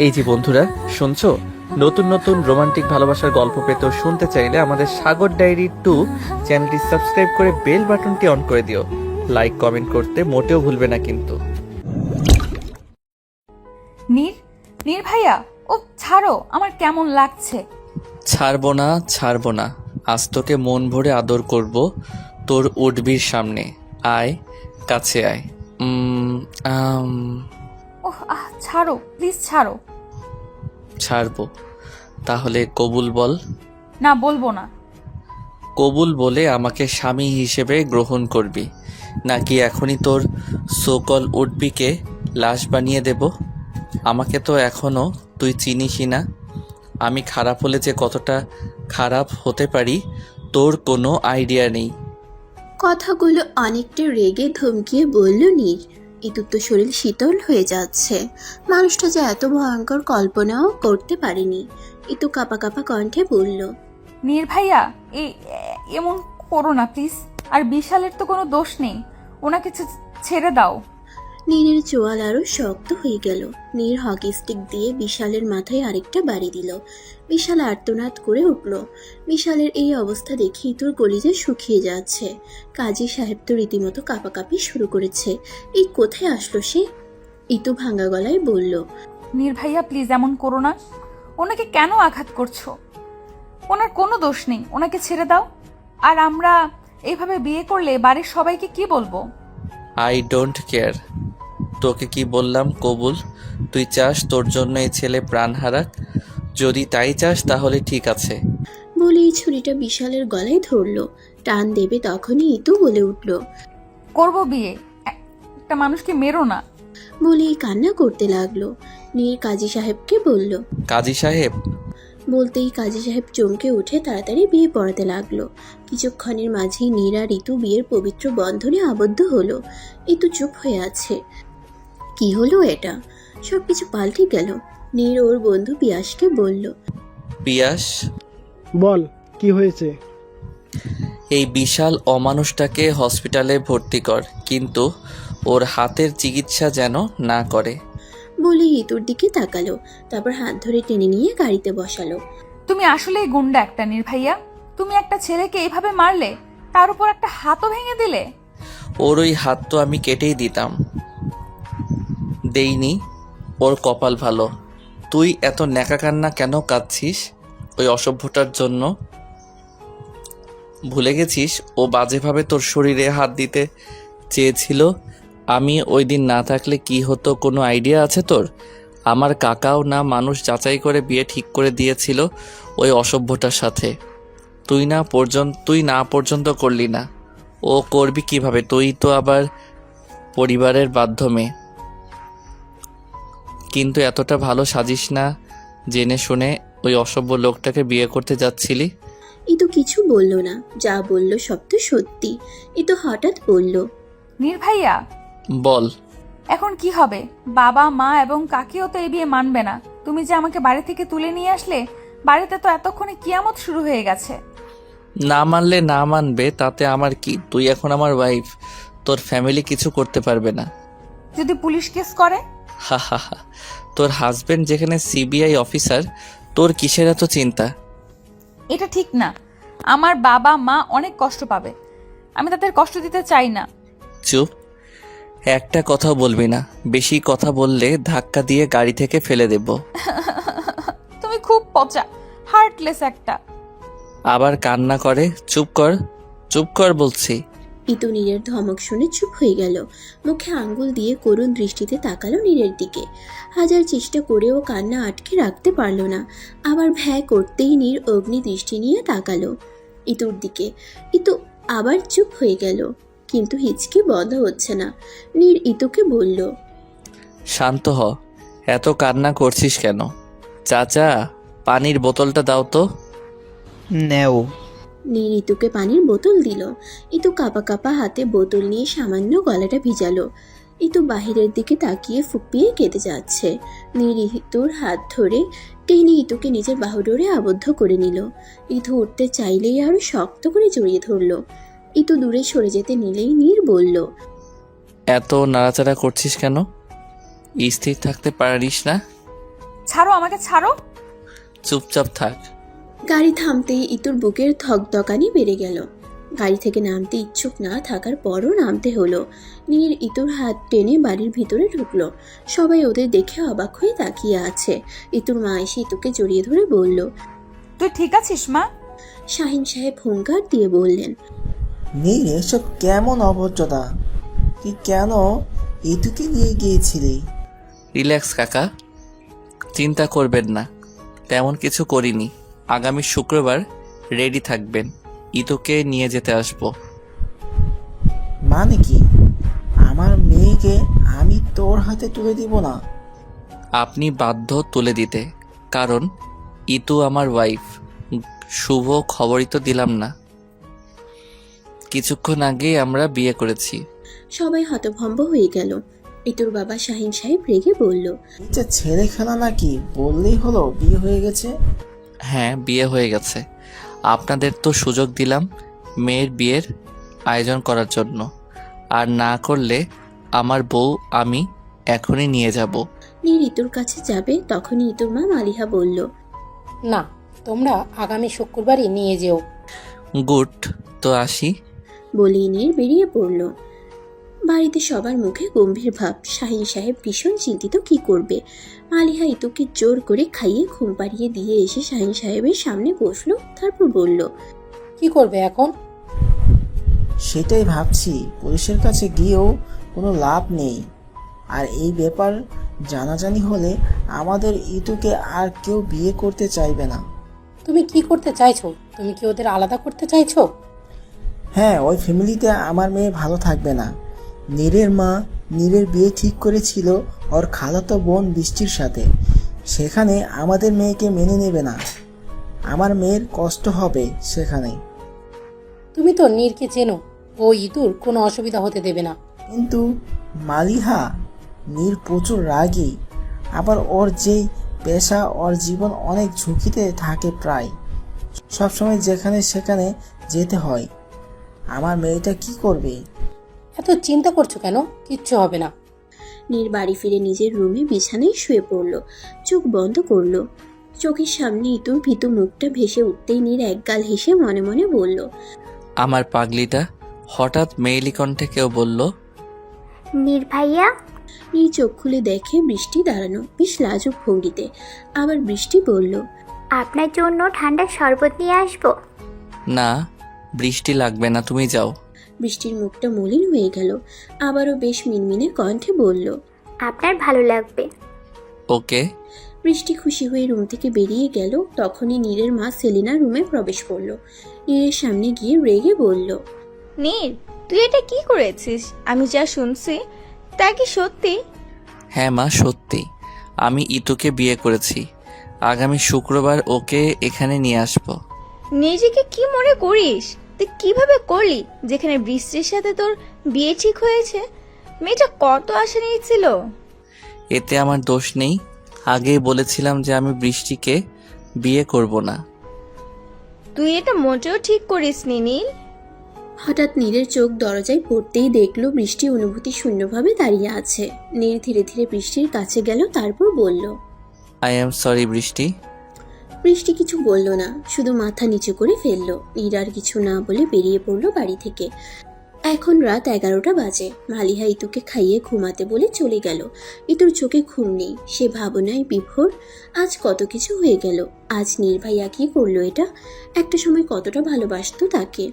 এই যে বন্ধুরা, শুনছো? নতুন নতুন রোমান্টিক ভালোবাসার গল্প পেতে ও শুনতে চাইলে আমাদের সাগর ডায়েরি 2 চ্যানেলটি সাবস্ক্রাইব করে বেল বাটনটি অন করে দিও। লাইক কমেন্ট করতে মোটেও ভুলবে না কিন্তু। নীর নীর ভাইয়া, ও ছাড়ো, আমার কেমন লাগছে। ছাড়বো না, ছাড়বো না। আজ তোকে মন ভরে আদর করব তোর উঠবির সামনে। আয়, কাছে আয়। ওহ ছাড়ো, প্লিজ ছাড়ো। ছাড়বো। তাহলে কবুল বল। না, বলবো না। কবুল বলে আমাকে স্বামী হিসেবে গ্রহণ করবি, নাকি এখনই তোর সোকল উডবিকে লাশ বানিয়ে দেব? আমাকে তো এখনো তুই চিনিসই না। আমি খারাপ হলে যে কতটা খারাপ হতে পারি তোর কোনো আইডিয়া নেই। কথাগুলো অনেকটা রেগে ধমকিয়ে বলল নীর। ইতুর তো শরীর শীতল হয়ে যাচ্ছে। মানুষটা যে এত ভয়ঙ্কর কল্পনাও করতে পারেনি। ইতু কাঁপা কাঁপা কণ্ঠে বলল, নীর ভাইয়া, এমন করো না প্লিজ। আর বিশালের তো কোনো দোষ নেই, ওনাকে ছেড়ে দাও। নীরের চোয়াল আরো শক্ত হয়ে গেল। নীর হকি স্টিক দিয়ে বিশালের মাথায় আরেকটা বাড়ি দিল। বিশাল আর্তনাদ করে উঠল। বিশালের এই অবস্থা দেখে ইতুর কলিজা শুকিয়ে যাচ্ছে। কাজী সাহেব তো রীতিমতো কাঁপাকাঁপি শুরু করেছে। এই কোথায় আসলো সে? ইতু ভাঙা গলায় বলল, নীর ভাইয়া প্লিজ এমন করো না। ওনাকে কেন আঘাত করছো? ওনার কোনো দোষ নেই, ওনাকে ছেড়ে দাও। আর আমরা এইভাবে বিয়ে করলে বাড়ির সবাইকে কি বলবো? I don't care. তোকে কি বললাম কবুল? তুই চাস তোর জন্য এই ছেলে প্রাণ হারাক? যদি তাই চাস তাহলে ঠিক আছে। বলেই ছুরিটা বিশালের গলায় ধরল। টান দেবে তখনই ইতু বলে উঠল, করবো বিয়ে, একটা মানুষকে মেরো না। বলেই কান্না করতে লাগলো। নীর কাজী সাহেবকে বলল। কাজী সাহেব? বলতেই কাজী সাহেব চমকে উঠে তাড়াতাড়ি বিয়ে পড়াতে লাগলো। কিছুক্ষণের মাঝেই নীর আর ঋতু বিয়ের পবিত্র বন্ধনে আবদ্ধ হলো। ঋতু চুপ হয়ে আছে। কি হলো এটা? সবকিছু পাল্টে গেল। নীর ওর বন্ধু পিয়াসকে বলল, পিয়াস, বল, কি হয়েছে? এই বিশাল অমানুষটাকে হসপিটালে ভর্তি কর, কিন্তু ওর হাতের চিকিৎসা যেন না করে। বলে ঋতুর দিকে তাকালো। তারপর হাত ধরে টেনে নিয়ে গাড়িতে বসালো। তুমি আসলেই গুন্ডা একটা, নীর ভাইয়া। তুমি একটা ছেলেকে এইভাবে মারলে, তার উপর একটা হাতও ভেঙে দিলে। ওর ওই হাত তো আমি কেটেই দিতাম। দেইনি। ওর কপাল ভালো। তুই এত ন্যাকা কান্না কেন কাঁদছিস ওই অসভ্যটার জন্য? ভুলে গেছিস ও বাজেভাবে তোর শরীরে হাত দিতে চেয়েছিল? আমি ওই দিন না থাকলে কি হতো কোনো আইডিয়া আছে তোর? আমার কাকাও না মানুষ যাচাই করে বিয়ে ঠিক করে দিয়েছিল ওই অসভ্যটার সাথে। তুই না পর্যন্ত করলি না। ও করবি কিভাবে? তুই তো আবার পরিবারের বাধ্য মেয়ে। কিন্তু এতটা ভালো সাজিস না জেনে শুনে ওই অসভ্য লোকটাকে বিয়ে করতে যাচ্ছিলি। ইতু কিছু বলল না। যা বলল সব তো সত্যি। ইতু হঠাৎ বলল, নীর ভাইয়া, বল। এখন কি হবে? বাবা মা এবং কাকিও তো এই বিয়ে মানবে না। তুমি যে আমাকে বাড়ি থেকে তুলে নিয়ে আসলে, বাড়িতে তো এতক্ষণে কিয়ামত শুরু হয়ে গেছে। না মানলে না মানবে, তাতে আমার কি? তুই এখন আমার ওয়াইফ। তোর ফ্যামিলি কিছু করতে পারবে না। যদি পুলিশ কেস করে? হা হা হা। তোর হাজবেন্ড যেখানে সিবিআই অফিসার, তোর কিসের এত চিন্তা? এটা ঠিক না। আমার বাবা মা অনেক কষ্ট পাবে, আমি তাদের কষ্ট দিতে চাই না। চুপ। একটা কথাও বলবি না। বেশি কথা বললে ধাক্কা দিয়ে গাড়ি থেকে ফেলে দেব। তুমি খুব পচা, হার্টলেস একটা। আবার কান্না করে। চুপ কর, চুপ কর বলছি। ইতু নীরের ধমক শুনে চুপ হয়ে গেল। মুখে আঙ্গুল দিয়ে করুণ দৃষ্টিতে তাকালো নীরের দিকে। হাজার চেষ্টা করেও কান্না আটকে রাখতে পারল না। আবার ভ্যা করতেই নীর অগ্নি দৃষ্টি নিয়ে তাকালো ইতুর দিকে। ইতু আবার চুপ হয়ে গেল, কিন্তু হিচকি বন্ধ হচ্ছে না। নীর ইতুকে বলল, শান্ত হ। এত কান্না করছিস কেন? চাচা, পানির বোতলটা দাও তো। নেও। নীর ইতুকে পানির বোতল দিল। ইতু কাঁপা কাঁপা হাতে বোতল নিয়ে সামান্য গলাটা ভিজালো। ইতু বাহিরের দিকে তাকিয়ে ফুপিয়ে কেঁদে যাচ্ছে। নীর ইতুর হাত ধরে টেনে ইতুকে নিজের বাহুডোরে আবদ্ধ করে নিল। ইতু উঠতে চাইলেই আরো শক্ত করে জড়িয়ে ধরল। ইতু দূরে সরে যেতে নিলেই নীর বলল, এত নাড়াচাড়া করছিস কেন? স্থির থাকতে পারিস না? ছাড়ো, আমাকে ছাড়ো। চুপচাপ থাক। গাড়ি থামতেই ইতুর বুকের ধকধকানি বেড়ে গেল। গাড়ি থেকে নামতে ইচ্ছুক না থাকার পরও নামতে হলো। নীর ইতুর হাত টেনে বাড়ির ভিতরে ঢুকলো। সবাই ওদের দেখে অবাক হয়ে তাকিয়ে আছে। ইতুর মা এসে ইতুকে জড়িয়ে ধরে বলল। তুই ঠিক আছিস মা? শাহিন সাহেব হুঙ্কার দিয়ে বললেন, নীর, এসব কেমন অভদ্রতা! তুই কেন ইতুকে নিয়ে গিয়েছিলি? রিল্যাক্স কাকা, চিন্তা করবেন না, তেমন কিছু করিনি। আগামী শুক্রবার রেডি থাকবেন, ইতুকে নিয়ে যেতে আসবো। মানে কি? আমার মেয়েকে আমি তোর হাতে তুলে দিব না? আপনি বাধ্য তুলে দিতে, কারণ ইতু আমার ওয়াইফ। শুভ খবরই তো দিলাম না, কিছুক্ষণ আগেই আমরা বিয়ে করেছি। সবাই হতভম্ব হয়ে গেল। ইতুর বাবা শাহিন সাহেব রেগে বলল, এটা ছেলে খেলা নাকি? বললেই হলো বিয়ে হয়ে গেছে। হ্যাঁ, বিয়ে হয়ে গেছে। আপনাদের তো সুযোগ দিলাম মেয়ের বিয়ের আয়োজন করার জন্য, আর না করলে আমার বউ আমি এখনই নিয়ে যাব। নীর ইতুর কাছে যাবে, তখনই ইতুর মা মালিহা বলল, না, তোমরা আগামী শুক্রবারই নিয়ে যেও। গুড, তো আসি। বলেই নীর বেরিয়ে পড়ল। বাড়িতে সবার মুখে গম্ভীর ভাব। শাহিন সাহেব ভীষণ চিন্তিত কি করবে। মালিহা ইতুকে জোর করে খাইয়ে ঘুম পাড়িয়ে দিয়ে এসে শাহিন সাহেবের সামনে বসলো, তারপর বলল, কি করবে এখন? সেটাই ভাবছি, পুলিশের কাছে গিয়েও কোনো লাভ নেই। আর এই ব্যাপার জানাজানি হলে আমাদের ইতুকে আর কেউ বিয়ে করতে চাইবে না। তুমি কি করতে চাইছো? তুমি কি ওদের আলাদা করতে চাইছো? হ্যাঁ, ওই ফ্যামিলিতে আমার মেয়ে ভালো থাকবে না। নীরের মা নীরের বিয়ে ঠিক করেছিল ওর খালাতো বোন বৃষ্টির সাথে। সেখানে আমাদের মেয়েকে মেনে নেবে না। আমার মেয়ের কষ্ট হবে সেখানে। তুমি তো নীরকে চেনো, ও ইতুর কোনো অসুবিধা হতে দেবে না। কিন্তু মালিহা, নীর প্রচুর রাগী। আবার ওর যেই পেশা, ওর জীবন অনেক ঝুঁকিতে থাকে, প্রায় সবসময় যেখানে সেখানে যেতে হয়। আমার মেয়েটা কি করবে? এত চিন্তা করছো কেন? কিচ্ছু হবে না। নীর বাড়ি ফিরে নিজের রুমে বিছানায় শুয়ে পড়ল, চোখ বন্ধ করলো। চোখের সামনে ইতুর ভীতু মুখটা ভেসে উঠতেই নীর একগাল হেসে মনে মনে বলল, আমার পাগলিটা। হঠাৎ মেইলি কণ্ঠে কেউ বলল, নীর ভাইয়া। নীর চোখ খুলে দেখে বৃষ্টি দাঁড়ানো বেশ লাজুক ভঙ্গিতে। আবার বৃষ্টি বলল, আপনার জন্য ঠান্ডা শরবত নিয়ে আসবো। না, বৃষ্টি লাগবে না, তুমি যাও। বৃষ্টির মুখটা মলিন হয়ে গেল। আবারও বেশ মিনমিনে কণ্ঠে বলল, আপনার ভালো লাগবে। ওকে। বৃষ্টি খুশি হয়ে রুম থেকে বেরিয়ে গেল। তখনই নীরের মা সেলিনা রুমে প্রবেশ করলো। নীরের সামনে গিয়ে রেগে বলল, নীর, তুই এটা কি করেছিস? আমি যা শুনছি তা কি সত্যি? হ্যাঁ মা, সত্যি। আমি ইতুকে বিয়ে করেছি। আগামী শুক্রবার ওকে এখানে নিয়ে আসবো। নিজেকে কি মনে করিস? তুই কিভাবে করলি যেখানে বৃষ্টির সাথে তোর বিয়ে ঠিক হয়েছে? মেয়েটা কত আশা নিয়েছিল। এতে আমার দোষ নেই। আগেই বলেছিলাম যে আমি বৃষ্টিকে বিয়ে করব না। তুই এটা মোটেও ঠিক করিসনি নীল। হঠাৎ নীরের চোখ দরজায় পড়তেই দেখলো বৃষ্টি অনুভূতি শূন্যভাবে দাঁড়িয়ে আছে। নীর ধীরে ধীরে বৃষ্টির কাছে গেল, তারপর বলল, আই এম সরি বৃষ্টি। বৃষ্টি কিছু বলল না, শুধু মাথা নিচু করে ফেললো। নীর আর কিছু না বলে বেরিয়ে পড়লো বাড়ি থেকে। এখন রাত 11টা বাজে। মালিহা ইতুকে খাইয়ে ঘুমাতে বলে চলে গেল। ইতুর চোখে ঘুম নেই, সে ভাবনায় বিভোর। আজ কত কিছু হয়ে গেল। আজ নীর ভাইয়া কি করলো এটা? একটা সময় কতটা ভালোবাসতো তাকে,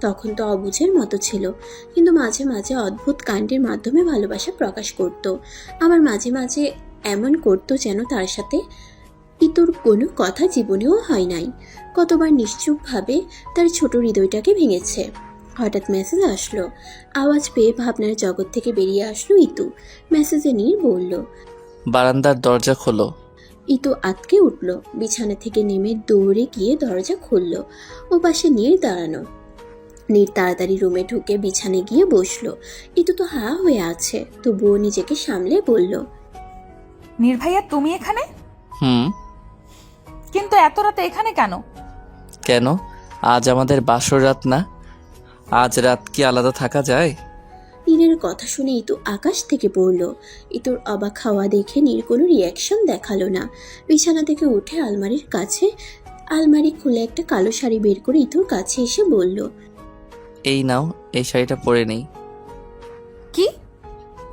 তখন তো অবুঝের মতো ছিল, কিন্তু মাঝে মাঝে অদ্ভুত কাণ্ডের মাধ্যমে ভালোবাসা প্রকাশ করত। আবার মাঝে মাঝে এমন করতো যেন তার সাথে ইতুর কোনো কথা জীবনেও হয় নাই। কতবার নিশ্চুপভাবে তার ছোট হৃদয়টাকে ভেঙেছে। হঠাৎ মেসেজ আসলো। আওয়াজ পেয়ে ভাবনার জগৎ থেকে বেরিয়ে আসলো ইতু। মেসেজে নীর বলল, বারান্দার দরজা খোলো। ইতু আতকে উঠল, বিছানা থেকে নেমে দৌড়ে গিয়ে দরজা খুলল। ও পাশে নীর দাঁড়ানো। নীর তাড়াতাড়ি রুমে ঢুকে বিছানে গিয়ে বসলো। ইতু তো হা হয়ে আছে, তবুও নিজেকে সামলে বলল, নীর ভাইয়া, তুমি এখানে? কিন্তু এত রাতে এখানে কেন? কেন? আজ আমাদের বাসর রাত না? আজ রাত কি আলাদা থাকা যায়? নীরের কথা শুনে ইতু আকাশ থেকে পড়ল। ইতুর অবাক হওয়া দেখে নীর কোনো রিয়াকশন দেখালো না। বিছানা থেকে উঠে আলমারি খুলে একটা কালো শাড়ি বের করে ইতুর কাছে এসে বলল, এই নাও, এই শাড়িটা পরে নেই। কি?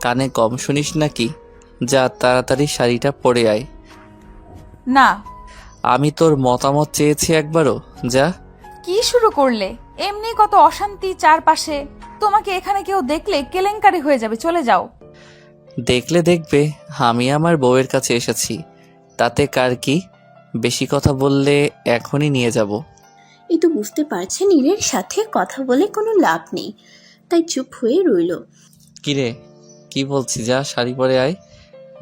কানে কম শুনিস নাকি? যা তাড়াতাড়ি শাড়িটা পরে আয়। না। আমি তোর মতামত চেয়েছি একবারও, যা। কি শুরু করলে? এমনি কত অশান্তি চারপাশে, তোমাকে এখানে কেউ দেখলে কেলেঙ্কারি হয়ে যাবে, চলে যাও। দেখলে দেখবে, আমি আমার বউয়ের কাছে এসেছি, তাতে কার কি? বেশি কথা বললে এখনই নিয়ে যাব। ইতু বুঝতে পারছে নীরের সাথে কথা বলে কোনো লাভ নেই, তাই চুপ হয়ে রইল। কিরে, কি বলছি, যা শাড়ি পরে আয়,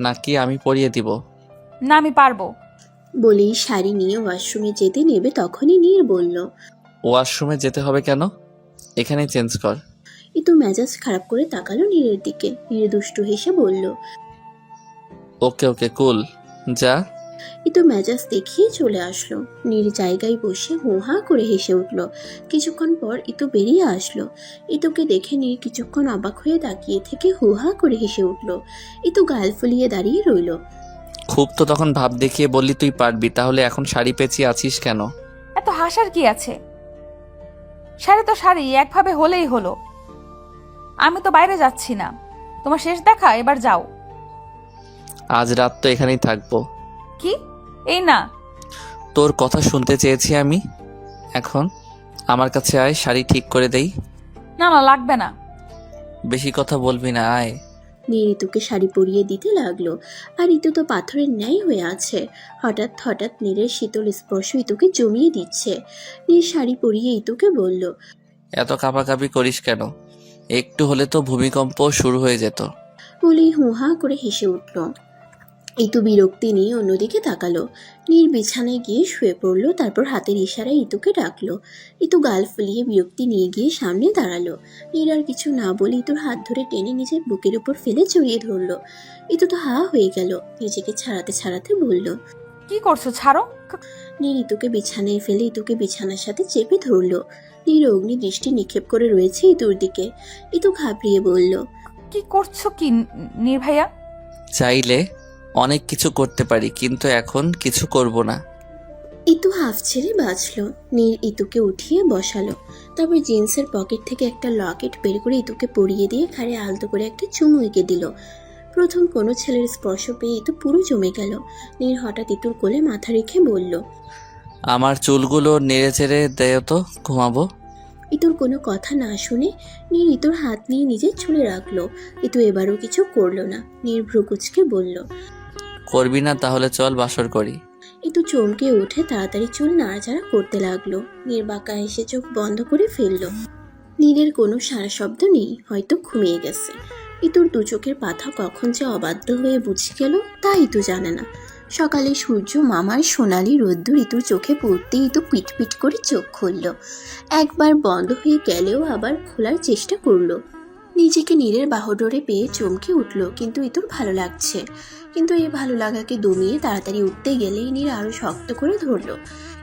নাকি আমি পরিয়ে দিব? না, আমি পারবো। বলেই শাড়ি নিয়ে ওয়াশরুমে যেতে নেবে তখনই নীর বলল, ওয়াশরুমে যেতে হবে কেন? এখানে চেঞ্জ কর। ইতু মেজাজ খারাপ করে তাকালো নীরের দিকে। নীর দুষ্টু হেসে বলল, ওকে ওকে কুল, যা। ইতু মেজাজ দেখিয়ে চলে আসলো। নীর জায়গায় বসে হো হা করে হেসে উঠল। কিছুক্ষণ পর ইতু বেরিয়ে আসলো। ইতুকে দেখে নীর কিছুক্ষণ অবাক হয়ে তাকিয়ে থেকে হো হা করে হেসে উঠল। ইতু গাল ফুলিয়ে দাঁড়িয়ে রইল। খুব তো তখন ভাব দেখিয়ে বললি তুই পারবি, তাহলে এখন শাড়ি পেঁচিয়ে আছিস কেন? এত হাসার কি আছে? শাড়ি তো শাড়ি, একভাবে হলেই হলো। আমি তো বাইরে যাচ্ছি না, তোমার শেষ দেখা, এবার যাও। আজ রাত তো এখানেই থাকবো। কি? এই না। তোর কথা শুনতে চেয়েছি আমি। এখন আমার কাছে আয়, শাড়ি ঠিক করে দেই। না না, লাগবে না। বেশি কথা বলবি না, আয়। নীর ইতুকে শাড়ি পরিয়ে দিতে লাগলো। আর ইতু তো পাথরের ন্যায় হয়ে আছে। হঠাৎ হঠাৎ নীরের শীতল স্পর্শ ইতুকে জমিয়ে দিচ্ছে। নীর শাড়ি পরিয়ে ইতুকে বলল, এত কাঁপাকাঁপি করিস কেন? একটু হলে তো ভূমিকম্প শুরু হয়ে যেত। বলেই হুহা করে হেসে উঠল। ইতু বিরক্তি নিয়ে অন্যদিকে তাকালো। নীর বিছানায় গিয়ে শুয়ে পড়লো, তারপর হাতের ইশারায় ইতুকে ডাকলো। ইতু গাল ফুলিয়ে বিরক্তি নিয়ে গিয়ে সামনে দাঁড়ালো। নীর আর কিছু না বলে ইতুর হাত ধরে টেনে নিজের বুকের উপর ফেলে জড়িয়ে ধরলো। ইতু তো হা হয়ে গেল, নিজেকে ছাড়াতে ছাড়াতে বলল, কি করছো? ছাড়ো। নীর ইতুকে বিছানায় ফেলে ইতুকে বিছানার সাথে চেপে ধরলো। নীর অগ্নি দৃষ্টি নিক্ষেপ করে রয়েছে ইতুর দিকে। ইতু ঘাবড়িয়ে বলল, কি করছো কি নীর ভাইয়া? চাইলে অনেক কিছু করতে পারি, কিন্তু এখন কিছু করব না। ইতু হাফ ছেড়ে বাঁচলো। নীর ইতুকে উঠিয়ে বসালো। তারপর জিন্সের পকেট থেকে একটা লকেট বের করে ইতুকে পরিয়ে দিয়ে ঘাড়ে আলতো করে একটা চুমু এঁকে দিল। প্রথম কোনো ছেলের স্পর্শ পেয়ে ইতু পুরো জমে গেল। নীর হঠাৎ ইতুর কোলে মাথা রেখে বলল, আমার চুলগুলো নেড়ে চেড়ে দেয় তো, ঘুমাবো। ইতুর কোনো কথা না শুনে নীর ইতুর হাত নিয়ে নিজের চুলে রাখলো। ইতু এবারও কিছু করলো না। নীর ভ্রুকুচকে বলল, করবি না? তাহলে চল বাসর করি। ইতু চমকে উঠে তাড়াতাড়ি চুল নাড়াচাড়া করতে লাগলো। নীর বাঁকা এসে চোখ বন্ধ করে ফেললো। নীরের কোনো সারা শব্দ নেই, হয়তো ঘুমিয়ে গেছে। ইতুর দু চোখের পাতা কখন যে অবাধ্য হয়ে বুঝে গেল তা ইতু জানে না। সকালে সূর্য মামার সোনালি রোদ্দুর ইতুর চোখে পড়তে ইতু পিটপিট করে চোখ খুলল। একবার বন্ধ হয়ে গেলেও আবার খোলার চেষ্টা করলো। নিজেকে নীরের বাহুডোরে পেয়ে চমকে উঠল, কিন্তু ইতুর ভালো লাগছে। কিন্তু এই ভালো লাগাকে দমিয়ে তাড়াতাড়ি উঠতে গেলেই নীর আরো শক্ত করে ধরলো।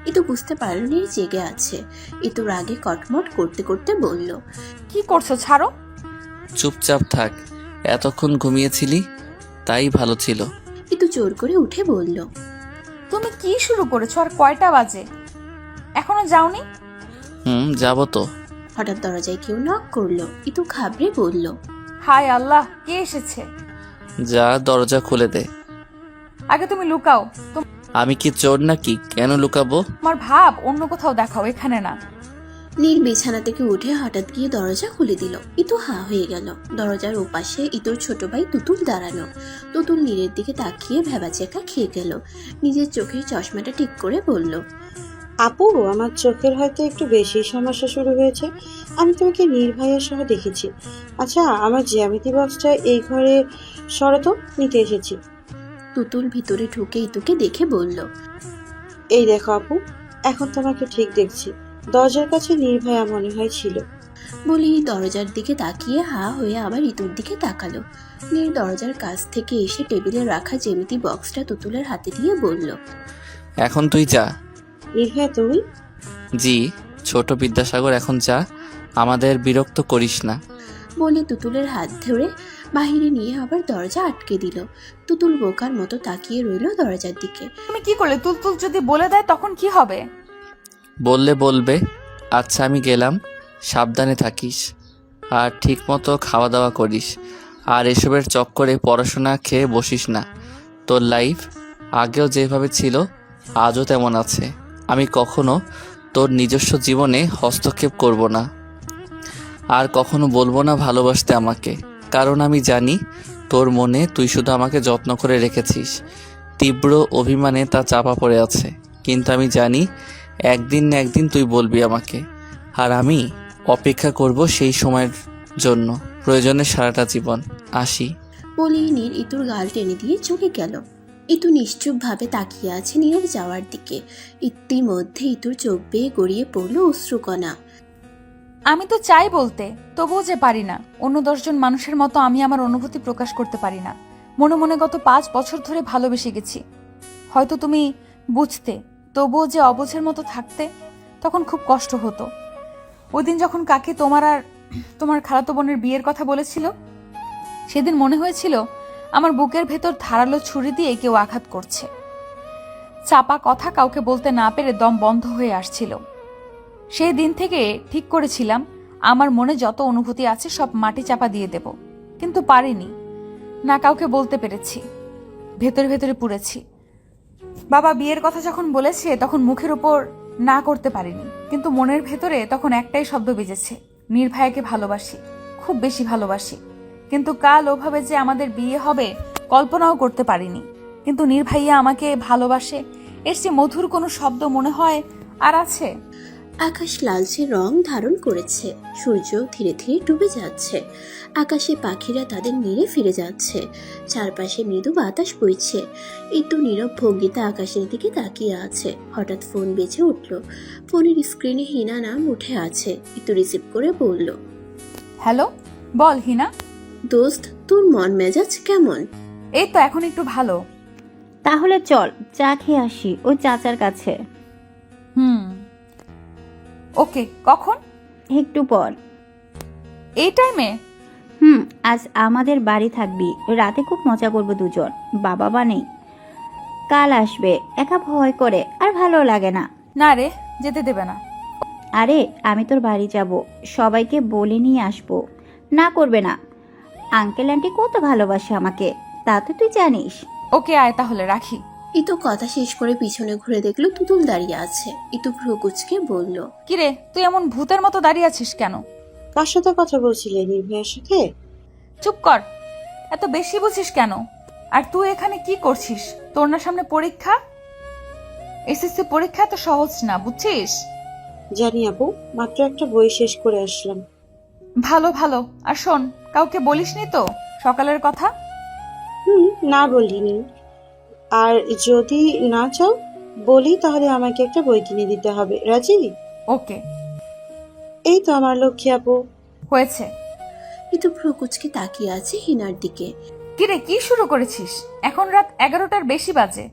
ইতু বুঝতে পারল নীর জেগে আছে। ইতু রাগে কটমট করতে করতে বলল, কি করছো? ছাড়ো। চুপচাপ থাক, এতক্ষণ ঘুমিয়েছিলি তাই ভালো ছিল। ইতু জোর করে উঠে বলল, তুমি কি শুরু করেছো? আর কয়টা বাজে? এখনো যাওনি? যাবো তো। হঠাৎ দরজায় কেউ নক করলো। ইতু ঘাবড়ে বলল, হায় আল্লাহ, কে এসেছে? যা, দরজা খুলে দে। আগে তুমি লুকাও। আমি কি চোর নাকি? কেন লুকাবো? তোমার ভাব অন্য কোথাও দেখাও, এখানে না। নীর বিছানা থেকে উঠে হঠাৎ গিয়ে দরজা খুলে দিল। ইতু হা হয়ে গেল। দরজার ওপাশে ইতুর ছোট ভাই তুতুল দাঁড়ানো। তুতুল নীরের দিকে তাকিয়ে ভেবাচেকা খেয়ে গেল। নিজের চোখের চশমাটা ঠিক করে বলল, আপু, আমার চোখের হয়তো একটু বেশি সমস্যা শুরু হয়েছে। আমি তোমাকে নির্ভয়ার সহ দেখেছি। আচ্ছা, আমার জ্যামিতি বক্সটা এই ঘরে সরাতো, নিতে এসেছি। তুতুল ভিতরে ঢুকে ইতুকে দেখে বলল, এই দেখো আপু, এখন তোমাকে ঠিক দেখছি। দরজার কাছে নির্ভয়া মনে হয় ছিল। বলি দরজার দিকে তাকিয়ে হা হয়ে আবার ইতুর দিকে তাকালো। নীর দরজার কাছ থেকে এসে টেবিলে রাখা জ্যামিতি বক্সটা তুতুলের হাতে দিয়ে বলল, এখন তুই যা। নির্ভয়া, তুমি? জি, ছোট বিদ্যাসাগর, এখন যা, আমাদের বিরক্ত করিস না। বলে তুতুলের হাত ধরে বাহিরে নিয়ে আবার দরজা আটকে দিল। তুতুল বোকার মতো তাকিয়ে রইল দরজার দিকে। তুমি কি করলে? তুলতুল যদি বলে দেয় তখন কি হবে? বললে বলবে। আচ্ছা আমি গেলাম, সাবধানে থাকিস আর ঠিকমতো খাওয়া দাওয়া করিস, আর এসবের চক্করে পড়াশোনা খেয়ে বসিস না। তোর লাইফ আগেও যেভাবে ছিল আজও তেমন আছে। আমি কখনো তোর নিজস্ব জীবনে হস্তক্ষেপ করব না, আর কখনো বলবো না ভালোবাসতে আমাকে, কারণ আমি জানি তোর মনে তুই শুধু আমাকে যত্ন করে রেখেছিস। তীব্র অভিমানে তা চাপা পড়ে আছে, কিন্তু আমি জানি একদিন না একদিন তুই বলবি আমাকে, আর আমি অপেক্ষা করব সেই সময়ের জন্য, প্রয়োজনে সারাটা জীবন। আসি। বলেই নীর ইতুর গাল টেনে দিয়ে চলে গেল। ইতু নিশ্চুপভাবে তাকিয়ে আছে নীরের যাওয়ার দিকে। ইতিমধ্যে ইতুর চোখ বেয়ে গড়িয়ে পড়ল অশ্রুকণা। আমি তো চাই বলতে, তবুও যে পারি না। অন্য 10 জন মানুষের মতো আমি আমার অনুভূতি প্রকাশ করতে পারি না। মনে মনে গত 5 বছর ধরে ভালোবেসে গেছি। হয়তো তুমি বুঝতে, তবুও যে অবুঝের মতো থাকতে, তখন খুব কষ্ট হতো। ওই দিন যখন কাকি তোমার আর তোমার খালাতো বোনের বিয়ের কথা বলেছিল, সেদিন মনে হয়েছিল আমার বুকের ভেতর ধারালো ছুরি দিয়ে কেউ আঘাত করছে। চাপা কথা কাউকে বলতে না পেরে দম বন্ধ হয়ে আসছিল। সেই দিন থেকে ঠিক করেছিলাম আমার মনে যত অনুভূতি আছে সব মাটি চাপা দিয়ে দেব, কিন্তু পারিনি। না কাউকে বলতে পেরেছি, ভেতরে ভেতরে পুড়েছি। বাবা বিয়ের কথা যখন বলেছে তখন মুখের উপর না করতে পারিনি, কিন্তু মনের ভেতরে তখন একটাই শব্দ বেজেছে, নির্ভয়াকে ভালোবাসি, খুব বেশি ভালোবাসি। কিন্তু কাল ওভাবে যে আমাদের বিয়ে হবে কল্পনাও করতে পারিনি। কিন্তু নির্ভাইয়া আমাকে ভালোবাসে, এর চেয়ে মধুর কোনো শব্দ মনে হয় আর আছে? আকাশ লালচে রং ধারণ করেছে, সূর্য ধীরে ধীরে ডুবে যাচ্ছে, আকাশে পাখিরা তাদের নিরে ফিরে যাচ্ছে, চারপাশে মৃদু বাতাস বইছে। ইতু নীরব ভঙ্গিতে আকাশের দিকে তাকিয়ে আছে। হঠাৎ ফোন বেজে উঠল। ফোনের স্ক্রিনে হিনা নাম উঠে আছে। ইতু রিসিভ করে বলল, হ্যালো, বল হিনা। দোস্ত, তোর মন মেজাজ কেমন? এই তো এখন একটু ভালো। তাহলে চল চা খেয়ে আসি ওই চাচার কাছে। ওকে, কখন? একটু পর। এই টাইমে? আজ আমাদের বাড়ি থাকবি, রাতে খুব মজা করবো দুজন। বাবা বা নেই, কাল আসবে। একা ভয় করে আর ভালো লাগে না। না রে, যেতে দেবে না। আরে আমি তোর বাড়ি যাব, সবাইকে বলে নিয়ে আসবো। না করবে না, আঙ্কেল আন্টি কত ভালোবাসে আমাকে, তা তো তুই জানিস। ওকে আয় তাহলে, রাখি। ইতু কথা শেষ করে পিছনে ঘুরে দেখলো তুতুল দাঁড়িয়ে আছে। ইতু ভ্রু কুঁচকে বলল, কিরে তুই এমন ভূতের মতো দাঁড়িয়ে আছিস কেন? কার সাথে কথা বলছিলে? নির্ভয়ার সাথে? চুপ কর, এত বেশি বুঝিস কেন? আর তুই এখানে কি করছিস? তোর না সামনে পরীক্ষা? এসএসসি পরীক্ষা তো সহজ না, বুঝছিস? জানি আপু, মাত্র একটা বই শেষ করে আসলাম। ভালো ভালো। আর শোন, কাউকে বলিসনি তো সকালের কথা? না বলিনি। আর যদি না চাও বলি তাহলে আমাকে একটা বই কিনে দিতে হবে। রাজি? ওকে। এই তো আমার লক্ষ্মী আপু। হয়েছে। ইতু ভ্রু কুঁচকে তাকিয়ে আছে হিনার দিকে। কিরে কি শুরু করেছিস? এখন রাত 11টার বেশি বাজে,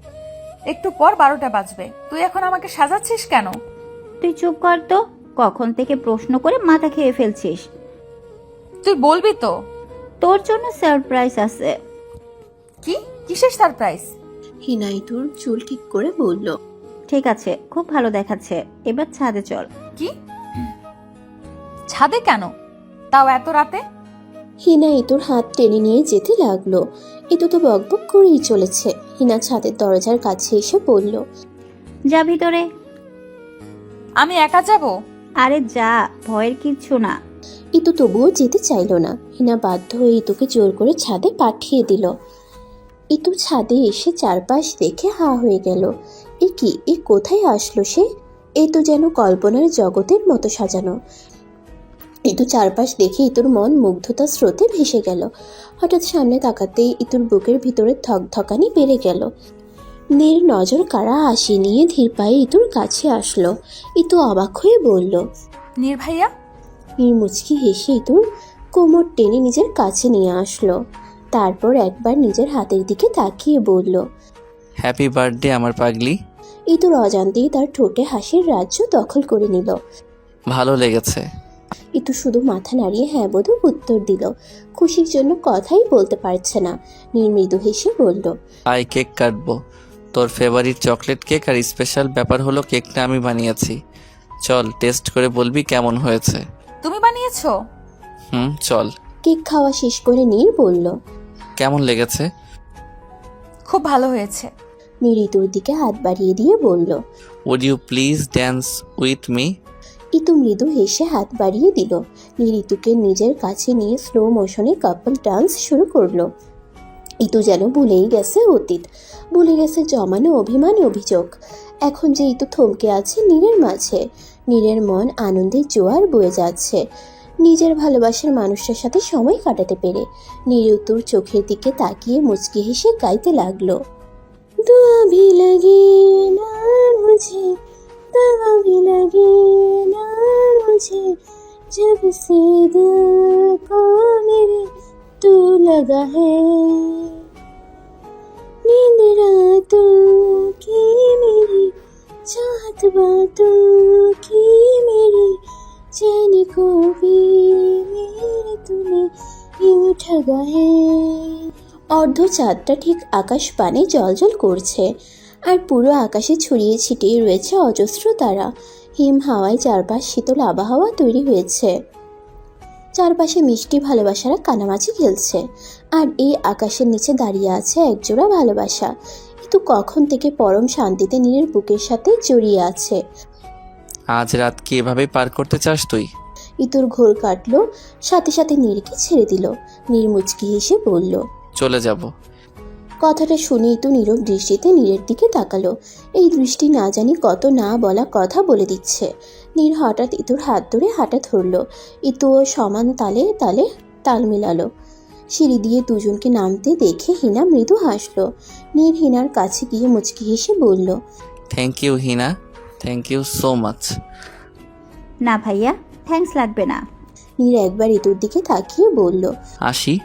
একটু পর 12টা বাজবে। তুই এখন আমাকে সাজাচ্ছিস কেন? তুই চুপ কর তো, কখন থেকে প্রশ্ন করে মাথা খেয়ে ফেলছিস। তুই বলবি তো? তোর জন্য সারপ্রাইজ আছে। কি? কিসের সারপ্রাইজ? হিনা ইতুর চুল ঠিক করে বলল, ঠিক আছে, খুব ভালো দেখাচ্ছে, এবার ছাদে চল। কি? ছাদে কেন, তাও এত রাতে? হিনা ইতুর হাত টেনে নিয়ে যেতে লাগলো। ইতু তো বকবক করেই চলেছে। হিনা ছাদের দরজার কাছে এসে বলল, যা ভিতরে। আমি একা যাব? আরে যা, ভয়ের কিচ্ছু না। ইতু তবুও যেতে চাইল না। হিনা বাধ্য হয়ে ইতুকে জোর করে ছাদে পাঠিয়ে দিল। ইতু ছাদে এসে চারপাশ দেখে হা হয়ে গেল। এ কি, এ কোথায় আসলো সে? এ তো যেন কল্পনার জগতের মতো সাজানো। ইতু চারপাশ দেখে ইতুর মন মুগ্ধতার স্রোতে ভেসে গেল। হঠাৎ সামনে তাকাতেই ইতুর বুকের ভিতরে ধকধকানি বেড়ে গেল। নীর নজর কাড়া হাসি নিয়ে ধীর পায়ে ইতুর কাছে আসলো। ইতু অবাক হয়ে বলল, নির্ভাইয়া। নীর মুচকি হেসে ইতুর কোমর টেনে নিজের কাছে নিয়ে আসলো। তারপর একবার নিজের হাতের দিকে তাকিয়ে বলল, হ্যাপি বার্থডে আমার পাগলি। ইতুর অজান্তেই তার ঠোঁটে হাসির রাজ্য দখল করে নিল। ভালো লেগেছে। ইতু শুধু মাথা নাড়িয়ে হ্যাঁ বোধক উত্তর দিল। খুশির জন্য কথাই বলতে পারছে না। নীর মৃদু হেসে বলল, আই কেক কাটবো। তোর ফেভারিট চকলেট কেক, আর স্পেশাল ব্যাপার হলো কেকটা আমি বানিয়েছি। চল টেস্ট করে বলবি কেমন হয়েছে। তুমি বানিয়েছো? চল। কেক খাওয়া শেষ করে নীর বলল, কেমন লেগেছে? খুব ভালো হয়েছে। নীর ইতুর দিকে হাত বাড়িয়ে দিয়ে বলল। Would you please dance with me? Itu মৃদু হেসে হাত বাড়িয়ে দিল। নীর ইতুকে নিজের কাছে নিয়ে স্লো মোশনে কাপল ডান্স শুরু করলো। ইতু যেন ভুলেই গেছে অতীত, ভুলে গেছে জমানো অভিমান অভিযোগ। এখন যে ইতু থমকে আছে নীরের মাঝে। নীরের মন আনন্দের জোয়ার বয়ে যাচ্ছে নিজের ভালোবাসার মানুষটার সাথে সময় কাটাতে পেরে। নীর ইতুর চোখের দিকে তাকিয়ে মুচকি হেসে গাইতে লাগলো, দুয়া ভি লাগে না মুঝে, দুয়া ভি লাগে না মুঝে, जब से दिल को मेरे तू लगा है, नींद रातों की मेरी, चाहत बातों की मेरी, चैन को भी मेरे तूने यूं ठगा है। অর্ধ চাঁদটা ঠিক আকাশ পানে জ্বলজ্বল করছে, আর পুরো আকাশে ছড়িয়ে ছিটিয়ে রয়েছে অজস্র তারা। হিম হাওয়ায় চারপাশ শীতল আবহাওয়া তৈরি হয়েছে। চারপাশে মিষ্টি ভালোবাসারা কানামাছি খেলছে, আর এই আকাশের নিচে দাঁড়িয়ে আছে একজোড়া ভালোবাসা। কিন্তু কখন থেকে পরম শান্তিতে নীরের বুকের সাথে জড়িয়ে আছে। আজ রাত কি এভাবেই পার করতে চাস তুই? ইতুর ঘোর কাটলো, সাথে সাথে নীরকে ছেড়ে দিল। নীর মুচকি হেসে বলল, চলে যাব। কথাটা শুনে ইতু নীরব দৃষ্টিতে নীরের দিকে তাকালো। এই দৃষ্টি না জানি কত না বলা কথা বলে দিচ্ছে। নীর হঠাৎ ইতুর হাত ধরে হাঁটা ধরলো। ইতুও সমান তালে তালে তাল মেলালো। সিঁড়ি দিয়ে দুজনকে নামতে দেখে হিনা মৃদু হাসলো। নীর হিনার কাছে গিয়ে মুচকি হেসে বলল, thank you Hina, thank you so much. না ভাইয়া, থ্যাঙ্কস লাগবে না। নীর একবার ইতুর দিকে তাকিয়ে বলল, আসি।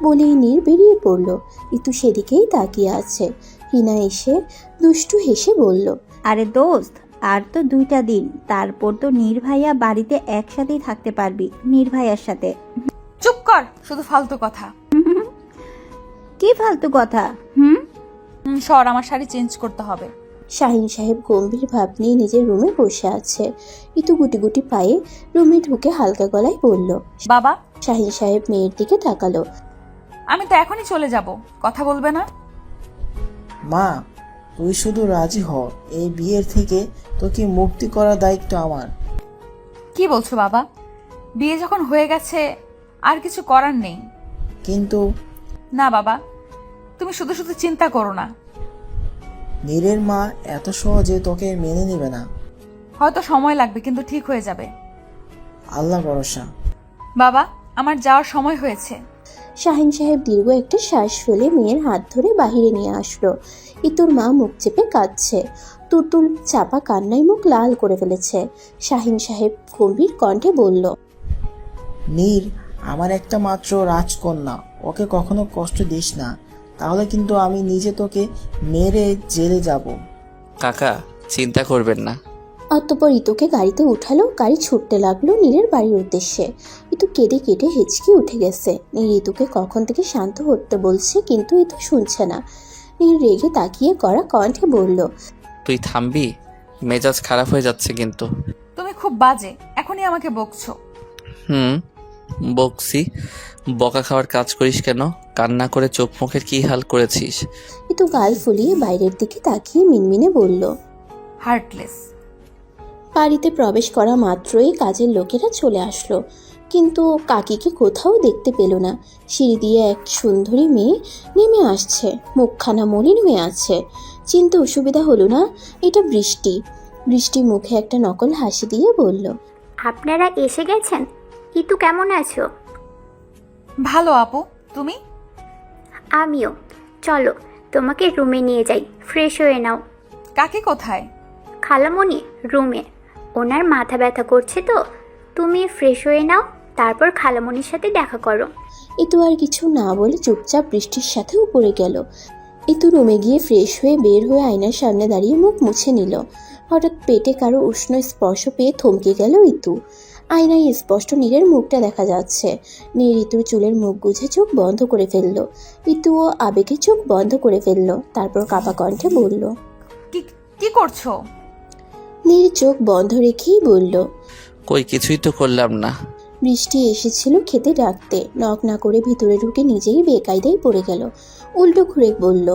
বলেই নীর বেরিয়ে পড়ল। ইতু সেদিকেই তাকিয়ে আছে। হিনা এসে দুষ্টু হেসে বলল, আরে দোস্ত, আর তো 2টা দিন, তারপর তো নীর ভাইয়া বাড়িতে একসাথেই থাকতে পারবি নীর ভাইয়ার সাথে। চুপ কর, শুধু ফালতু কথা। কি ফালতু কথা? সর, আমার শাড়ি চেঞ্জ করতে হবে। শাহিন সাহেব গম্ভীর ভাব নিয়ে নিজের রুমে বসে আছে। ইতু গুটি গুটি পায়ে রুমে ঢুকে হালকা গলায় বলল, বাবা। শাহিন সাহেব মেয়ের দিকে তাকালো। আমি তো এখনই চলে যাব, কথা বলবে না? মা, তুই শুধু রাজি হ, এই বিয়ের থেকে তোকে মুক্তি করার দায়িত্ব আমার। কি বলছো বাবা? বিয়ে যখন হয়ে গেছে আর কিছু করার নেই। কিন্তু না বাবা, তুমি শুধু শুধু চিন্তা করো না। নীরের মা এত সহজে তোকে মেনে নেবে না। হয়তো সময় লাগবে, কিন্তু ঠিক হয়ে যাবে। আল্লাহ ভরসা। বাবা, আমার যাওয়ার সময় হয়েছে। শাহিন সাহেব দীর্ঘ একটা শ্বাস ফেলে মেয়ের হাত ধরে বাহিরে নিয়ে আসলো। ইতুর মা মুখ চেপে কাঁদছে। তুতুল চাপা কান্নায় মুখ লাল করে ফেলেছে। শাহিন সাহেব গম্ভীর কণ্ঠে বলল, নীর আমার একটা মাত্র রাজকন্যা, ওকে কখনো কষ্ট দিস না, তাহলে কিন্তু আমি নিজে তোকে মেরে জেলে যাব। কাকা, চিন্তা করবেন না। অতঃপর ইতুকে গাড়িতে উঠালো। গাড়ি ছুটতে লাগলো নীরের বাড়ির উদ্দেশ্যে। ইতু কেঁদে কেটে হেঁচকি উঠে গেছে। নীর ইতুকে কখন থেকে শান্ত হতে বলছে, কিন্তু ইতু শুনছে না। নীর রেগে তাকিয়ে কড়া কণ্ঠে বলল, তুই থামবি? মেজাজ খারাপ হয়ে যাচ্ছে কিন্তু। তুমি খুব বাজে, এখনই আমাকে বকছো। বকছি? বকা খাওয়ার কাজ করিস কেন? কান্না করে চোখ মুখের কি হাল করেছিস? ইতু গাল ফুলিয়ে বাইরের দিকে তাকিয়ে মিনমিনে বলল, হার্টলেস। বাড়িতে প্রবেশ করা মাত্রই কাজের লোকেরা চলে আসলো, কিন্তু কাকিকে কোথাও দেখতে পেল না। সিঁড়ি দিয়ে এক সুন্দরী মেয়ে নেমে আসছে, মুখখানা মলিন হয়ে আছে। চিনতে অসুবিধা হলো না, এটা বৃষ্টি। বৃষ্টি মুখে একটা নকল হাসি দিয়ে বলল, আপনারা এসে গেছেন। ইতু কেমন আছো? ভালো আপু, তুমি? আমিও। চলো তোমাকে রুমে নিয়ে যাই, ফ্রেশ হয়ে নাও। কাকি কোথায়? খালামণি রুমে, ওনার মাথা ব্যথা করছে তো। তুমি ফ্রেশ হয়ে নাও, তারপর খালামণির সাথে দেখা করো। ইতু আর কিছু না বলে চুপচাপ বৃষ্টির সাথে উপরে গেল। ইতু রুমে গিয়ে ফ্রেশ হয়ে বের হয়ে আয়নার সামনে দাঁড়িয়ে মুখ মুছে নিল। হঠাৎ পেটে কারো উষ্ণ স্পর্শ পেয়ে থমকে গেল ইতু। আয়নায় স্পষ্ট নীরের মুখটা দেখা যাচ্ছে। নীর ঋতুর চুলের মুখ গুজে চোখ বন্ধ করে ফেলল। ঋতুও আবেগে চোখ বন্ধ করে ফেলল, তারপর কাপা কণ্ঠে বলল, কি কি করছো? নীর চোখ বন্ধ রেখেই বলল, কই কিছুই তো করলাম না। বৃষ্টি এসেছিল খেতে ডাকতে, নক না করে ভিতরে ঢুকে নিজেই বেকায়দায় পড়ে গেল। উল্টো ঘুরে বলল,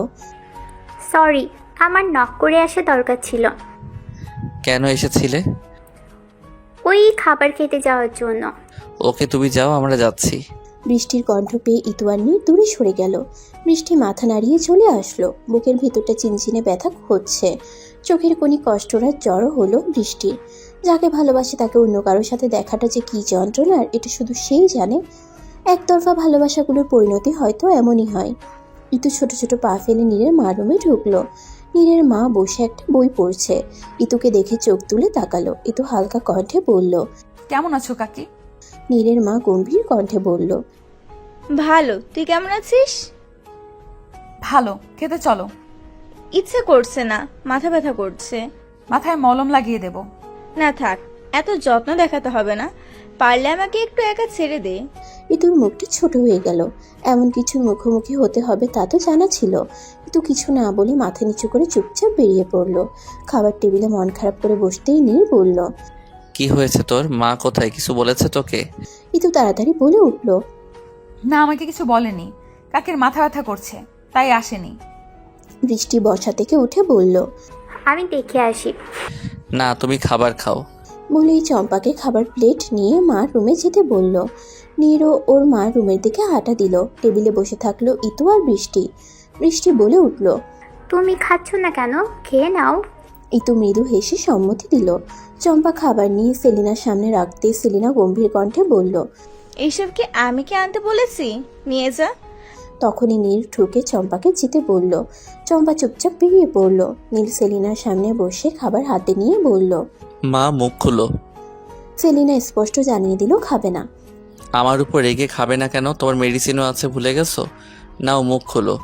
সরি, আমার নক করে আসা দরকার ছিল। কেন এসেছিলে? ওই খাবার খেতে যাওয়ার জন্য। ওকে তুমি যাও, আমরা যাচ্ছি। বৃষ্টির কণ্ঠ পেয়ে ইতুয়ার নীর দূরে সরে গেল। বৃষ্টি মাথা নাড়িয়ে চলে আসলো। বুকের ভিতরটা চিনচিনে ব্যথা হচ্ছে, চোখের কোণে কষ্টরা জড়ো হলো বৃষ্টির। যাকে ভালোবাসে তাকে অন্য কারোর সাথে দেখাটা যে কি যন্ত্রণার, এটা শুধু সেই জানে। একতরফা ভালোবাসাগুলোর পরিণতি হয়তো এমনই হয়। ইতু ছোট ছোট পা ফেলে নীরের মা রুমে ঢুকলো। নীরের মা বসে একটা বই পড়ছে। ইতুকে দেখে চোখ তুলে তাকালো। ইতু হালকা কণ্ঠে বলল, কেমন আছো কাকি? নীরের মা গম্ভীর কণ্ঠে বলল, ভালো, তুই কেমন আছিস? ভালো, খেতে চলো। ইচ্ছে করছে না, মাথা ব্যথা করছে। মাথায় মলম লাগিয়ে দেব। না থাক, এত যত্ন দেখাতে হবে না, পারলে আমাকে একটু একা ছেড়ে দে। ইতুর মুখটি ছোট হয়ে গেল। এমন কিছুর মুখোমুখি হতে হবে তা তো জানা ছিল। ইতু কিছু না বলে মাথা নিচু করে চুপচাপ বেরিয়ে পড়ল। খাবার টেবিলে মন খারাপ করে বসতেই নীর বলল, কি হয়েছে তোর? মা কোথায়? কিছু বলেছে তোকে? ইতু তাড়াতাড়ি বলে উঠল, না, আমাকে কিছু বলেনি। কাকির মাথা ব্যথা করছে, তাই আসেনি। বৃষ্টি বসা থেকে উঠে বলল, আমি দেখে আসি। না, তুমি খাবার খাও। বলেই চম্পাকে খাবার প্লেট নিয়ে মা রুমে যেতে বলল। নীরও ওর মা রুমের দিকে হাঁটা দিল। টেবিলে বসে থাকলো ইতু আর বৃষ্টি। বৃষ্টি বলে উঠল, তুমি খাচ্ছ না কেন? খেয়ে নাও। ইতু মৃদু হেসে সম্মতি দিল। চম্পা খাবার নিয়ে সেলিনার সামনে রাখতে সেলিনা গম্ভীর কণ্ঠে বলল, এইসব কি আমি কি আনতে বলেছি? নিয়ে যা। তখনই নীল ঠুকে চম্পাকে যেতে বলল। চম্পা চুপচাপ বেরিয়ে পড়ল। নীল সেলিনার সামনে বসে খাবার হাতে নিয়ে বলল। মা মুখ খুলো। সেলিনা স্পষ্ট জানিয়ে দিল খাবে না। আমার উপর রেগে খাবে না কেন? তোমার মেডিসিনও আছে, ভুলে গেছো? নাও মুখ খুলো।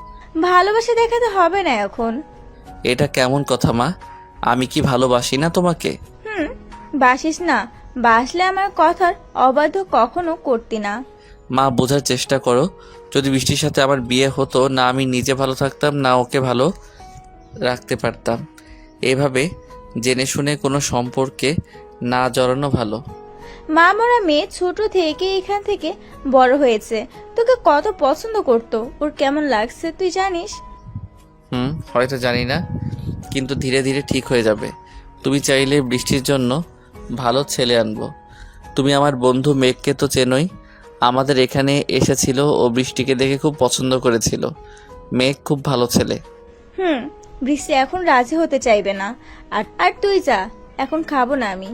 ভালোবাসা দেখাতে হবে না এখন। এটা কেমন কথা মা? আমি কি ভালোবাসি না তোমাকে? বাসিস না, বাসলে আমার কথার অবাধ্য কখনো করতি না। মা বোঝার চেষ্টা করো। যদি বৃষ্টির সাথে আমার বিয়ে হতো না, আমি নিজে ভালো থাকতাম না ওকে ভালো রাখতে পারতাম। এভাবে জেনে শুনে কোনো সম্পর্কে না জড়ানো ভালো। মা মরা মেয়ে ছোট থেকে এখান থেকে বড় হয়েছে, তোকে কত পছন্দ করতো, ওর কেমন লাগছে তুই জানিস? হয়তো জানি না, কিন্তু ধীরে ধীরে ঠিক হয়ে যাবে। তুমি চাইলে বৃষ্টির জন্য ভালো ছেলে আনবো। তুমি আমার বন্ধু মেঘকে তো চেনোই, আমাদের এখানে এসেছিল। ও বৃষ্টিকে দেখে খুব পছন্দ করেছিল। মেঘ খুব ভালো ছেলে। বৃষ্টি এখন রাজি হতে চাইবে না। আর তুই যা, এখন খাবো না আমি।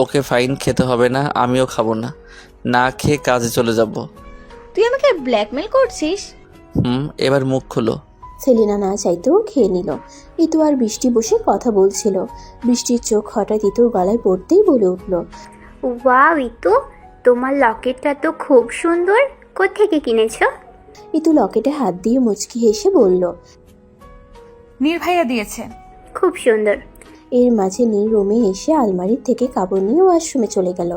ওকে ফাইন, খেতে হবে না, আমিও খাবো না। না খেয়ে কাজে চলে যাব। তুই আমাকে ব্ল্যাকমেল করছিস? এবার মুখ খুলো। সেলিনা না চাইতেও খেয়ে নিল। ইতু আর বৃষ্টি বসে কথা বলছিল। বৃষ্টির চোখ হঠাৎ ইতুর গলায় পড়তেই বলে উঠল, ওয়াও ইতু, তোমার লকেটটা তো খুব সুন্দর। কোত্থেকে কিনেছো? ইতু লকেটে হাত দিয়ে মুচকি হেসে বলল, নির্ভাইয়া দিয়েছে। খুব সুন্দর। এর মাঝে নীল রুমে এসে আলমারির থেকে কাপড় নিয়ে ওয়াশরুমে চলে গেল।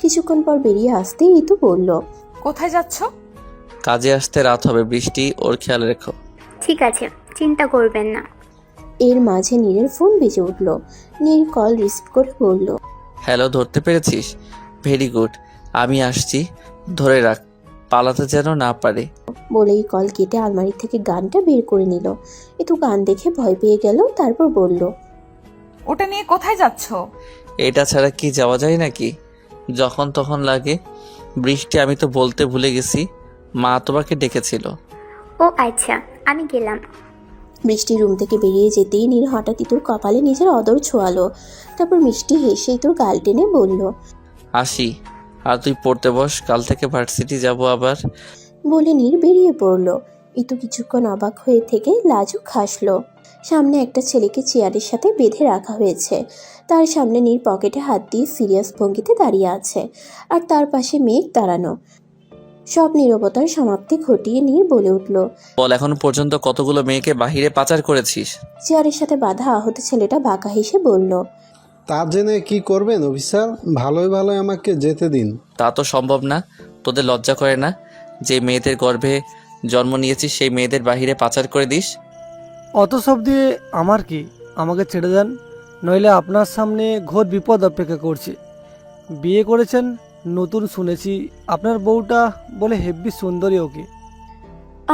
কিছুক্ষণ পর বেরিয়ে আসতেই ইতু বলল, কোথায় যাচ্ছ? কাজে আসতে রাত হবে, বৃষ্টি ওর খেয়াল রেখো। ঠিক আছে, চিন্তা করবেন না। এর মাঝে নীরের ফোন বেজে উঠল। নীল কল রিসিভ করে বলল, হ্যালো, ধরতে পেরেছিস? ভেরি গুড, আমি আসছি, ধরে রাখ, পালাতে যেন না পারে। বলেই কল কেটে আলমারি থেকে গানটা বের করে নিল। ইতু গান দেখে ভয় পেয়ে গেল। তারপর বলল, ওটা নিয়ে কোথায় যাচ্ছ? এটা ছাড়া কি যাওয়া যায় নাকি? যখন তখন লাগে। বৃষ্টি, আমি তো বলতে ভুলে গেছি, মা তোমাকে ডেকেছিল। ও আচ্ছা, আমি গেলাম। বৃষ্টি রুম থেকে বেরিয়ে যেতেই নীল হঠাৎ ইতুর কপালে নিজের অদর ছোঁয়ালো। তারপর মিষ্টি হেসে ইতুর গাল টেনে বলল, আসি। আর তুই পড়তে বস, কাল থেকে ভার্সিটি যাব আবার। বলে নীল বেরিয়ে পড়ল। ইতু কিছুক্ষণ অবাক হয়ে থেকে লাজুক হাসলো। সামনে একটা ছেলেকে চেয়ারের সাথে বেঁধে রাখা হয়েছে। তার সামনে নীল পকেটে হাত দিয়ে সিরিয়াস ভঙ্গিতে দাঁড়িয়ে আছে, আর তার পাশে মেঘ দাঁড়ানো। সব নীরবতার সমাপ্তি ঘটিয়ে নীল বলে উঠল, বল, এখন পর্যন্ত কতগুলো মেয়েকে বাহিরে পাচার করেছিস? চেয়ারের সাথে বাঁধা আহত ছেলেটা বাঁকা হেসে বলল, তা জেনে কি করবেন অফিসার? ভালোই ভালোই আমাকে যেতে দিন। তা তো সম্ভব না। তোদের লজ্জা করে না যে মেয়েদের গর্ভে জন্ম নিয়েছিস সেই মেয়েদের বাহিরে পাচার করে দিস? অত সব দিয়ে আমার কি, আমাকে ছেড়ে দেন, নইলে আপনার সামনে ঘোর বিপদ অপেক্ষা করছে। বিয়ে করেছেন নতুন, শুনেছি আপনার বউটা বলে হেব্বি সুন্দরী। ওকে।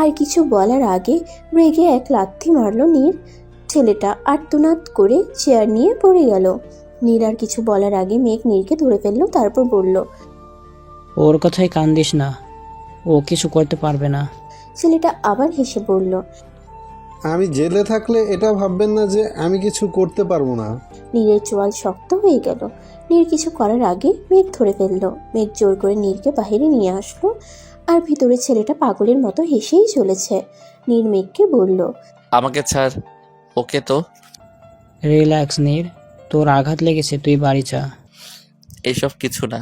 আর কিছু বলার আগে রেগে এক লাথি মারল নীর। ছেলেটা আর্তনাদ করে চেয়ার নিয়ে পড়ে গেল। নীর আর কিছু বলার আগে মেঘ নীরকে ধরে ফেললো, তারপর বলল, ওর কথাই কান দিস না, ও কিছু করতে পারবে না। ছেলেটা আবার হেসে বলল, আমি জেলে থাকলে এটা ভাববেন না যে আমি কিছু করতে পারবো না। নীরের চোয়াল শক্ত হয়ে গেল। নীর কিছু করার আগে মেঘ ধরে ফেললো। মেঘ জোর করে নীরকে বাহিরে নিয়ে আসলো, আর ভিতরে ছেলেটা পাগলের মতো হেসেই চলেছে। নীর মেঘকে বলল, আমাকে ছাড়। ওকে তো। রিল্যাক্স নীর, তোর আঘাত লেগেছে, তুই বাড়ি যা। এইসব কিছু না।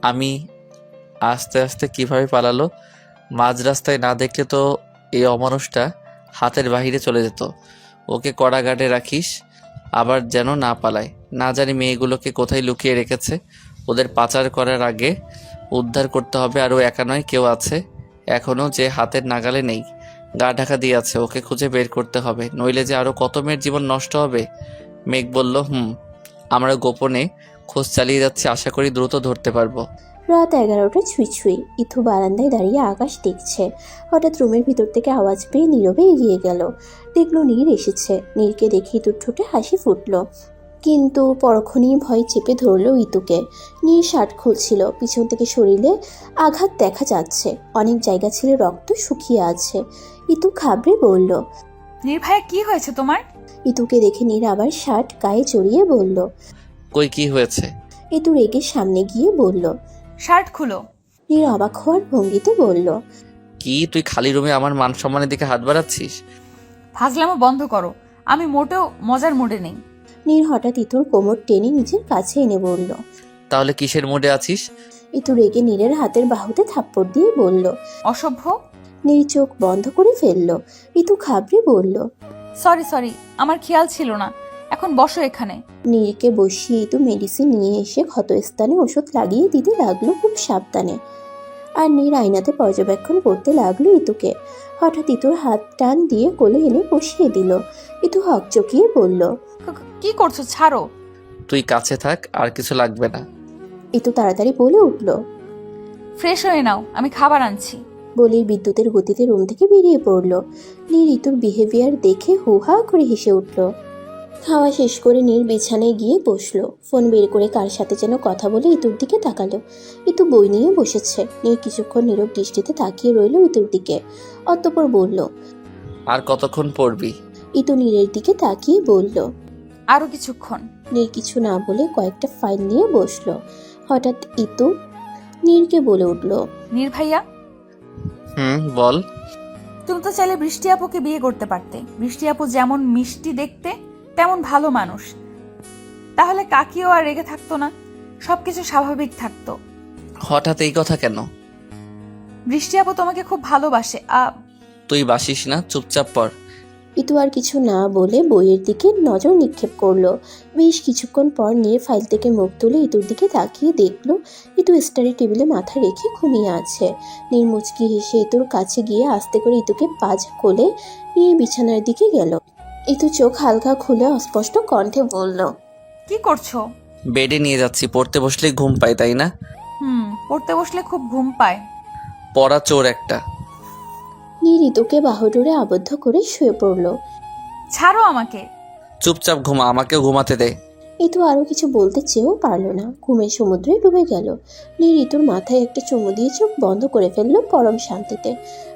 আমি আস্তে আস্তে কিভাবে পালালো, মাঝ রাস্তায় না দেখলে তো এই অমানুষটা হাতের বাহিরে চলে যেত। ওকে কড়া গার্ডে রাখিস, আবার যেন না পালায়। না জানি মেয়েগুলোকে কোথায় লুকিয়ে রেখেছে। ওদের পাচার করার আগে উদ্ধার করতে হবে। আর ও একা নয়, কেউ আছে এখনও যে হাতের নাগালে নেই, গা ঢাকা দিয়ে আছে। ওকে খুঁজে বের করতে হবে, নইলে যে আরও কত মেয়ের জীবন নষ্ট হবে। মেঘ বলল, আমরা গোপনে খোঁজ চালিয়ে যাচ্ছি, আশা করি দ্রুত ধরতে পারবো। রাত 11টা ছুঁই ছুঁই। ইথু বারান্দায় দাঁড়িয়ে আকাশ দেখছে। হঠাৎ রুমের ভিতর থেকে আওয়াজ পেয়ে নীরবে এগিয়ে গেল। দেখলো নীর এসেছে। নীরকে দেখে ইতুর ঠোঁটে হাসি ফুটল, কিন্তু পরক্ষণেই ভয় চেপে ধরলো ইতুকে। নীর শার্ট খুলছিল, পিছন থেকে শরীরে আঘাত দেখা যাচ্ছে, অনেক জায়গা ছেড়ে রক্ত শুকিয়ে আছে। ইতু খাবড়ে বলল, নীর ভাইয়া কি হয়েছে তোমার? ইতুকে দেখে নীর আবার শার্ট গায়ে জড়িয়ে বলল। কই কি হয়েছে? ইতু রেগে সামনে গিয়ে বলল, শার্ট খুলো। নীর অবাক হওয়ার ভঙ্গিতে বলল, কি তুই খালি রুমে আমার মান সম্মানের দিকে হাত বাড়াচ্ছিস? ফাজলামো বন্ধ করো, আমি মোটেও মজার মুডে নেই। নীর হঠাৎ ইতুর কোমর টেনে নিজের কাছে এনে বলল। তাহলে কিসের মুডে আছিস? ইতু রেগে নীরের হাতের বাহুতে থাপ্পড় দিয়ে বলল। অসভ্য। নীর চোখ বন্ধ করে ফেলল। ইতু খাবড়ে বলল, সরি, আমার খেয়াল ছিল না। এখন বসো এখানে। নীরকে বসিয়ে ইতু মেডিসিন নিয়ে এসে ক্ষতস্থানে ওষুধ লাগিয়ে দিতে লাগলো খুব সাবধানে। আর নীর আয়নাতে পর্যবেক্ষণ করতে লাগলো ইতুকে। হঠাৎ ইতুর হাত টান দিয়ে কোলে এনে বসিয়ে দিল। ইতু হকচকিয়ে বলল, কি করছো? ছাড়ো। তুই কাছে থাক, আর কিছু লাগবে না। ইতু তাড়াতাড়ি বলে উঠল, ফ্রেশ হয়ে নাও, আমি খাবার আনছি। বলেই বিদ্যুতের গতিতে রুম থেকে বেরিয়ে পড়ল। নীর ইতুর বিহেভিয়ার দেখে হুহা করে হেসে উঠল। খাওয়া শেষ করে নীর বিছানায় গিয়ে বসলো। ফোন বের করে কার সাথে যেন কথা বলে ইতুর দিকে তাকালো। ইতু বই নিয়ে বসেছে। নীর কিছুক্ষণ নীরব দৃষ্টিতে তাকিয়ে রইল ইতুর দিকে, অতঃপর বলল, আর কতক্ষণ পড়বি? ইতু নীরের দিকে তাকিয়ে বলল, আরো কিছুক্ষণ। নীর কিছু না বলে কয়েকটা ফাইল নিয়ে বসলো। হঠাৎ ইতু নীরকে বলে উঠল, নীর ভাইয়া, বল। তুমি তো চাইলে বৃষ্টি আপুকে বিয়ে করতে পারতে। বৃষ্টি আপু যেমন মিষ্টি দেখতে তেমন ভালো মানুষ। তাহলে কাকিও আর রেগে থাকতো না, সবকিছু স্বাভাবিক থাকতো। হঠাৎ এই কথা কেন? বৃষ্টি আপু তোমাকে খুব ভালোবাসে। তুই বাসিস না, চুপচাপ পড়। ইতু আর কিছু না বলে বইয়ের দিকে নজর নিক্ষেপ করলো। বেশ কিছুক্ষণ পর নীর ফাইল থেকে মুখ তুলে ইতুর দিকে তাকিয়ে দেখলো ইতু স্টাডি টেবিলে মাথা রেখে ঘুমিয়ে আছে। নীর মুচকি হেসে ইতুর কাছে গিয়ে আস্তে করে ইতুকে পাজা কোলে নিয়ে বিছানার দিকে গেল। ইতু চোখ হালকা খুলে অস্পষ্ট কণ্ঠে বলল, কি করছো? বেডে নিয়ে যাচ্ছি, পড়তে বসলে ঘুম পায়, তাই না? পড়তে বসলে খুব ঘুম পায়। পড়া চোর একটা। নীর ইতুকে বাহুডোরে আবদ্ধ করে শুয়ে পড়ল। ছাড়ো আমাকে। চুপচাপ ঘুমা, আমাকেও ঘুমাতে দে। ইতু আরো কিছু বলতে চেয়েও পারল না, ঘুমের সমুদ্রে ডুবে গেল। নীর ইতুর মাথায় একটা চুমু দিয়ে চোখ বন্ধ করে ফেলল পরম শান্তিতে।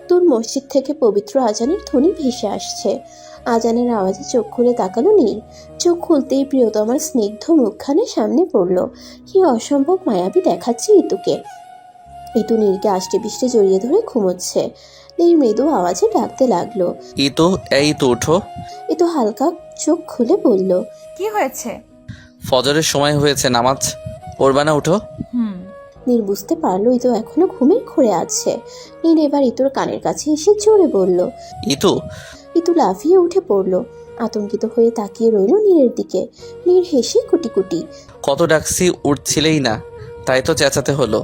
দূর মসজিদ থেকে পবিত্র আজানের ধ্বনি ভেসে আসছে। আজানের আওয়াজে চোখ খুলে তাকালো নীর। চোখ খুলতেই প্রিয়তমার স্নিগ্ধ মুখখানে সামনে পড়ল। কি অসম্ভব মায়াবী দেখাচ্ছে ইতুকে। ইতু নীরকে আষ্টে পিষ্টে জড়িয়ে ধরে ঘুমোচ্ছে। নীর মৃদু আওয়াজে ডাকতে লাগলো, ইতু, এই তো উঠো। ইতু হালকা চোখ খুলে বলল, কি হয়েছে? ফজরের সময় হয়েছে, নামাজ পড়বা না? উঠো। নীর বুঝতে পারলো ইতু এখনো ঘুমের ঘোরে আছে। নীর এবার ইতুর কানের কাছে এসে জোরে বলল। ইতু, ইতু লাফিয়ে উঠে পড়ল। আতঙ্কিত হয়ে তাকিয়ে রইল নীরের দিকে। নীর হেসে কুটি কুটি। কত ডাকছি উঠছিলেই না, তাই তো চেঁচাতে হলো।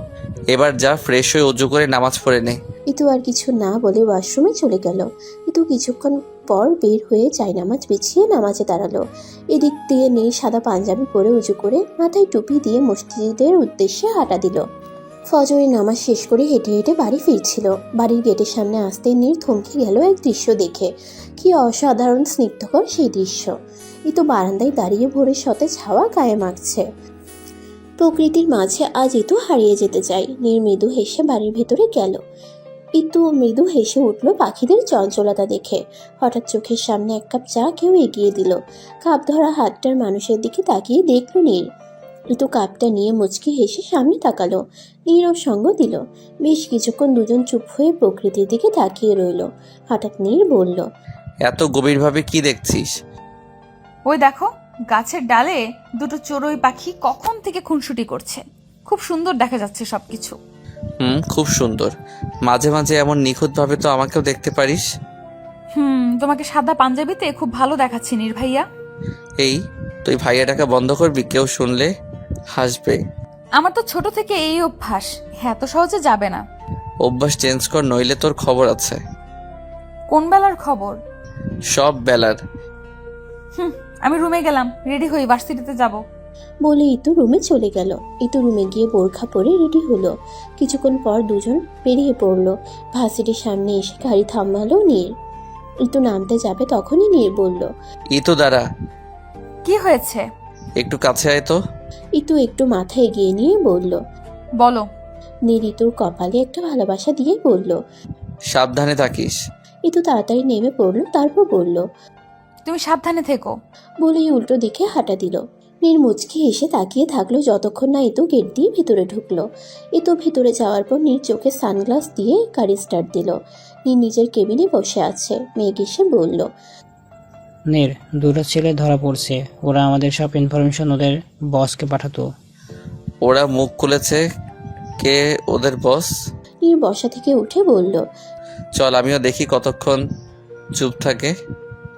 এবার যা, ফ্রেশ হয়ে উজু করে নামাজ পড়ে নে। ইতু আর কিছু না বলে ওয়াশরুমে চলে গেল। ইতু কিছুক্ষণ পর বের হয়ে নামাজ বিছিয়ে নামাজে দাঁড়ালো। এদিক দিয়ে নীর সাদা পাঞ্জাবি পরে উজু করে মাথায় টুপি দিয়ে মসজিদের উদ্দেশ্যে হাঁটা দিল। ফজরের নামাজ শেষ করে হেঁটে হেঁটে বাড়ি ফিরছিল। বাড়ির গেটের সামনে আসতেই নীর থমকে গেল এক দৃশ্য দেখে। কি অসাধারণ স্নিগ্ধকর সেই দৃশ্য! ইতু বারান্দায় দাঁড়িয়ে ভোরের সতেজ হাওয়া গায়ে মাখছে। প্রকৃতির মাঝে আজ ইতু হারিয়ে যেতে চায়। নীর মৃদু হেসে বাড়ির ভেতরে গেল। ইতু মৃদু হেসে উঠল পাখিদের চঞ্চলতা দেখে। হঠাৎ চোখের সামনে এক কাপ চা কেউ এগিয়ে দিল। কাপ ধরা হাতটার মানুষের দিকে তাকিয়ে দেখল নীর। ইতু কাপটা নিয়ে মুচকি হেসে সামনে তাকালো। নীরও সঙ্গ দিল। বেশ কিছুক্ষণ দুজন চুপ হয়ে প্রকৃতির দিকে তাকিয়ে রইল। হঠাৎ নীর বলল, এত গভীরভাবে কি দেখছিস? ওই দেখো, গাছের ডালে দুটো চড়ুই পাখি কখন থেকে খুনসুটি করছে। খুব সুন্দর দেখা যাচ্ছে সবকিছু। খুব সুন্দর। মাঝে মাঝে এমন নিখুঁতভাবে তো আমাকেও দেখতে পারিস। তোমাকে সাদা পাঞ্জাবিতে খুব ভালো দেখাচ্ছে নীর ভাইয়া। এই, তুই ভাইয়াটাকে বন্ধ করবি, কেউ শুনলে হাসবে। আমার তো ছোট থেকে এই অভ্যাস, এত সহজে যাবে না। অভ্যাস চেঞ্জ কর, নইলে তোর খবর আছে। কোন বেলার খবর? সব বেলার। আমি রুমে গেলাম, রেডি হই, ভার্সিটিতে যাব। বলে ইতু রুমে চলে গেল। ইতু রুমে গিয়ে বোরখা পরে রেডি হলো। কিছুক্ষণ পর দুজন বেরিয়ে পড়লো। ভার্সিটির সামনে এসে গাড়ি থামালো নীর। ইতু নামতে যাবে তখনই নীর বলল, ইতু দাঁড়া। কি হয়েছে? একটু কাছে আয় তো। ইতু একটু মাথা এগিয়ে নিয়ে বলল, বলো। নীর ইতুর কপালে একটা ভালোবাসা দিয়ে বলল, সাবধানে থাকিস। ইতু তাড়াতাড়ি নেমে পড়লো। তারপর বলল, তুমি সাবধানে থেকো। বলেই উল্টো দিকে হাঁটা দিল। নীর মুচকি এসে তাকিয়ে থাকলো যতক্ষণ না ইতু গেট দিয়ে ভেতরে ঢুকলো। ইতু ভেতরে যাওয়ার পর নীর চোখে সানগ্লাস দিয়ে গাড়ি স্টার্ট দিল। নীর নিজের কেবিনে বসে আছে। মেঘ এসে বলল, নীর, দুটো ছেলে ধরা পড়ছে। ওরা আমাদের সব ইনফরমেশন ওদের বসকে পাঠাতো। ওরা মুখ খুলেছে? কে ওদের বস? নীর বসা থেকে উঠে বলল, চল আমিও দেখি কতক্ষণ চুপ থাকে।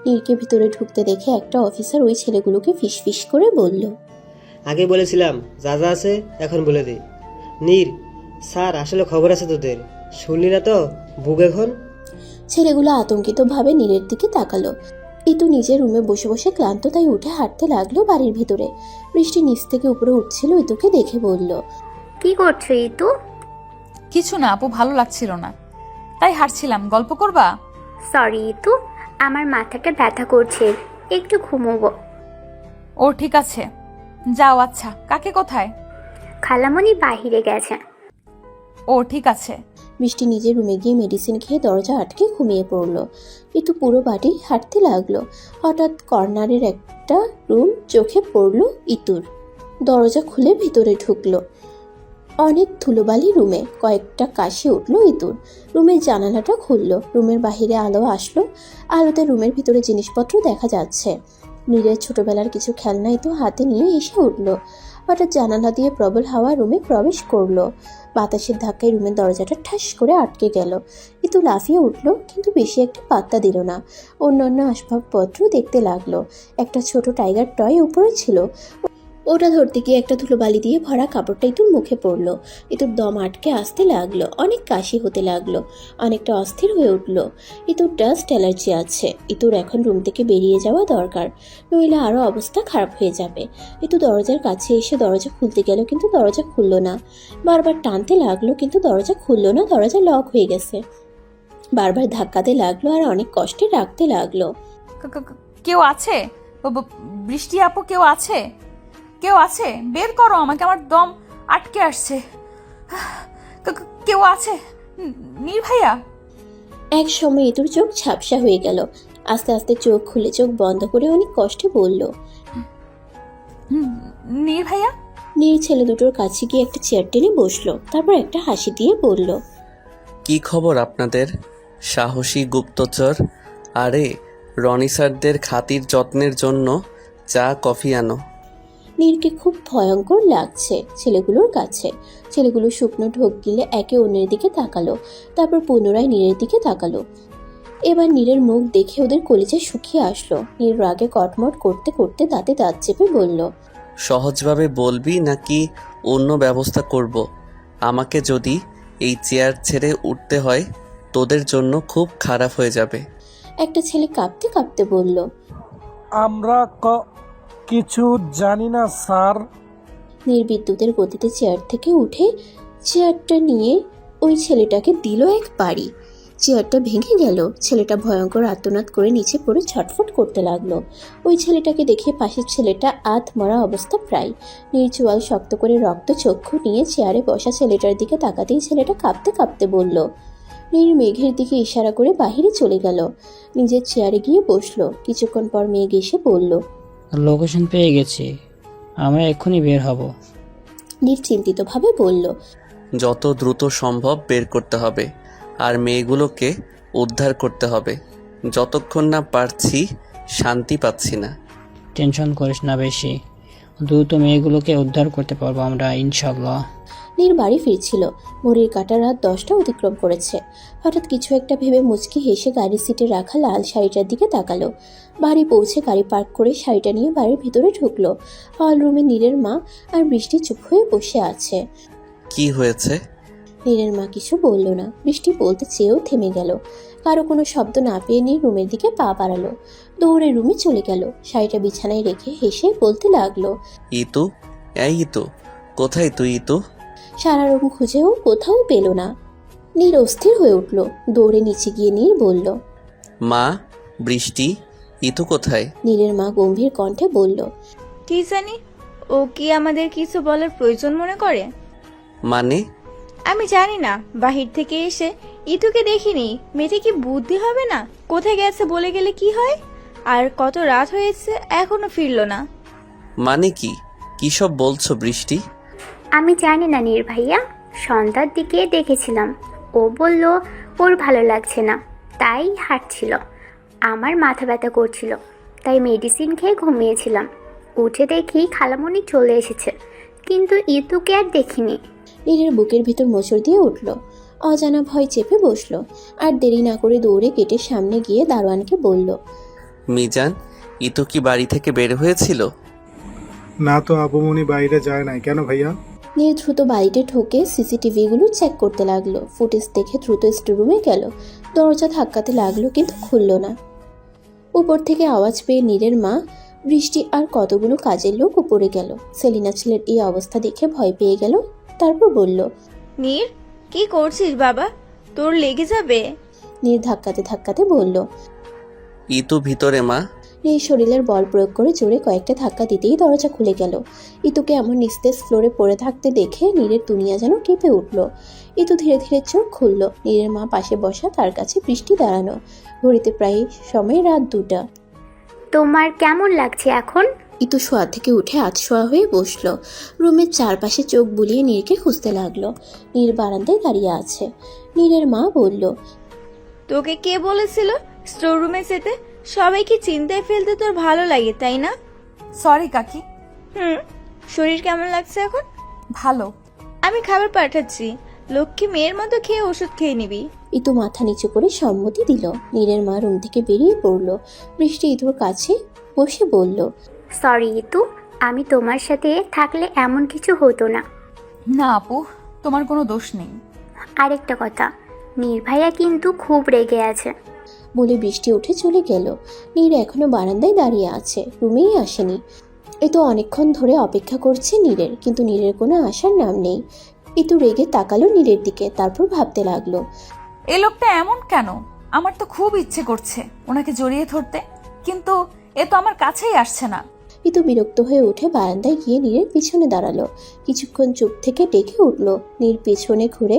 নীরকে ভিতরে ঢুকতে দেখে একটা অফিসার ওই ছেলেগুলোকে ফিসফিস করে বলল, আগে বলেছিলাম যা যা আছে এখন বলে দে। নীর, স্যার আসলে খবর আছে তোদের, শুনলি না তো? বুক এখন। ছেলেগুলো আতঙ্কিত ভাবে নীরের দিকে তাকালো। ইতু নিজের রুমে বসে বসে ক্লান্ত, তাই উঠে হাঁটতে লাগলো বাড়ির ভিতরে। বৃষ্টি নিচ থেকে উপরে উঠছিল। ইতুকে দেখে বলল, কি করছো ইতু? কিছু না আপু, ভালো লাগছিল না তাই হাঁটছিলাম। গল্প করবা? সরি ইতু, আমার মাথাটা ব্যথা করছে, একটু ঘুমোবো। ও ঠিক আছে, যাও। আচ্ছা, কাকে কোথায়? খালামণি বাহিরে গেছে। ও ঠিক আছে। বৃষ্টি নিজের রুমে গিয়ে মেডিসিন খেয়ে দরজা আটকে ঘুমিয়ে পড়লো। ইতু পুরো বাড়ি হাঁটতে লাগলো। হঠাৎ কর্নারের একটা রুম চোখে পড়লো ইতুর। দরজা খুলে ভিতরে ঢুকলো। অনেক ধুলোবালি রুমে। কয়েকটা কাশি উঠলো ইতুর। রুমের জানালাটা খুললো। রুমের বাহিরে আলো আসলো। আলোতে রুমের ভিতরে জিনিসপত্র দেখা যাচ্ছে। নীরের ছোটবেলার কিছু খেলনা ইতু হাতে নিয়ে এসে উঠলো। হঠাৎ জানালা দিয়ে প্রবল হাওয়া রুমে প্রবেশ করলো। বাতাসের ধাক্কায় রুমের দরজাটা ঠাস করে আটকে গেল। ইতু লাফিয়ে উঠলো, কিন্তু বেশি একটা পাত্তা দিল না। অন্যান্য আসবাবপত্র দেখতে লাগলো। একটা ছোট টাইগার টয় উপরে ছিল। ওটা ধরতে গিয়ে একটা ধুলোবালি দিয়ে ভরা কাপড়টা ইতুর মুখে পড়লো। ইতুর দম আটকে আসতে লাগলো। অনেক কাশি হতে লাগলো। অনেকটা অস্থির হয়ে উঠলো। ইতুর ডাস্ট অ্যালার্জি আছে। ইতুর এখন রুম থেকে বেরিয়ে যাওয়া দরকার, নইলে আরও অবস্থা খারাপ হয়ে যাবে। ইতু দরজার কাছে এসে দরজা খুলতে গেল, কিন্তু দরজা খুললো না। বারবার টানতে লাগলো, কিন্তু দরজা খুললো না। দরজা লক হয়ে গেছে। বারবার ধাক্কাতে লাগলো আর অনেক কষ্টে রাখতে লাগলো। কেউ আছে? বৃষ্টি আপু, কেউ আছে? কেউ আছে? বের করো আমাকে, আমার দম আটকে আসছে। কেউ আছে? নীর ভাইয়া? এক সময় ইতুর চোখ ঝাপসা হয়ে গেল। আস্তে আস্তে চোখ খুলে চোখ বন্ধ করে অনেক কষ্টে বলল, নীর ভাইয়া? নীর ছেলে দুটোর কাছে গিয়ে একটা চেয়ার টেনে বসলো। তারপর একটা হাসি দিয়ে বলল, কি খবর আপনাদের সাহসী গুপ্তচর? আরে রনি স্যারদের খাতির যত্নের জন্য চা কফি আনো। নীরকে খুব ভয়ঙ্কর লাগছে ছেলেগুলোর কাছে। ছেলেগুলো শুকনো ঢোক গিলে একে অন্যের দিকে তাকালো, তারপর পুনরায় নীরের দিকে তাকালো। এবার নীরের মুখ দেখে ওদের কলিজা শুকিয়ে আসলো। নীর রাগে কটমট করতে করতে দাঁতে দাঁত চেপে বলল, সহজভাবে বলবি নাকি অন্য ব্যবস্থা করব? আমাকে যদি এই চেয়ার ছেড়ে উঠতে হয় তোদের জন্য খুব খারাপ হয়ে যাবে। একটা ছেলে কাঁপতে কাঁপতে বলল, আমরা কিছু জানি না স্যার। নীর বিদ্যুতের গতিতে চেয়ার থেকে উঠে চেয়ারটা নিয়ে ওই ছেলেটাকে দিল এক বাড়ি। চেয়ারটা ভেঙে গেল। ছেলেটা ভয়ঙ্কর আর্তনাদ করে নিচে পড়ে ছটফট করতে লাগলো। ওই ছেলেটাকে দেখে পাশের ছেলেটা মরা অবস্থা প্রায়। নীর চোয়াল শক্ত করে রক্ত চক্ষু নিয়ে চেয়ারে বসা ছেলেটার দিকে তাকাতেই ছেলেটা কাঁপতে কাঁপতে বলল। নীর মেঘের দিকে ইশারা করে বাহিরে চলে গেল। নিজের চেয়ারে গিয়ে বসলো। কিছুক্ষণ পর মেঘ এসে বলল, লোকেশন পেয়ে গেছি, আমরা এক্ষুনি বের হব। নীর চিন্তিতভাবে বলল, যত দ্রুত সম্ভব বের করতে হবে আর মেয়েগুলোকে উদ্ধার করতে হবে। যতক্ষণ না পারছি শান্তি পাচ্ছি না। টেনশন করিস না বেশি, দ্রুত মেয়েগুলোকে উদ্ধার করতে পারবো আমরা ইনশাল্লাহ। নীর বাড়ি ফিরছিল। ঘড়ির কাঁটা রাত 10টা অতিক্রম করেছে। হঠাৎ কিছু একটা ভেবে মুচকি হেসে গাড়ির সিটে রাখা লাল শাড়িটার দিকে তাকালো। বাড়ি পৌঁছে গাড়ি পার্ক করে শাড়িটা নিয়ে বাড়ির ভিতরে ঢুকলো। হল রুমে নীরের মা আর বৃষ্টি চুপ হয়ে বসে আছে। কি হয়েছে? নীরের মা কিছু বলল না। বৃষ্টি বলতে চেয়েও থেমে গেল। কারো কোনো শব্দ না পেয়ে নীর রুমের দিকে পা বাড়ালো। দৌড়ে রুমে চলে গেল। শাড়িটা বিছানায় রেখে হেসে বলতে লাগলো, ইতু, এই ইতু, কোথায় তুই ইতু? সারা রুম খুঁজেও কোথাও পেল না। নীর অস্থির হয়ে উঠল। দৌড়ে নিচে গিয়ে নীর বলল, মা, বৃষ্টি, ইতু কোথায়? নীরের মা গম্ভীর কণ্ঠে বলল, কি জানি, ও কি আমাদের কিছু বলার প্রয়োজন মনে করে? মানে? আমি জানি না, বাহির থেকে এসে ইতুকে দেখিনি। মেয়েটা কি বুদ্ধি হবে না? কোথায় গেছে বলে গেলে কি হয়? আর কত রাত হয়েছে এখনো ফিরলো না। মানে কি? কি সব বলছো বৃষ্টি? আমি জানি না নীর ভাইয়া, সন্ধ্যার দিকে দেখেছিলাম। ও বলল ওর ভালো লাগছে না, তাই হাঁটছিল। আমার মাথা ব্যথা করছিল, তাই মেডিসিন খেয়ে ঘুমিয়েছিলাম। উঠে দেখি খালামণি চলে এসেছে, কিন্তু ইতুকে আর দেখিনি। নীরের বুকের ভিতর মোচড় দিয়ে উঠল। অজানা ভয় চেপে বসলো। আর দেরি না করে দৌড়ে গেটের সামনে গিয়ে দারোয়ানকে বলল, মিজান, ইতু কি বাড়ি থেকে বের হয়েছিল? না তো, আপুমনি বাইরে যায় নাই। কেন ভাইয়া? নীর দ্রুত বাড়িতে ঢোকে সিসিটিভিগুলো চেক করতে লাগলো। ফুটেজ দেখে দ্রুত স্টোররুমে গেল। দরজা ধাক্কাতে লাগলো কিন্তু খুলল না। উপর থেকে আওয়াজ পেয়ে নীরের মা, বৃষ্টি আর কতগুলো কাজের লোক উপরে গেল। সেলিনা ছেলের এই অবস্থা দেখে ভয় পেয়ে গেল। তারপর বলল, নীর, কি করছিস বাবা? তোর লেগে যাবে। নীর ধাক্কাতে ধাক্কাতে বলল, ইতু ভিতরে মা। নীর শরীরের বল প্রয়োগ করে জোরে কয়েকটা ধাক্কা দিতেই দরজা খুলে গেল। ইতুকে এমন নিস্তেজ ফ্লোরে পড়ে থাকতে দেখে নীরের দুনিয়া যেন কেঁপে উঠল। ইতু ধীরে ধীরে চোখ খুলল। নীরের মা পাশে বসা, তার কাছে বৃষ্টি দাঁড়ানো। ঘড়িতে প্রায় সময় রাত 2টা। তোমার কেমন লাগছে এখন? ইতু শোয়া থেকে উঠে আধশোয়া হয়ে বসলো। রুমের চারপাশে চোখ বুলিয়ে নীরকে খুঁজতে লাগলো। নীর বারান্দায় দাঁড়িয়ে আছে। নীরের মা বলল, তোকে কে বলেছিল স্টোর রুমে যেতে? সবাইকে চিন্তায় ফেলতে তোর ভালো লাগে, তাই না? সরি কাকি। শরীর কেমন লাগছে এখন? ভালো। আমি খাবার পাঠাচ্ছি, লক্ষ্মী মেয়ের মতো খেয়ে ওষুধ খেয়ে নিবি। ইতু মাথা নিচু করে সম্মতি দিল। নীরের মা রুম থেকে বেরিয়ে পড়লো। বৃষ্টি ইতুর কাছে বসে বলল, সরি ইতু, আমি তোমার সাথে থাকলে এমন কিছু হতো না। না আপু, তোমার কোনো দোষ নেই। আরেকটা কথা, নীর ভাইয়া কিন্তু খুব রেগে আছে। বলে বৃষ্টি উঠে চলে গেল। নীর এখনো বারান্দায় দাঁড়িয়ে আছে, রুমেই আসেনি। এ তো অনেকক্ষণ ধরে অপেক্ষা করছে নীরের, কিন্তু নীরের কোনো আসার নাম নেই। ইতু রেগে তাকালো নীরের দিকে, তারপর ভাবতে লাগলো, এ লোকটা এমন কেন? আমার তো খুব ইচ্ছে করছে ওনাকে জড়িয়ে ধরতে, কিন্তু এ তো আমার কাছেই আসছে না। ইতু বিরক্ত হয়ে উঠে বারান্দায় গিয়ে নীরের পিছনে দাঁড়ালো। কিছুক্ষণ চুপ থেকে ডেকে উঠলো। নীর পেছনে ঘুরে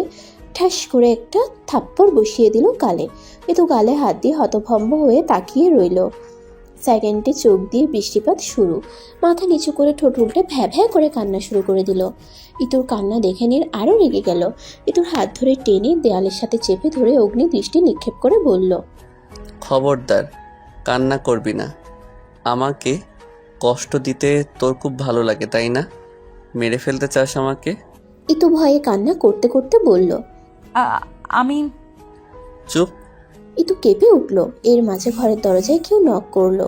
ঠাস করে একটা থাপ্পড় বসিয়ে দিল গালে। ইতু গালে হাত দিয়ে হতভম্ব হয়ে তাকিয়ে রইল। সেকেন্ডে চোখ দিয়ে বৃষ্টিপাত শুরু। মাথা নিচু করে ঠোঁট উল্টে ভ্যা ভ্যা করে কান্না শুরু করে দিল। ইতুর কান্না দেখে নীর আরও রেগে গেল। ইতুর হাত ধরে টেনে দেয়ালের সাথে চেপে ধরে অগ্নি দৃষ্টি নিক্ষেপ করে বলল, খবরদার কান্না করবি না, আমাকে কষ্ট দিতে তোর খুব ভালো লাগে তাই না? মেরে ফেলতে চাস আমাকে? ইতু ভয়ে কান্না করতে করতে বলল। আমি চুপ। ইতু কেঁপে উঠল। এর মাঝে ঘরের দরজায় কেউ নক করলো।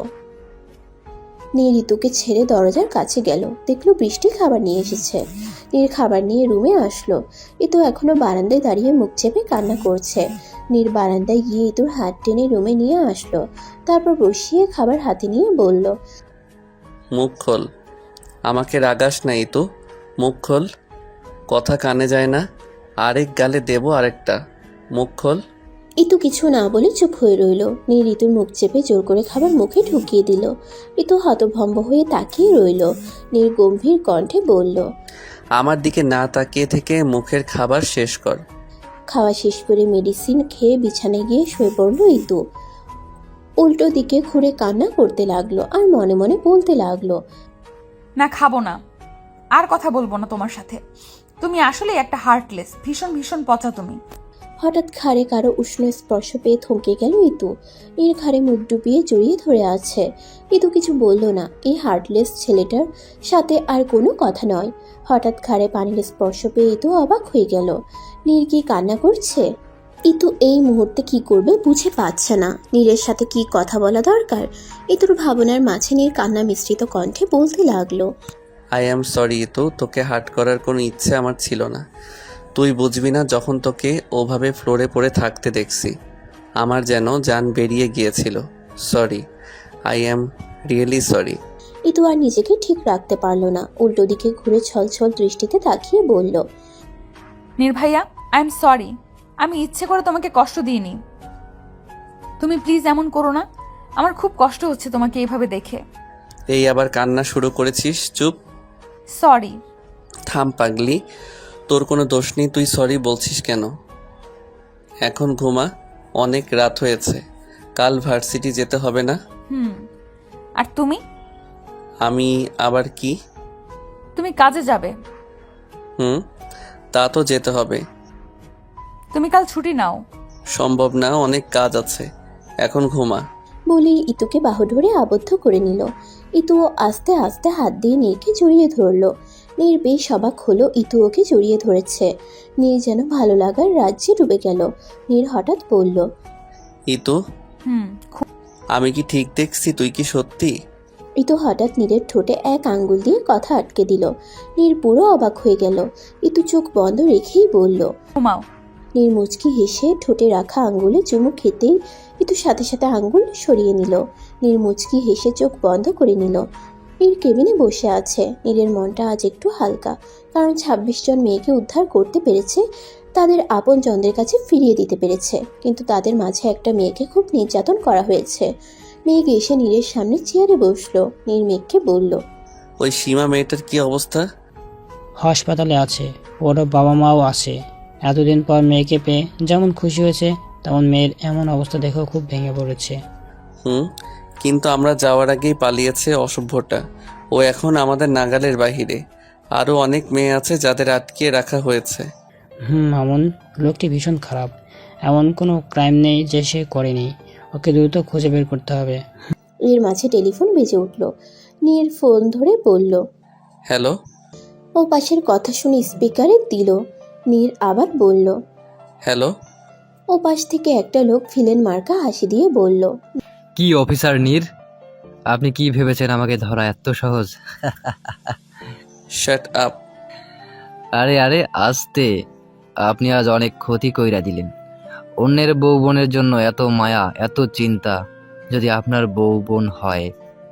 নীর ঋতুকে ছেড়ে দরজার কাছে গেল, দেখলো বৃষ্টি খাবার নিয়ে এসেছে। নীর খাবার নিয়ে রুমে আসলো। ইতু এখনো বারান্দায় দাঁড়িয়ে মুখ চেপে কান্না করছে। নীর বারান্দায় গিয়ে ইতুর হাত টেনে রুমে নিয়ে আসলো, তারপর বসিয়ে খাবার হাতে নিয়ে বলল, মুখ খোল। আমাকে রাগাস না ইতু, মুখ খোল। কথা কানে যায় না, আরেক গালে দেবো আরেকটা। মুখ খোল। ইতু কিছু না বলে চুপ হয়ে রইল। নীর ঋতুর মুখ চেপে জোর করে খাবার মুখে ঢুকিয়ে দিল। ইতু হতভম্ব হয়ে তাকিয়ে রইল। নীর গম্ভীর কণ্ঠে বলল, আমার দিকে না তাকিয়ে থেকে মুখের খাবার শেষ কর। খাওয়া শেষ করে মেডিসিন খেয়ে বিছানায় গিয়ে শুয়ে পড়ল ইতু। উল্টো দিকে ঘুরে কান্না করতে লাগলো আর মনে মনে বলতে লাগলো, না খাবো না, আর কথা বলবো না তোমার সাথে। তুমি আসলে একটা হার্টলেস, ভীষণ ভীষণ পচা তুমি। হঠাৎ ঘাড়ে কারো উষ্ণ স্পর্শ পেয়ে থমকে গেল ইতু। নীর ঘাড়ে মুখ ডুবিয়ে জড়িয়ে ধরে আছে। ইতু কিছু বলল না। এই হার্টলেস ছেলেটার সাথে আর কোনো কথা নয়। হঠাৎ ঘাড়ে পানির স্পর্শ পেয়ে ইতু অবাক হয়ে গেল। নীর কি কান্না করছে? ইতু এই মুহূর্তে কি করবে বুঝে পাচ্ছে না। নীরের সাথে কি কথা বলা দরকার। ইতুর ভাবনার মাঝে নীর কান্না মিশ্রিত কণ্ঠে বলতে লাগলো, আই অ্যাম সরি ইতু, তোকে হার্ট করার কোনো ইচ্ছে আমার ছিল না। তুই বুঝবি না যখন তোকে ওভাবে ফ্লোরে পড়ে থাকতে দেখছি, আমার যেন জান বেরিয়ে গিয়েছিল। Sorry, I am really sorry. Itu আর নিজেকে ঠিক রাখতে পারলো না। উল্টো দিকে ঘুরে ছলছল দৃষ্টিতে তাকিয়ে বলল, নির্ভাইয়া, আই এম সরি। আমি ইচ্ছে করে তোমাকে কষ্ট দিইনি। তুমি প্লিজ এমন করো না। আমার খুব কষ্ট হচ্ছে তোমাকে এইভাবে দেখে। এই আবার কান্না শুরু করেছিস? চুপ। সরি। থাম পাগলি, তোর কোনো দোষ নেই, তুই সরি বলছিস কেন? এখন ঘুমা, অনেক রাত হয়েছে, কাল ভার্সিটি যেতে হবে না? আর তুমি? আমি আবার কি? তুমি কাজে যাবে। তা তো যেতে হবে। তুমি কাল ছুটি নাও। সম্ভব না, অনেক কাজ আছে, এখন ঘুমা। বলেই ইতুকে বাহু ধরে আবদ্ধ করে নিল। ইতু আস্তে আস্তে হাত দিয়ে নীরকে জড়িয়ে ধরলো। নীর বেশ অবাক হলো ইতু ওকে জড়িয়ে ধরেছে। নীর যেন ভালো লাগার রাজ্যে ডুবে গেল। নীর হঠাৎ বলল, ইতু, আমি কি ঠিক দেখছি? তুই কি সত্যি? ইতু হঠাৎ নীরের ঠোঁটে এক আঙ্গুল দিয়ে কথা আটকে দিল। নীর পুরো অবাক হয়ে গেল। ইতু চোখ বন্ধ রেখেই বলল, ঘুমাও। নীর মুচকি হেসে ঠোঁটে রাখা আঙ্গুলে চুমু খেতেই ইতু সাথে সাথে আঙ্গুল সরিয়ে নিল। নীর মুচকি হেসে চোখ বন্ধ করে নিল। নীর কেবিনে বসে আছে। নীরের মনটা আজ একটু হালকা, কারণ ২৬ জন মেয়েকে উদ্ধার করতে পেরেছে, তাদের আপন জনদের কাছে ফিরিয়ে দিতে পেরেছে। কিন্তু তাদের মাঝে একটা মেয়েকে খুব নির্যাতন করা হয়েছে। মেঘ এসে নীরের সামনে চেয়ারে বসলো। নীর মেঘকে বলল, ওই সীমা মেয়েটার কি অবস্থা? হাসপাতালে আছে, ওর বাবা মাও আছে। এতদিন পর মেয়েকে পেয়ে যেমন খুশি হয়েছে, তেমন মেয়ের এমন অবস্থা দেখেও খুব ভেঙে পড়েছে। কিন্তু আমরা যাওয়ার আগেই পালিয়েছে অসভ্যটা। ও এখন আমাদের নাগালের বাহিরে। আরও অনেক মেয়ে আছে যাদের আটকিয়ে রাখা হয়েছে। মামুন, লোকটি ভীষণ খারাপ। এমন কোনো ক্রাইম নেই যে সে করেনি। ওকে দ্রুত খুঁজে বের করতে হবে। এর মাঝে টেলিফোন বেজে উঠল। নীর ফোন ধরে বলল, হ্যালো। ও পাশের কথা শুনে স্পিকারে দিল। নীর আবার বলল, হ্যালো। ও পাশ থেকে একটা লোক ভিলেন মার্কা হাসি দিয়ে বলল, কি অফিসার নীর, আপনি কি ভেবেছেন আমাকে ধরা এত সহজ? Shut up. আরে আরে আস্তে, আপনি আজ অনেক ক্ষতি কইরা দিলেন। অন্যের বউ বোনের জন্য এত মায়া, এত চিন্তা। যদি আপনার বউ বোন হয়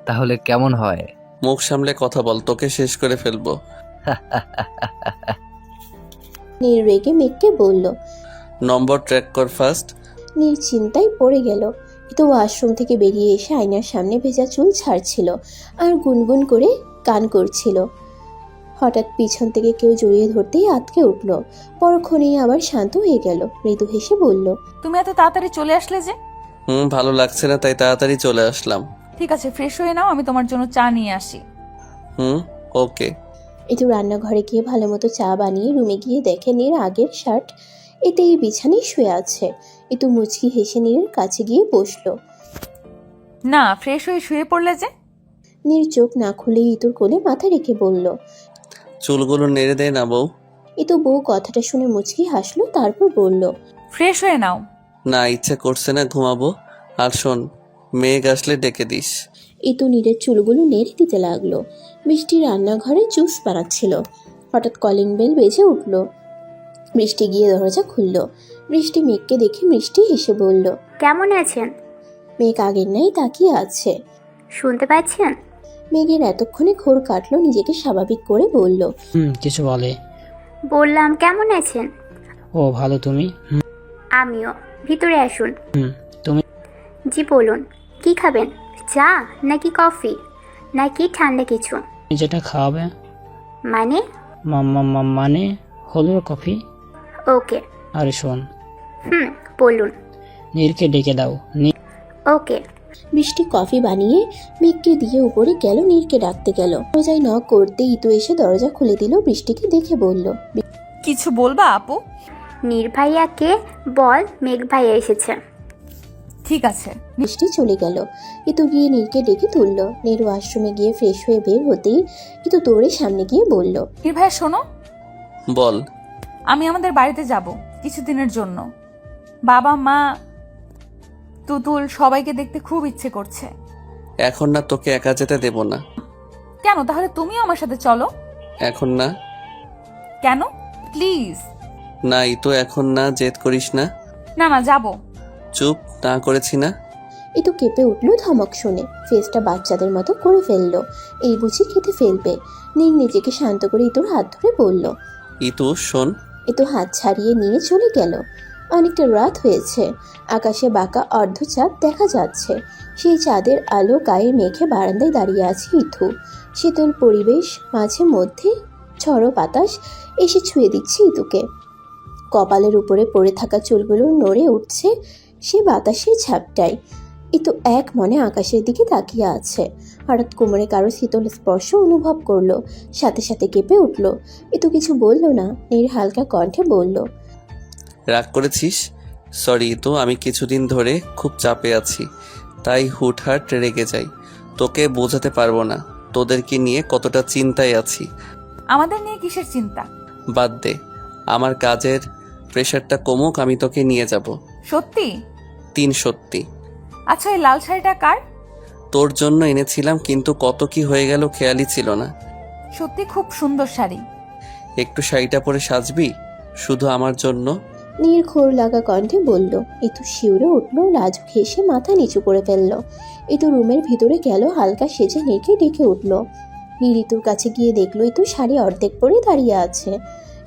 তাহলে কেমন হয়? মুখ সামলে কথা বল, তোকে শেষ করে ফেলবো। নীর রেগে মেঘকে বলল, নম্বর ট্র্যাক কর ফার্স্ট। নীর চিন্তায় পড়ে গেল। তো ওয়াশরুম থেকে বেরিয়ে এসে আয়নার সামনে ভেজা চুল ছাড়ছিল আর গুনগুন করে গান করছিল। হঠাৎ পিছন থেকে কেউ জড়িয়ে ধরতেই আটকে উঠল। পরক্ষণেই আবার শান্ত হয়ে গেল। মৃদু হেসে বলল, তুমি এত তাড়াতাড়ি চলে আসলে যে? ভালো লাগছে না তাই তাড়াতাড়ি চলে আসলাম। ঠিক আছে, ফ্রেশ হয়ে নাও, আমি তোমার জন্য চা নিয়ে আসি। ওকে। একটু রান্নাঘরে গিয়ে ভালো মতো চা বানিয়ে রুমে গিয়ে দেখে নীর আগের শার্ট এতেই বিছানায় শুয়ে আছে। একটু মুচকি হেসে নীরের কাছে গিয়ে বসলো। না, ফ্রেশ হয়ে শুয়ে পড়লে যে? নীর চোখ না খুলে ইতুর কোলে মাথা রেখে বলল। চুলগুলো নেড়ে দেয় না বউ? ইতু বউ কথাটা শুনে মুচকি হাসলো, তারপর বলল। ফ্রেশ হয়ে নাও। না, ইচ্ছে করছে না, ঘুমাবো। আর শোন, মেঘ আসলে ডেকে দিস। ইতু নীরের চুলগুলো নেড়ে দিতে লাগলো। বৃষ্টি রান্নাঘরে জুস বানাচ্ছিল। হঠাৎ কলিং বেল বেজে উঠল। বৃষ্টি গিয়ে দরজা খুলল। বৃষ্টি মেঘকে দেখে মিষ্টি হেসে বলল। কেমন আছেন? মেঘ আগের নাই তাকিয়ে আছে। শুনতে পাচ্ছেন? মেঘের এতক্ষণে ঘোর কাটলো, নিজেকে স্বাভাবিক করে বলল। কিছু বলে? বললাম কেমন আছেন। ও ভালো, তুমি? আমিও। ভিতরে আসুন। তুমি? জি বলুন, কি খাবেন? চা নাকি কফি নাকি ঠান্ডা কিছু? যেটা খাওয়াবে। মানে? মানে হলো কফি। ওকে। আরে শোন, বলুন। নীরকে ডেকে দাও। ওকে। বৃষ্টি কফি বানিয়ে মেঘকে দিয়ে উপরে গেল, নীরকে ডাকতে গেল। দরজায় নক করতে ইতু এসে দরজা খুলে দিল। বৃষ্টিকে দেখে বলল। কিছু বলবা আপু? নীর ভাইয়াকে বল মেঘ ভাইয়া এসেছে। ঠিক আছে। বৃষ্টি চলে গেল। ইতু গিয়ে নীরকে ডেকে তুলল। নীর ওয়াশরুমে গিয়ে ফ্রেশ হয়ে বের হতেই ইতু দৌড়ে সামনে গিয়ে বলল। নীর ভাইয়া শোনো, বল। আমি আমাদের বাড়িতে যাব কিছুদিনের জন্য। বাবা মা তুতুল সবাইকে দেখতে খুব ইচ্ছে করছে। এখন না, তোকে একা যেতে দেব না। কেন? তাহলে তুমিও আমার সাথে চলো। এখন না। কেন? প্লিজ। না, এই তো এখন না, জেদ করিস না। না না, যাবো। চুপ, না করেছি না। ইতু কেঁপে উঠল ধমক শুনে। ফেসটা বাচ্চাদের মতো করে ফেললো। এই বুঝি খেতে ফেলবে। নীর নিজেকে শান্ত করে ইতুর হাত ধরে বলল। ইতু শোন। ইতু হাত ছাড়িয়ে নিয়ে চলে গেল। অনেকটা রাত হয়েছে। আকাশে বাঁকা অর্ধচাঁদ দেখা যাচ্ছে। সেই চাঁদের আলো গায়ে মেঘে বারান্দায় দাঁড়িয়ে আছে ইতু। শীতল পরিবেশ, মাঝে মধ্যে ঝড়ো বাতাস এসে ছুঁয়ে দিচ্ছে ইতুকে। কপালের উপরে পড়ে থাকা চুলগুলো নড়ে উঠছে সে বাতাসের ঝাপটায়। ইতু এক মনে আকাশের দিকে তাকিয়ে আছে। হঠাৎ কোমরে কারো শীতল স্পর্শ অনুভব করলো। সাথে সাথে কেঁপে উঠল। ইতু কিছু বলল না। নীর হালকা কণ্ঠে বলল। রাগ করেছিস? সরি তো, আমি কিছুদিন ধরে খুব চাপে আছি, তাই হুটহাট রেগে যাই। তোকে বোঝাতে পারবো না তোদেরকে নিয়ে কতটা চিন্তায় আছি। আমাদের নিয়ে কিসের চিন্তা? বাদ দে, আমার কাজের প্রেশারটা কমুক, আমি তোকে নিয়ে যাব। সত্যি? 3 সত্যি। আচ্ছা, এই লাল শাড়িটা কার? তোর জন্য এনেছিলাম, কিন্তু কত কি হয়ে গেল খেয়ালই ছিল না। সত্যি খুব সুন্দর শাড়ি। একটু শাড়িটা পরে সাজবি, শুধু আমার জন্য। নীর ঘোর লাগা কণ্ঠে বলল। ইতু শিউরে উঠল, লাজুক হেসে মাথা নিচু করে ফেলল। ইতু রুমের ভিতরে গেল, হালকা সেজে নীরকে ডেকে উঠল। নীর ইতুর কাছে গিয়ে দেখলো ইতু শাড়ি অর্ধেক পরে দাঁড়িয়ে আছে।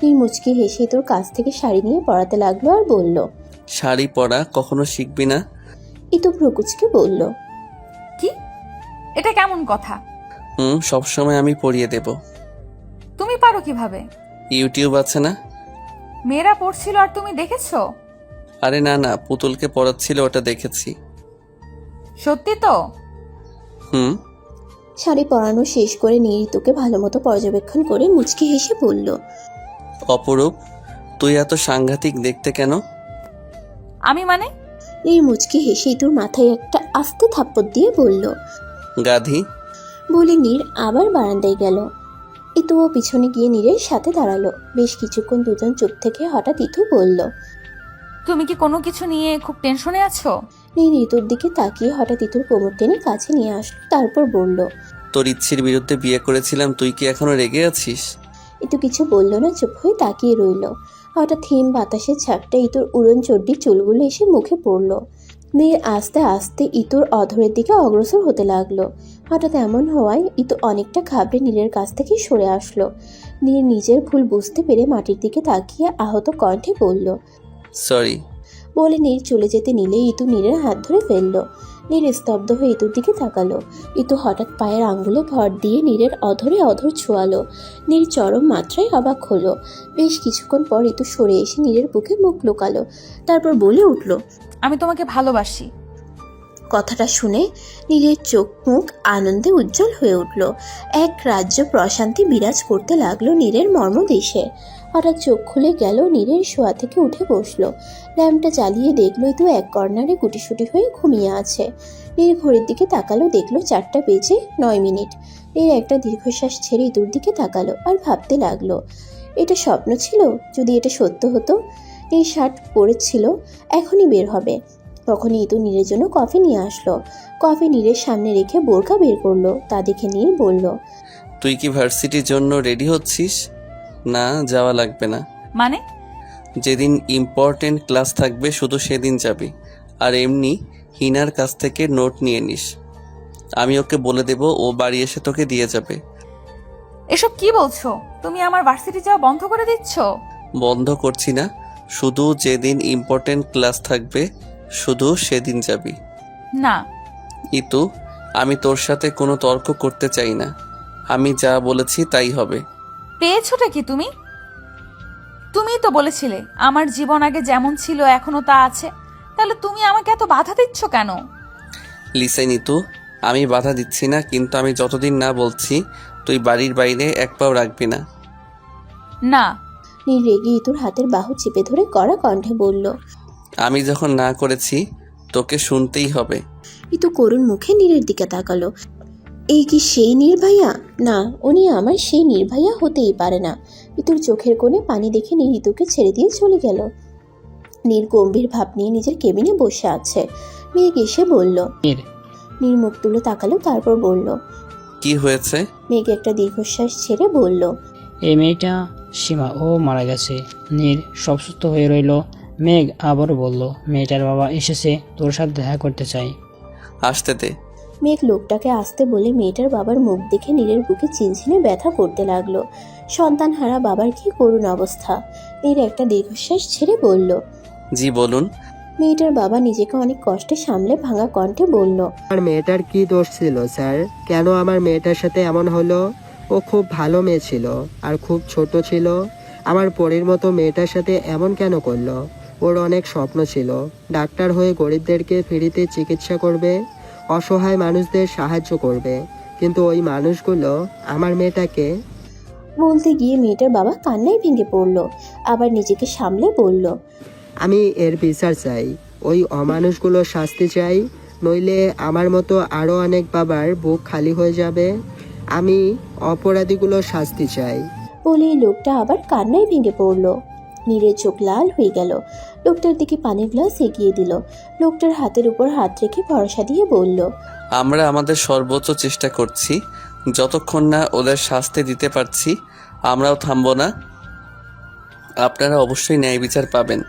নীর মুচকি হেসে ইতুর কাছ থেকে শাড়ি নিয়ে পরাতে লাগলো আর বলল। শাড়ি পরা কখনো শিখবি না? ইতু ভ্রুকুচকে বলল। কি? এটা কেমন কথা? সবসময় আমি পরিয়ে দেব। তুমি পারো কিভাবে? ইউটিউব আছে না? মেয়েরা পড়ছিল আর তুমি দেখেছো? আরে না না, পুতুলকে পড়াচ্ছিল, ওটা দেখেছি। সত্যি তো? শাড়ি পরানো শেষ করে নীর ইতুকে ভালো মতো পর্যবেক্ষণ করে মুচকি হেসে বলল। অপরূপ, তুই এত সাংঘাতিক দেখতে কেন? আমি মানে? নীর মুচকি হেসে ইতুর মাথায় একটা আস্তে থাপ্পড় দিয়ে বলল। গাধি। বলে নীর আবার বারান্দায় গেল। ইতুও পিছনে গিয়ে নীরের সাথে দাঁড়ালো। বেশ কিছুক্ষণ দুজন চুপ থেকে হঠাৎ ইতু বলল। তুমি কি কোনো কিছু নিয়ে খুব টেনশনে আছো? নীর ইতুর দিকে তাকিয়ে হঠাৎ ইতুর কোমর টেনে কাছে নিয়ে আসলো, তারপর বলল। তোর ইচ্ছের বিরুদ্ধে বিয়ে করেছিলাম, তুই কি এখনো রেগে আছিস? ইতু কিছু বলল না, চুপ হয়ে তাকিয়ে রইল। হঠাৎ হিম বাতাসের ঝাপটা ইতুর উড়ন চড্ডি চুলগুলো এসে মুখে পড়ল। নীর আস্তে আস্তে ইতুর অধরের দিকে অগ্রসর হতে লাগলো। হঠাৎ এমন হওয়ায় ইতু অনেকটা ঘাবড়ে নীরের কাছ থেকে সরে আসলো। নীর নিজের ভুল বুঝতে পেরে মাটির দিকে তাকিয়ে আহত কণ্ঠে বলল। সরি। বলে নীর চলে যেতে নিলে ইতু নীরের হাত ধরে ফেললো। নীর স্তব্ধ হয়ে ইতুর দিকে তাকালো। ইতু হঠাৎ পায়ের আঙ্গুলে ভর দিয়ে নীরের অধরে অধর ছোঁয়ালো। নীর চরম মাত্রায় অবাক হলো। বেশ কিছুক্ষণ পর ইতু সরে এসে নীরের বুকে মুখ লুকালো, তারপর বলে উঠল। আমি তোমাকে ভালোবাসি। কথাটা শুনে নীরের চোখ মুখ আনন্দে উজ্জ্বল হয়ে উঠল। এক রাজ্য প্রশান্তি বিরাজ করতে লাগলো নীরের মর্মদেশে। হঠাৎ চোখ খুলে গেল, নীরের শোয়া থেকে উঠে বসলো। ল্যাম্পটা জ্বালিয়ে দেখলোই তো এক কর্নারে গুটিসুটি হয়ে ঘুমিয়ে আছে। নীর ঘড়ির দিকে তাকালো, দেখলো 4টা বেজে 9 মিনিট। নীর একটা দীর্ঘশ্বাস ছেড়ে ইতুর দিকে তাকালো আর ভাবতে লাগলো, এটা স্বপ্ন ছিল? যদি এটা সত্য হতো। নীর শার্ট পরেছিল, এখনই বের হবে। তখনই ইতু নীরের জন্য কফি নিয়ে আসলো। কফি নীরের সামনে রেখে বোরকা বের করলো। তা দেখে নীর বলল, তুই কি ভার্সিটির জন্য রেডি হচ্ছিস? না, যাওয়া লাগবে না। মানে? যেদিন ইম্পর্টেন্ট ক্লাস থাকবে শুধু সেদিন যাবি। আর এমনি হিনার কাছ থেকে নোট নিয়ে নিস, আমি ওকে বলে দেব, ও বাড়ি এসে তোকে দিয়ে যাবে। এসব কি বলছো? তুমি আমার ভার্সিটি যাওয়া বন্ধ করে দিচ্ছ? বন্ধ করছি না, শুধু যেদিন ইম্পর্টেন্ট ক্লাস থাকবে শুধু সেদিন যাবি। না। ইতু, আমি তোর সাথে কোনো তর্ক করতে চাই না, আমি যা বলেছি তাই হবে। পেয়েছোটা কি তুমি? তুমিই তো বলেছিলে আমার জীবন আগে যেমন ছিল এখনো তা আছে, তাহলে তুমি আমাকে এত বাধা দিচ্ছ কেন? লিসেন ইতু, আমি বাধা দিচ্ছি না, কিন্তু আমি যতদিন না বলছি তুই বাড়ির বাইরে এক পাও রাখবি না। না। নীর রেগে ইতুর হাতের বাহু চেপে ধরে কড়া কণ্ঠে বলল, আমি যখন না করেছি তোকে শুনতেই হবে। ইতু করুণ মুখে নীরের দিকে তাকালো। এই কি সেই নির্ভাইয়া? না, উনি আমার সেই নির্ভাইয়া হতেই পারে না। ইতুর চোখের কোণে পানি দেখে নীর ইতুকে ছেড়ে দিয়ে চলে গেল। নীর গম্ভীর ভাব নিয়ে নিজের কেবিনে বসে আছে। মেঘ এসে বলল। নীর মুখ তুলে তাকালো, তারপর বলল, কি হয়েছে? মেঘ একটা দীর্ঘশ্বাস ছেড়ে বলল, এই মেয়েটা সীমা, ও মারা গেছে। নীর সব সুস্থ হয়ে রইল। মেঘ আবারও বলল, মেয়েটার বাবা এসেছে, তোর সাথে দেখা করতে চাই। আসতে দে। মেঘ লোকটাকে আসতে বলে মেয়েটার বাবার মুখ দেখে নীরের বুকে চিনচিনে ব্যথা করতে লাগলো। সন্তানহারা বাবার কি করুণ অবস্থা। নীর একটা দীর্ঘশ্বাস ছেড়ে বলল, জি বলুন। মেয়েটার বাবা নিজেকে অনেক কষ্টে সামলে ভাঙা কণ্ঠে বলল, আমার মেয়েটার কি দোষ ছিল স্যার? কেন আমার মেয়েটার সাথে এমন হলো? ও খুব ভালো মেয়ে ছিল আর খুব ছোট ছিল। আমার পরীর মতো মেয়েটার সাথে এমন কেন করলো? ওর অনেক স্বপ্ন ছিল, ডাক্তার হয়ে গরিবদেরকে ফ্রিতে চিকিৎসা করবে, অসহায় মানুষদের সাহায্য করবে, কিন্তু ওই মানুষগুলো আমার মেয়েটাকে। বলতে গিয়ে মেয়েটার বাবা কান্নায় ভেঙে পড়ল। আবার নিজেকে সামলে বলল, আমি এর বিচার চাই, ওই অমানুষগুলোর শাস্তি চাই, নইলে আমার মতো আরও অনেক বাবার বুক খালি হয়ে যাবে। আমি অপরাধীগুলোর শাস্তি চাই। বলে লোকটা আবার কান্নায় ভেঙে পড়ল। নীরের চোখ লাল হয়ে গেল। লোকটার দিকে পানির গ্লাস এগিয়ে দিল। লোকটার হাতের উপর হাত রেখে ভরসা দিয়ে বলল, আমরা আমাদের সর্বোচ্চ চেষ্টা করছি, যতক্ষণ না ওদের শাস্তি দিতে পারছি আমরাও থামবো না। আপনারা অবশ্যই ন্যায় বিচার পাবেন।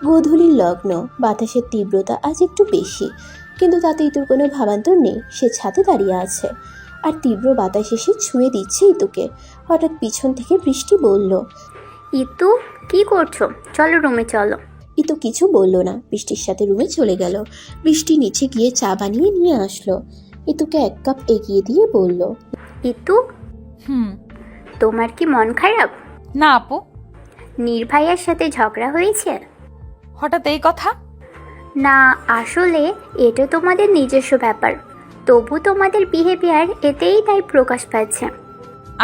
গোধূলির লগ্ন, বাতাসের তীব্রতা আজ একটু বেশি, কিন্তু তাতে ইতুর কোনো ভাবান্তর নেই। সে ছাদে দাঁড়িয়ে আছে আর তীব্র বাতাস এসে ছুঁয়ে দিচ্ছে ইতুকে। হঠাৎ পিছন থেকে বৃষ্টি বলল, ইতু কি করছো? চলো রুমে চলো। ইতু কিছু বলল না, বৃষ্টির সাথে রুমে চলে গেল। বৃষ্টি নিচে গিয়ে চা বানিয়ে নিয়ে আসলো। ইতুকে 1 কাপ এগিয়ে দিয়ে বলল, ইতু, তোমার কি মন খারাপ? না আপু। নির্ভাইয়ার সাথে ঝগড়া হয়েছে? হঠাৎ এই কথা? না, আসলে এটা তোমাদের নিজস্ব ব্যাপার, তবু তোমাদের বিহেভিয়ার এতেই তাই প্রকাশ পাচ্ছে।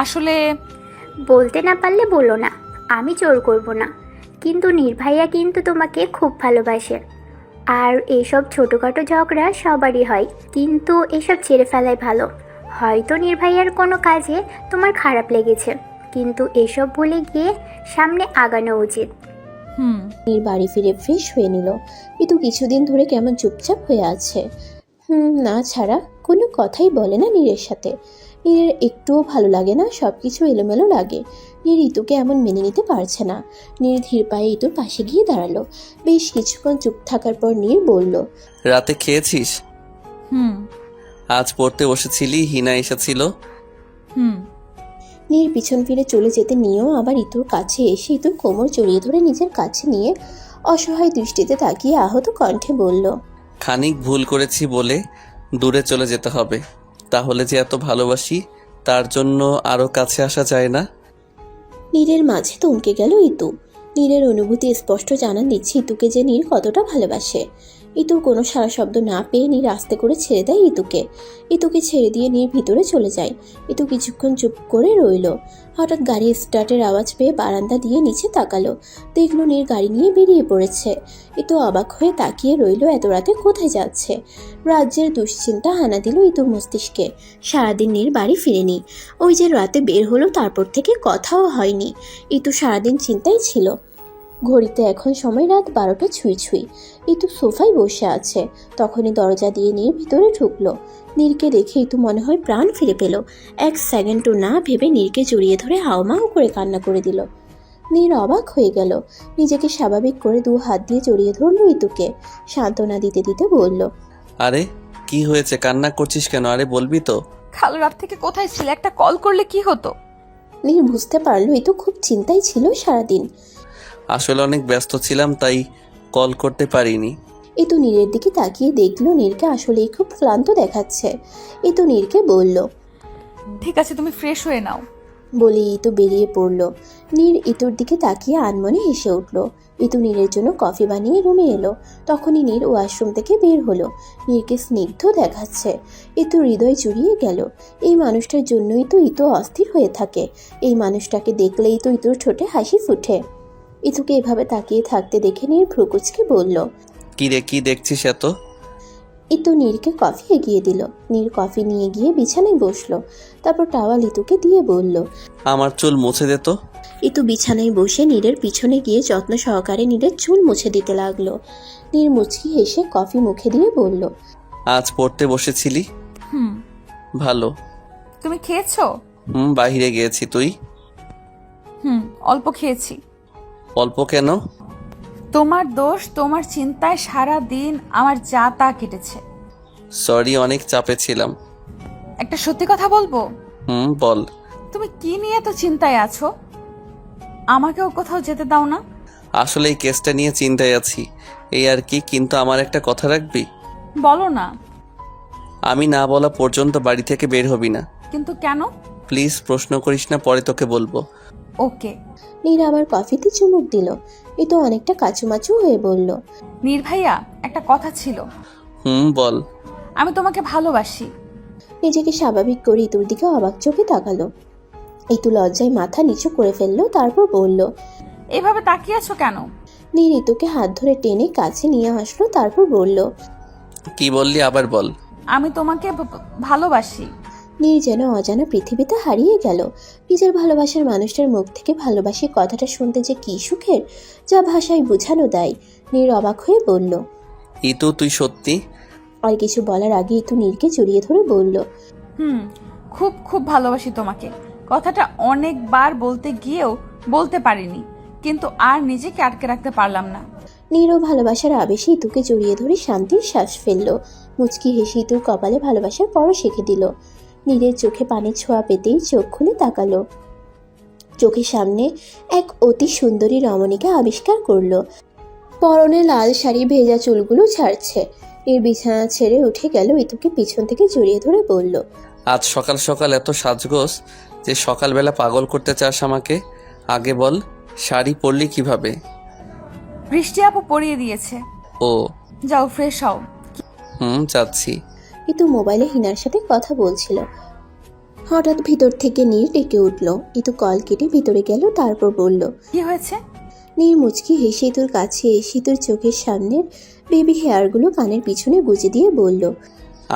আসলে বলতে না পারলে বলো না, আমি জোর করব না, কিন্তু নির্ভাইয়া কিন্তু তোমাকে খুব ভালোবাসে। আর এইসব ছোটোখাটো ঝগড়া সবারই হয়, কিন্তু এসব ছেড়ে ফেলাই ভালো। হয়তো নির্ভাইয়ার কোনো কাজে তোমার খারাপ লেগেছে, কিন্তু এসব ভুলে গিয়ে সামনে আগানো উচিত। নীর বাড়ি ফিরে ফ্রেশ হয়ে নিল। কিন্তু কিছুদিন ধরে কেমন চুপচাপ হয়ে আছে। না ছাড়া কোনো কথাই বলে না নীরের সাথে। নীরের একটুও ভালো লাগে না, সবকিছু এলোমেলো লাগে। নীর ইতুকে এমন মেনে নিতে পারছে না। নীর ধীর পায়ে ইতুর পাশে গিয়ে দাঁড়ালো। বেশ কিছুক্ষণ চুপ থাকার পর নীর বলল, রাতে খেয়েছিস? আজ পড়তে বসেছিলি, হিনা এসেছিল। নীর পিছন ফিরে চলে যেতে নিয়েও আবার ইতুর কাছে এসে ইতুর কোমর জড়িয়ে ধরে নিজের কাছে নিয়ে অসহায় দৃষ্টিতে তাকিয়ে আহত কণ্ঠে বলল, খানিক ভুল করেছি বলে দূরে চলে যেতে হবে, তাহলে যে এত ভালোবাসি তার জন্য আরো কাছে আসা যায় না। নীরের মাঝে থমকে গেল ইতু। নীরের অনুভূতি স্পষ্ট জানান দিচ্ছে ইতুকে যে নীর কতটা ভালোবাসে। ইতু কোনো সারা শব্দ না পেয়ে নীর আস্তে করে ছেড়ে দেয় ইতুকে। ইতুকে ছেড়ে দিয়ে নীর ভিতরে চলে যায়। ইতু কিছুক্ষণ চুপ করে রইল। হঠাৎ গাড়ি স্টার্টের আওয়াজ পেয়ে বারান্দা দিয়ে নিচে তাকালো, দেখলো নীর গাড়ি নিয়ে বেরিয়ে পড়েছে। ইতু অবাক হয়ে তাকিয়ে রইল, এত রাতে কোথায় যাচ্ছে। রাজ্যের দুশ্চিন্তা হানা দিল ইতুর মস্তিষ্কে। সারাদিন নীর বাড়ি ফিরেনি। ওই যে রাতে বের হলো তারপর থেকে কথাও হয়নি। ইতু সারাদিন চিন্তায় ছিল। ঘড়িতে এখন সময় রাত 12টা ছুঁই ছুঁই। ইতু সোফায় বসে আছে, তখনই দরজা দিয়ে নীর ভিতরে ঢুকলো। নীরকে দেখে ইতু মনে হয় প্রাণ ফিরে পেল। এক সেকেন্ডও না ভেবে নীরকে জড়িয়ে ধরে হাওমাও করে কান্না করে দিল। নীর অবাক হয়ে গেল, নিজেকে স্বাভাবিক করে 2 হাত দিয়ে জড়িয়ে ধরলো ইতুকে। সান্ত্বনা দিতে দিতে বলল, আরে কি হয়েছে, কান্না করছিস কেন? আরে বলবি তো। কাল রাত থেকে কোথায় ছিলে? একটা কল করলে কি হতো? নীর বুঝতে পারলো ইতু খুব চিন্তায় ছিল সারাদিন। আসলে অনেক ব্যস্ত ছিলাম, তাই কল করতে পারিনি। ইতু নীরের দিকে তাকিয়ে দেখলো নীরকে আসলেই খুব ক্লান্ত দেখাচ্ছে। ইতু নীরকে বলল, ঠিক আছে, তুমি ফ্রেশ হয়ে নাও। বলে ইতু বেরিয়ে পড়ল। নীর ইতুর দিকে তাকিয়ে আনমনে হেসে উঠল। ইতু নীরের জন্য কফি বানিয়ে রুমে এলো। তখনই নীর ওয়াশরুম থেকে বের হলো। নীরকে স্নিগ্ধ দেখাচ্ছে। ইতু হৃদয় জুড়িয়ে গেল। এই মানুষটার জন্যই তো ইতু অস্থির হয়ে থাকে। এই মানুষটাকে দেখলেই তো ইতুর ঠোঁটে হাসি ফুটে। ইতুকে এভাবে তাকিয়ে থাকতে দেখে নীর ভ্রুকুচকে বলল, কি রে, কি দেখছিস এত? ইতু নীরকে কফি এগিয়ে দিল। নীর কফি নিয়ে গিয়ে বিছানায় বসলো। তারপর টাওয়াল ইতুকে দিয়ে বলল, আমার চুল মুছে দে তো। ইতু বিছানায় বসে নীরের পিছনে গিয়ে যত্ন সহকারে নীরের চুল মুছে দিতে লাগলো। নীর মুচকি হেসে কফি মুখে দিয়ে বলল, আজ পড়তে বসেছিলি? হুম। ভালো। তুমি খেয়েছো? বাইরে গিয়েছি। তুই? অল্প খেয়েছি। অল্প কেন? তোমার দোষ, তোমার চিন্তায় সারা দিন আমার যা তা কেটেছে। সরি, অনেক চাপে ছিলাম। একটা সত্যি কথা বলবো? বল। তুমি কি নিয়ে এত চিন্তায় আছো? আমাকেও কোথাও যেতে দাও না। আসলে এই কেসটা নিয়ে চিন্তায় আছি, এই আর কি। কিন্তু আমার একটা কথা রাখবি? বলো না। আমি না বলা পর্যন্ত বাড়ি থেকে বের হবি না। কিন্তু কেন? প্লিজ প্রশ্ন করিস না, পরে তোকে বলবো। ওকে। নীর আবার কফিতে চুমুক দিল। এ তো অনেকটা কাচুমাচু হয়ে বলল, নীর ভাইয়া, একটা কথা ছিল। বল। আমি তোমাকে ভালোবাসি। নিজেকে স্বাভাবিক করে ইতুর দিকে অবাক চোখে তাকালো। ইতু লজ্জায় মাথা নিচু করে ফেললো, তারপর বলল, এভাবে তাকিয়ে আছো কেন? নীর ইতুকে হাত ধরে টেনে কাছে নিয়ে আসলো, তারপর বলল, কি বললি আবার বল। আমি তোমাকে ভালোবাসি। নীর যেন অজানা পৃথিবীতে হারিয়ে গেল। নিজের ভালোবাসার মানুষটার মুখ থেকে ভালোবাসি কথাটা শুনতে যে কি সুখের, যা ভাষায় বোঝানো দেয়। নীর অবাক হয়ে বলল, ইতু তুই সত্যি? আর কিছু বলার আগে ইতু নীরকে জড়িয়ে ধরে বলল, খুব খুব ভালোবাসি তোমাকে। কথাটা অনেকবার বলতে গিয়েও বলতে পারিনি, কিন্তু আর নিজেকে আটকে রাখতে পারলাম না। নীরও ভালোবাসার আবেশে ইতুকে জড়িয়ে ধরে শান্তির শ্বাস ফেললো। মুচকি হেসে ইতুর কপালে ভালোবাসার পরশ এঁকে দিল। নীরের চোখে পানির ছোঁয়া পেতেই চোখ খুলে তাকালো। চোখের সামনে এক অতি সুন্দরী রমণীকে আবিষ্কার করলো। পরনে লাল শাড়ি, ভেজা চুলগুলো ছাড়ছে। নীর বিছানা ছেড়ে উঠে গেল, ইতুকে পিছন থেকে জড়িয়ে ধরে বলল, আজ সকাল সকাল এত সাজগোজ যে সকালবেলা পাগল করতে চাস আমাকে? আগে বল, শাড়ি পরলি কিভাবে? বৃষ্টি আপু পরিয়ে দিয়েছে। ও, যাও ফ্রেশ হও। যাচ্ছি। ইতু মোবাইলে হিনার সাথে কথা বলছিল। হঠাৎ ভিতর থেকে নীর ডেকে উঠল। ইতু কল কেটে ভিতরে গেল, তারপর বলল, কি হয়েছে? নীর মুচকি হেসে ইতুর কাছে এসে ইতুর চোখের সামনের বেবি হেয়ারগুলো কানের পিছনে গুজে দিয়ে বলল,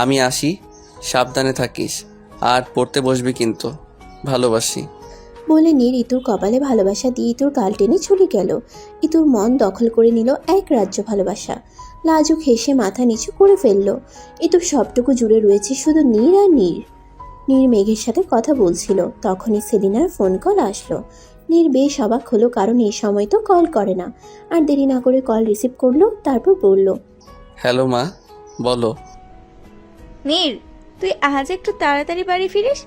আমি আসি, সাবধানে থাকিস, আর পড়তে বসবি কিন্তু। ভালোবাসি। বলে নীর ইতুর কপালে ভালোবাসা দিয়ে ইতুর গাল টেনে চলে গেল। ইতুর মন দখল করে নিল এক রাজ্য ভালোবাসা। লাজুক হেসে মাথা নিচু করে ফেলল। ইতুর সবটুকু জুড়ে রয়েছে শুধু নীর আর নীর। নীর মেঘের সাথে কথা বলছিল, তখনই সেলিনার ফোন কল আসলো। নীর বেশ অবাক হলো, কারণ এই সময় তো কল করে না। আর দেরি না করে কল রিসিভ করলো, তারপর বলল, হ্যালো মা, বলো। নীর, তুই আজ একটু তাড়াতাড়ি বাড়ি ফিরিস।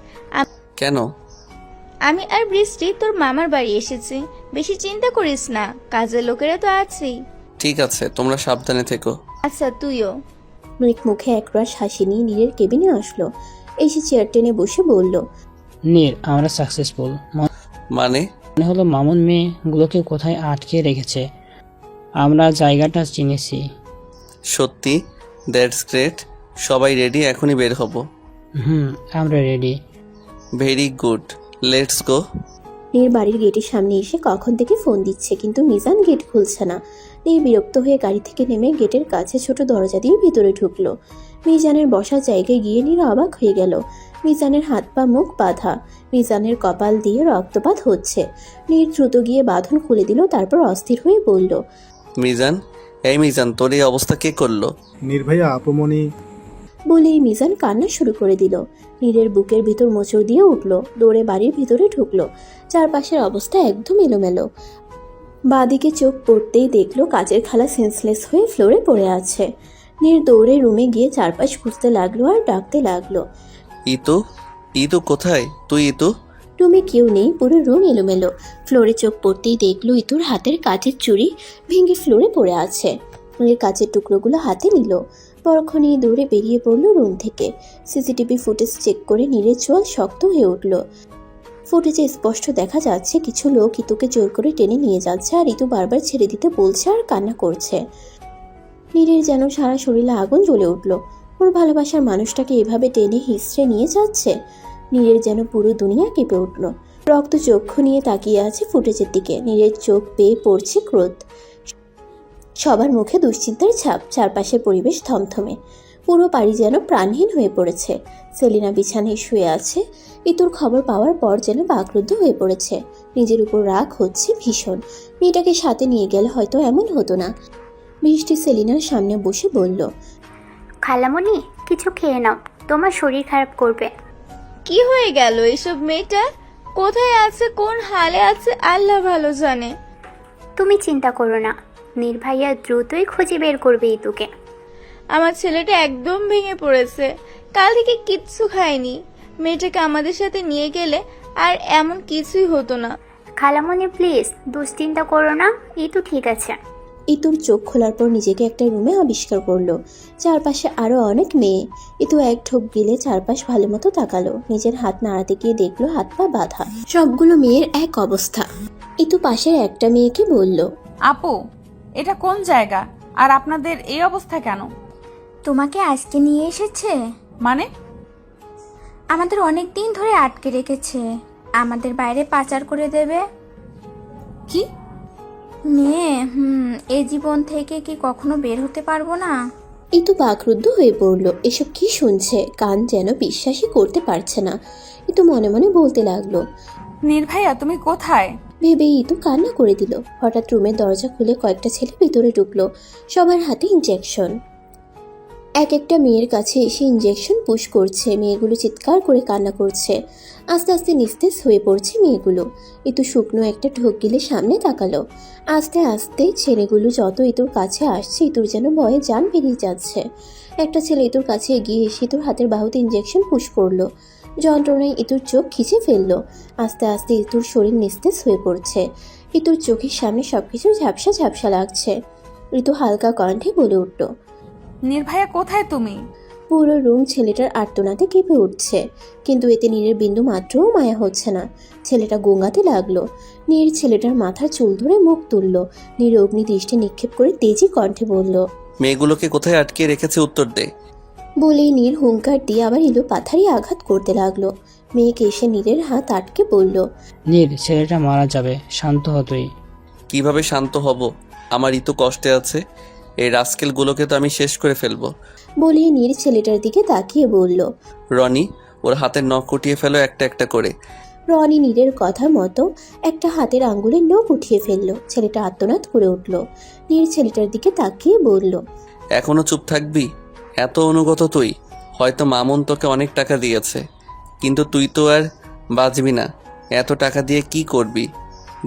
কেন? আমি আর বৃষ্টি তোর মামার বাড়ি এসেছি। বেশি চিন্তা করিস না, কাজের লোকেরা তো আছেই। ঠিক আছে, তোমরা সাবধানে থেকো। আচ্ছা, তুইও। মৃত মুখে একরাশ হাসি নিয়ে নীরের কেবিনে আসলো। এসে চেয়ার টেনে বসে বলল, নীর, আমরা সাকসেসফুল। মানে হলো মামুন মেয়েগুলোকে কোথায় আটকে রেখেছে, আমরা জায়গাটা চিনেছি। সত্যি? That's great. সবাই রেডি? এখনই বের হব। আমরা ready. Very good, let's go. Neer বাড়ির গেটের সামনে এসে কখন থেকে ফোন দিচ্ছে, কিন্তু মিজান গেট খুলছে না। নীর বিরক্ত হয়ে গাড়ি থেকে নেমে গেটের কাছে ছোট দরজা দিয়ে ভিতরে ঢুকলো। মিজানের বসার জায়গায় গিয়ে নীর অবাক হয়ে গেল। মিজানের হাত পা মুখ বাঁধা, মিজানের কপাল দিয়ে রক্তপাত হচ্ছে। নীর দ্রুত গিয়ে বাঁধন খুলে দিল, তারপর অস্থির হয়ে বলল, মিজান, এই মিজান, তোর এই অবস্থা কে করলো? নির্ভয়া আপুমনি। বলেই মিজান কান্না শুরু করে দিল। নীরের বুকের ভিতর মোচড় দিয়ে উঠল, দৌড়ে বাড়ির ভিতরে ঢুকলো। চারপাশের অবস্থা একদম এলোমেলো। বাঁদিকে চোখ পড়তেই দেখলো কাচের খালা সেন্সলেস হয়ে ফ্লোরে পড়ে আছে। নীর দৌড়ে রুমে গিয়ে চারপাশ খুঁজতে লাগলো আর ডাকতে লাগলো, ইতু, ইতু কোথায়? তুই ইতু? রুমে কেউ নেই, পুরো রুম এলোমেলো। ফ্লোরে চোখ পড়তেই দেখলো ইতুর হাতের কাচের চুড়ি ভেঙে ফ্লোরে পড়ে আছে। নীর কাচের টুকরোগুলো হাতে নিল। পরক্ষণে দৌড়ে বেরিয়ে পড়লো রুম থেকে। সিসিটিভি ফুটেজ চেক করে নীরের চোয়াল শক্ত হয়ে উঠল। ফুটেজে স্পষ্ট দেখা যাচ্ছে কিছু লোক ইতুকে জোর করে টেনে নিয়ে যাচ্ছে, আর ইতু বারবার ছেড়ে দিতে বলছে আর কান্না করছে। নীরের যেন সারা শরীরে আগুন জ্বলে উঠল। ওর ভালোবাসার মানুষটাকে এভাবে টেনে হিসড়ে নিয়ে যাচ্ছে। নীরের যেন পুরো দুনিয়া কেঁপে উঠল। রক্ত চক্ষু নিয়ে তাকিয়ে আছে ফুটেজের দিকে। নীরের চোখ বেয়ে পড়ছে ক্রোধ। সবার মুখে দুশ্চিন্তার ছাপ। চারপাশের পরিবেশ থমথমে। পুরো বাড়ি যেন প্রাণহীন হয়ে পড়েছে। সেলিনা বিছানায় শুয়ে আছে। ইতুর খবর পাওয়ার পর যেন বাকরুদ্ধ হয়ে পড়েছে। নিজের উপর রাগ হচ্ছে ভীষণ। মেয়েটাকে সাথে নিয়ে গেলে হয়তো এমন হতো না। বৃষ্টি সেলিনার সামনে বসে বলল, খালামণি, কিছু খেয়ে নাও, তোমার শরীর খারাপ করবে। কি হয়ে গেল এসব? মেয়েটা কোথায় আছে, কোন হালে আছে আল্লাহ ভালো জানে। তুমি চিন্তা করো না, নির্ভাইয়া দ্রুতই খুঁজে বের করবে ইতুকে। আমার ছেলেটা একদম ভেঙে পড়েছে, কাল থেকে কিচ্ছু খায়নি। মেয়েটাকে আমাদের সাথে নিয়ে গেলে আর এমন কিছুই হতো না। খালামণি প্লিজ দুশ্চিন্তা করো না, ইতু ঠিক আছে। ইতুর চোখ খোলার পর নিজেকে একটা রুমে আবিষ্কার করলো। চারপাশে আরো অনেক মেয়ে। ইতু এক ঢোক গিলে চারপাশ ভালো মতো তাকালো। নিজের হাত নাড়াতে গিয়ে দেখলো হাত পা বাঁধা। সবগুলো মেয়ের এক অবস্থা। ইতু পাশের একটা মেয়েকে বলল, আপু, এটা কোন জায়গা আর আপনাদের এই অবস্থা কেন? তোমাকে আজকে নিয়ে এসেছে? মানে? আমাদের অনেক দিন ধরে আটকে রেখেছে, আমাদের বাইরে পাচার করে দেবে। কি মেয়ে? এই জীবন থেকে কি কখনো বের হতে পারবো না? ইতু বাকরুদ্ধ হয়ে পড়লো। এসব কি শুনছে? কান যেন বিশ্বাসই করতে পারছে না। ইতু মনে মনে বলতে লাগলো, নির্ভাইয়া তুমি কোথায়? ভেবে ইতু কান্না করে দিল। হঠাৎ রুমের দরজা খুলে কয়েকটা ছেলে ভিতরে ঢুকলো। সবার হাতে ইনজেকশন। এক একটা মেয়ের কাছে এসে ইনজেকশন পুশ করছে। মেয়েগুলো চিৎকার করে কান্না করছে। আস্তে আস্তে নিস্তেজ হয়ে পড়ছে মেয়েগুলো। ইতু শুকনো একটা ঢোক গিলে সামনে তাকালো। আস্তে আস্তে ছেলেগুলো যত ইতুর কাছে আসছে, ইতুর যেন ভয়ে জান বেরিয়ে যাচ্ছে। একটা ছেলে ইতুর কাছে এগিয়ে এসে ইতুর হাতের বাহুতে ইনজেকশন পুশ করলো। যন্ত্রণায় ইতুর চোখ খিচে ফেললো। আস্তে আস্তে ইতুর শরীর নিস্তেজ হয়ে পড়ছে। ইতুর চোখের সামনে সবকিছু ঝাপসা ঝাপসা লাগছে। ঋতু হালকা কণ্ঠে বলে উঠল, নির্ভাইয়া কোথায় তুমি? পুরো রুম ছেলেটার আর্তনাতে কেঁপে উঠছে, কিন্তু এতে নীরের বিন্দু মাত্রও মায়া হচ্ছে না। ছেলেটা গোঙাতে লাগলো। নীর ছেলেটার মাথার চুল ধরে মুখ তুলল। নীর অগ্নি দৃষ্টি নিক্ষেপ করে তেজি কণ্ঠে বলল, মেয়েগুলোকে কোথায় আটকে রেখেছে উত্তর দে। বলেই নীর হুঙ্কার দিয়ে আবার ইলো পাথারি আঘাত করতে লাগলো। মেয়েকে এসে নীরের হাত আটকে বলল, নীর, ছেলেটা মারা যাবে, শান্ত হ তুই। কিভাবে শান্ত হব? আমার ইতো কষ্টে আছে। এই রাস্কেলগুলোকে তো আমি শেষ করে ফেলবো। বলেই নীর ছেলেটার দিকে তাকিয়ে বলল, রনি, ওর হাতের নখ কুটিয়ে ফেলো একটা একটা করে। রনি নীরের কথা মতো একটা হাতের আঙ্গুলের নখ উঠিয়ে ফেললো। ছেলেটা আর্তনাদ করে উঠল। নীর ছেলেটার দিকে তাকিয়ে বলল, এখনো চুপ থাকবি? এত অনুগত তুই? হয়তো মামুন তোকে অনেক টাকা দিয়েছে, কিন্তু তুই তো আর বাঁচবি না। এত টাকা দিয়ে কি করবি?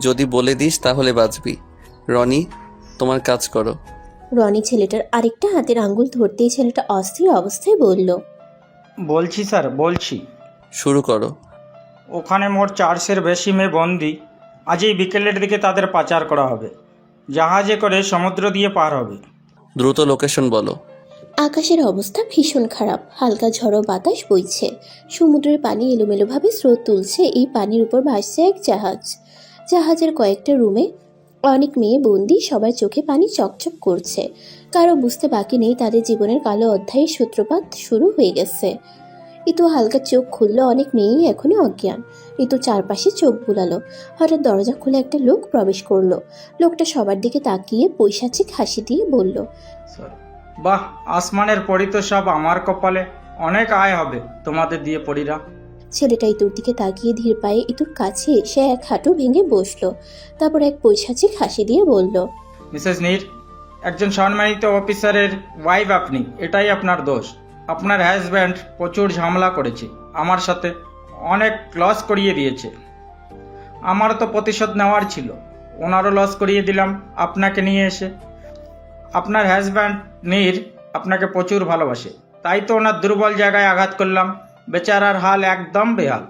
যদি বলে দিস তাহলে বাঁচবি। রনি, তোমার কাজ করো। রনি ছেলেটার আরেকটা হাতের আঙ্গুল ধরতেই ছেলেটা অস্থির অবস্থায় বলল, বলছি স্যার, বলছি। শুরু করো। ওখানে মোট 400-এর বেশি মেয়ে বন্দি। আজই বিকেলের দিকে তাদের পাচার করা হবে। জাহাজে করে সমুদ্র দিয়ে পার হবে। দ্রুত লোকেশন বলো। আকাশের অবস্থা ভীষণ খারাপ। হালকা ঝড়ো বাতাস বইছে। সমুদ্রের পানি এলোমেলোভাবে স্রোত তুলছে। এই পানির উপর ভাসছে এক জাহাজ। জাহাজের কয়েকটা রুমে অনেক মেয়ে বন্দি, সবার চোখে পানি চকচক করছে। কারো বুঝতে বাকি নেই তাদের জীবনের কালো অধ্যায়ের সূত্রপাত শুরু হয়ে গেছে। ইতু হালকা চোখ খুললো, অনেক মেয়েই এখনো অজ্ঞান। ইতু চারপাশে চোখ বুলালো। হঠাৎ দরজা খুলে একটা লোক প্রবেশ করলো। লোকটা সবার দিকে তাকিয়ে পৈশাচিক হাসি দিয়ে বলল, বাহ, আসমানের পরি তো সব আমার কপালে। অনেক আয় হবে তোমাদের দিয়ে পরীরা। ছেলেটা ইতুর দিকে তাকিয়ে ধীর পায়ে ইতুর কাছে এসে এক হাঁটু ভেঙে বসলো। তারপর এক পৈশাচিক হাসি দিয়ে বলল, মিসেস নীর, একজন সম্মানিত অফিসারের ওয়াইফ আপনি, এটাই আপনার দোষ। আপনার হাজব্যান্ড প্রচুর ঝামেলা করেছে আমার সাথে, অনেক লস করিয়ে দিয়েছে। আমারও তো প্রতিশোধ নেওয়ার ছিল, ওনারও লস করিয়ে দিলাম আপনাকে নিয়ে এসে। আপনার হাজব্যান্ড নীর আপনাকে প্রচুর ভালোবাসে, তাই তো ওনার দুর্বল জায়গায় আঘাত করলাম। বেচারার হাল একদম বেহাল।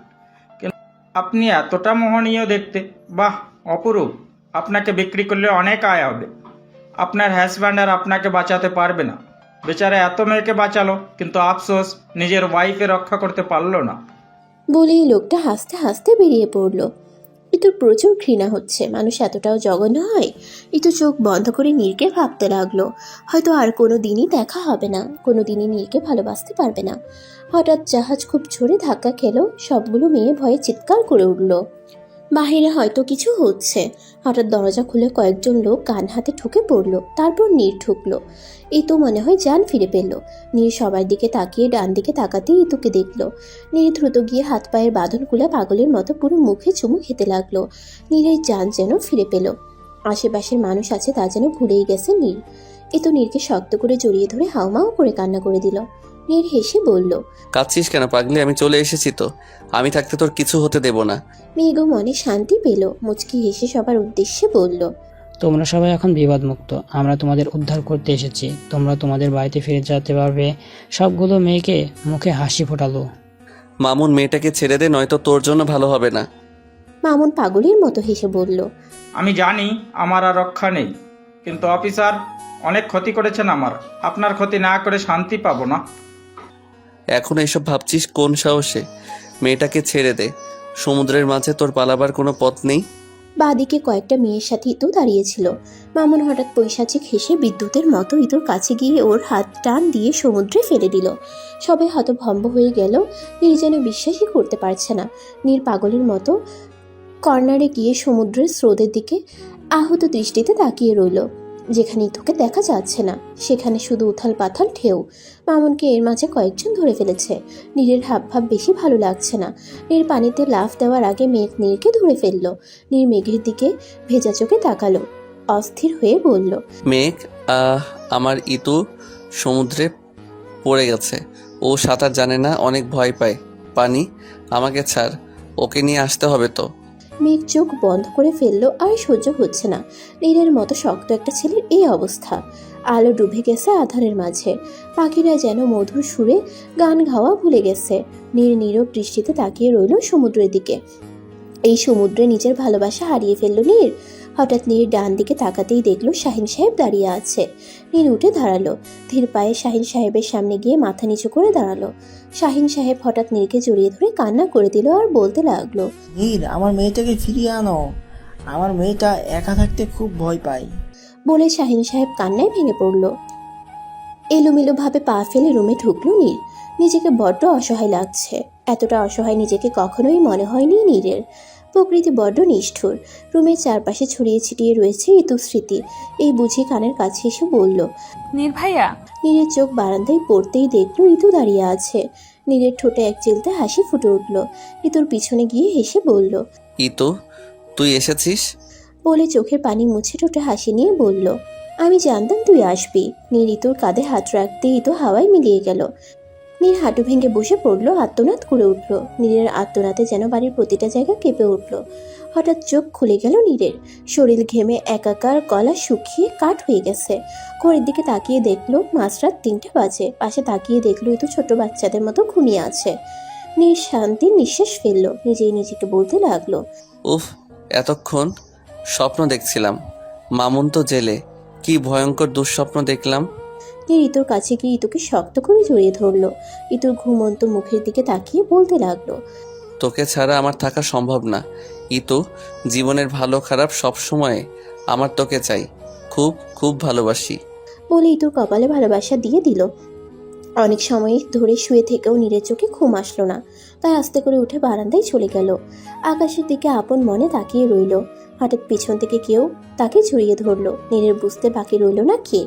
কিন্তু আপনি এতটা মোহনীয় দেখতে, বাহ অপরূপ। আপনাকে বিক্রি করলে অনেক আয় হবে। আপনার হাজব্যান্ড আর আপনাকে বাঁচাতে পারবে না। বেচারা এত মেয়েকে বাঁচালো, কিন্তু আফসোস নিজের ওয়াইফে রক্ষা করতে পারলো না। বলেই লোকটা হাসতে হাসতে বেরিয়ে পড়ল। ইতুর প্রচুর ঘৃণা হচ্ছে, মানুষ এতটাও জঘন্য হয়? ইতু চোখ বন্ধ করে নীরকে ভাবতে লাগলো, হয়তো আর কোনো দিনই দেখা হবে না, কোনো দিনই নীরকে ভালোবাসতে পারবে না। হঠাৎ জাহাজ খুব জোরে ধাক্কা খেলো, সবগুলো মেয়ে ভয়ে চিৎকার করে উঠল। বাহিরে হয়তো কিছু হচ্ছে। হঠাৎ দরজা খুলে কয়েকজন লোক কান হাতে ঢুকে পড়লো। তারপর নীর ঢুকলো। ইতু মনে হয় জান ফিরে পেল। নীর সবার দিকে তাকিয়ে ডান দিকে তাকাতেই ইতুকে দেখলো। নীর দ্রুত গিয়ে হাত পায়ের বাঁধন খুলে পাগলের মতো পুরো মুখে চুমু খেতে লাগলো। নীরের জান যেন ফিরে পেল। আশেপাশের মানুষ আছে তা যেন ভুলেই গেছে নীর। ইতু নীরকে শক্ত করে জড়িয়ে ধরে হাউমাউ করে কান্না করে দিল। নীর হেসে বলল, কাঁদছিস কেন পাগলি? আমি চলে এসেছি তো, আমি থাকতে তোর কিছু হতে দেব না। মেঘও মনে শান্তি পেল, মুচকি হেসে সবার উদ্দেশ্যে বলল, তোমরা সবাই এখন বিপদমুক্ত। আমরা তোমাদের উদ্ধার করতে এসেছি। তোমরা তোমাদের বাড়িতে ফিরে যেতে পারবে। সবগুলো মেয়েকে মুখে হাসি ফোটালো। মামুন, মেয়েটাকে ছেড়ে দে, নয়তো তোর জন্য ভালো হবে না। মামুন পাগলের মতো হেসে বলল, আমি জানি আমার আর রক্ষা নেই, কিন্তু অফিসার অনেক ক্ষতি করেছেন আমার। আপনার ক্ষতি না করে শান্তি পাবো না। এখন এইসব ভাবছিস কোন সাহসে? মেয়েটাকে ছেড়ে দে। সমুদ্রের মাঝে তোর পালাবার কোনো পথ নেই। বাদিকে কয়েকটা মেয়ের সাথে ইতু দাঁড়িয়েছিল। মামুন হঠাৎ পৈশাচিক হেসে বিদ্যুতের মতো ইতুর কাছে গিয়ে ওর হাত টান দিয়ে সমুদ্রে ফেলে দিল। সবাই হতভম্ব হয়ে গেল। নীর যেন বিশ্বাসই করতে পারছে না। নীর পাগলের মতো কর্নারে গিয়ে সমুদ্রের স্রোতের দিকে আহত দৃষ্টিতে তাকিয়ে রইল। যেখানে ইতুকে দেখা যাচ্ছে না, সেখানে শুধু উথাল পাথাল ঢেউ। মামুনকে এর মাঝে কয়েকজন ধরে ফেলেছে। নীরের হাবভাব বেশি ভালো লাগছে না। নীর পানিতে লাফ দেওয়ার আগে মেঘ নীরকে ধরে ফেলল। নীর মেঘের দিকে ভেজা চোখে তাকালো, অস্থির হয়ে বলল, মেঘ, আমার ইতু সমুদ্রে পড়ে গেছে। ও সাঁতার জানে না, অনেক ভয় পায় পানি। আমাকে ছাড়, ওকে নিয়ে আসতে হবে তো। মেঘ চোখ বন্ধ করে ফেললো। আর সহ্য হচ্ছে না নীরের মতো শক্ত একটা ছেলের এই অবস্থা। আলো ডুবে গেছে আধারের মাঝে। পাখিরা যেন মধুর সুরে গান গাওয়া ভুলে গেছে। নীর নীরব দৃষ্টিতে তাকিয়ে রইল সমুদ্রের দিকে। এই সমুদ্রে নিজের ভালোবাসা হারিয়ে ফেললো নীর। হঠাৎ নীর ডান দিকে তাকাতেই দেখলো শাহিন সাহেব দাঁড়িয়ে আছে। নীর উঠে দাঁড়ালো, ধীর পায়ে শাহিন সাহেবের সামনে গিয়ে মাথা নিচু করে দাঁড়ালো। শাহিন সাহেব হঠাৎ নীরকে জড়িয়ে ধরে কান্না করে দিল আর বলতে লাগলো, নীর, আমার মেয়েটাকে ফিরিয়ে আনো। আমার মেয়েটা একা থাকতে খুব ভয় পায়। বলে শাহিন সাহেব কান্নায় ভেঙে পড়ল। এলোমেলো ভাবে পা ফেলে রুমে ঢুকলো নীর। নিজেকে বড্ড অসহায় লাগছে। এতটা অসহায় নিজেকে কখনোই মনে হয়নি নীরের। প্রকৃতি বড্ড নিষ্ঠুর। রুমের চারপাশে ছড়িয়ে ছিটিয়ে রয়েছে ইতু স্মৃতি। এই বুঝি কানের কাছে এসে বলল, নীর ভাইয়া। নীরের চোখ বারান্দায় পড়তেই দেখলো ইতু দাঁড়িয়ে আছে। নীরের ঠোঁটে এক চিলতে হাসি ফুটে উঠল। ইতুর পিছনে গিয়ে হেসে বলল, ইতু, তুই এসেছিস? বলে চোখের পানি মুছে ঠোঁটে হাসি নিয়ে বলল, আমি জানতাম তুই আসবি। নীর ইতুর কাঁধে হাত রাখতে ইতু হাওয়ায় মিলিয়ে গেল। নীর হাঁটু ভেঙে বসে পড়লো, আত্মনাদ করে উঠল। নীরের আত্মনাদে যেন বাড়ির প্রতিটা জায়গা কেঁপে উঠল। হঠাৎ চোখ খুলে গেল নীরের। শরীর ঘেমে একাকার, গলা শুকিয়ে কাঠ হয়ে গেছে। ঘড়ির দিকে তাকিয়ে দেখলো মাঝরাত 3টে বাজে। পাশে তাকিয়ে দেখলো ইতু ছোট বাচ্চাদের মতো ঘুমিয়ে আছে। নীর শান্তির নিঃশ্বাস ফেললো। নিজেই নিজেকে বলতে লাগলো, উফ, এতক্ষণ স্বপ্ন দেখছিলাম। মামুন তো জেলে, কি ভয়ঙ্কর দুঃস্বপ্ন দেখলাম। নীর ইতুর কাছে গিয়ে ইতুকে শক্ত করে জড়িয়ে ধরলো। ইতুর ঘুমন্ত মুখের দিকে তাকিয়ে বলতে লাগলো, তোকে ছাড়া আমার থাকা সম্ভব না। ইতু, জীবনের ভালো খারাপ সব সময় আমার তোকে চাই, খুব খুব ভালোবাসি। বলে ইতুর কপালে ভালোবাসা দিয়ে দিল। অনেক সময় ধরে শুয়ে থেকেও নীরের চোখে ঘুম আসলো না, তাই আস্তে করে উঠে বারান্দায় চলে গেল। আকাশের দিকে আপন মনে তাকিয়ে রইল। হঠাৎ পিছন থেকে কেউ তাকে জড়িয়ে ধরলো। নীরের বুঝতে বাকি রইল না কে।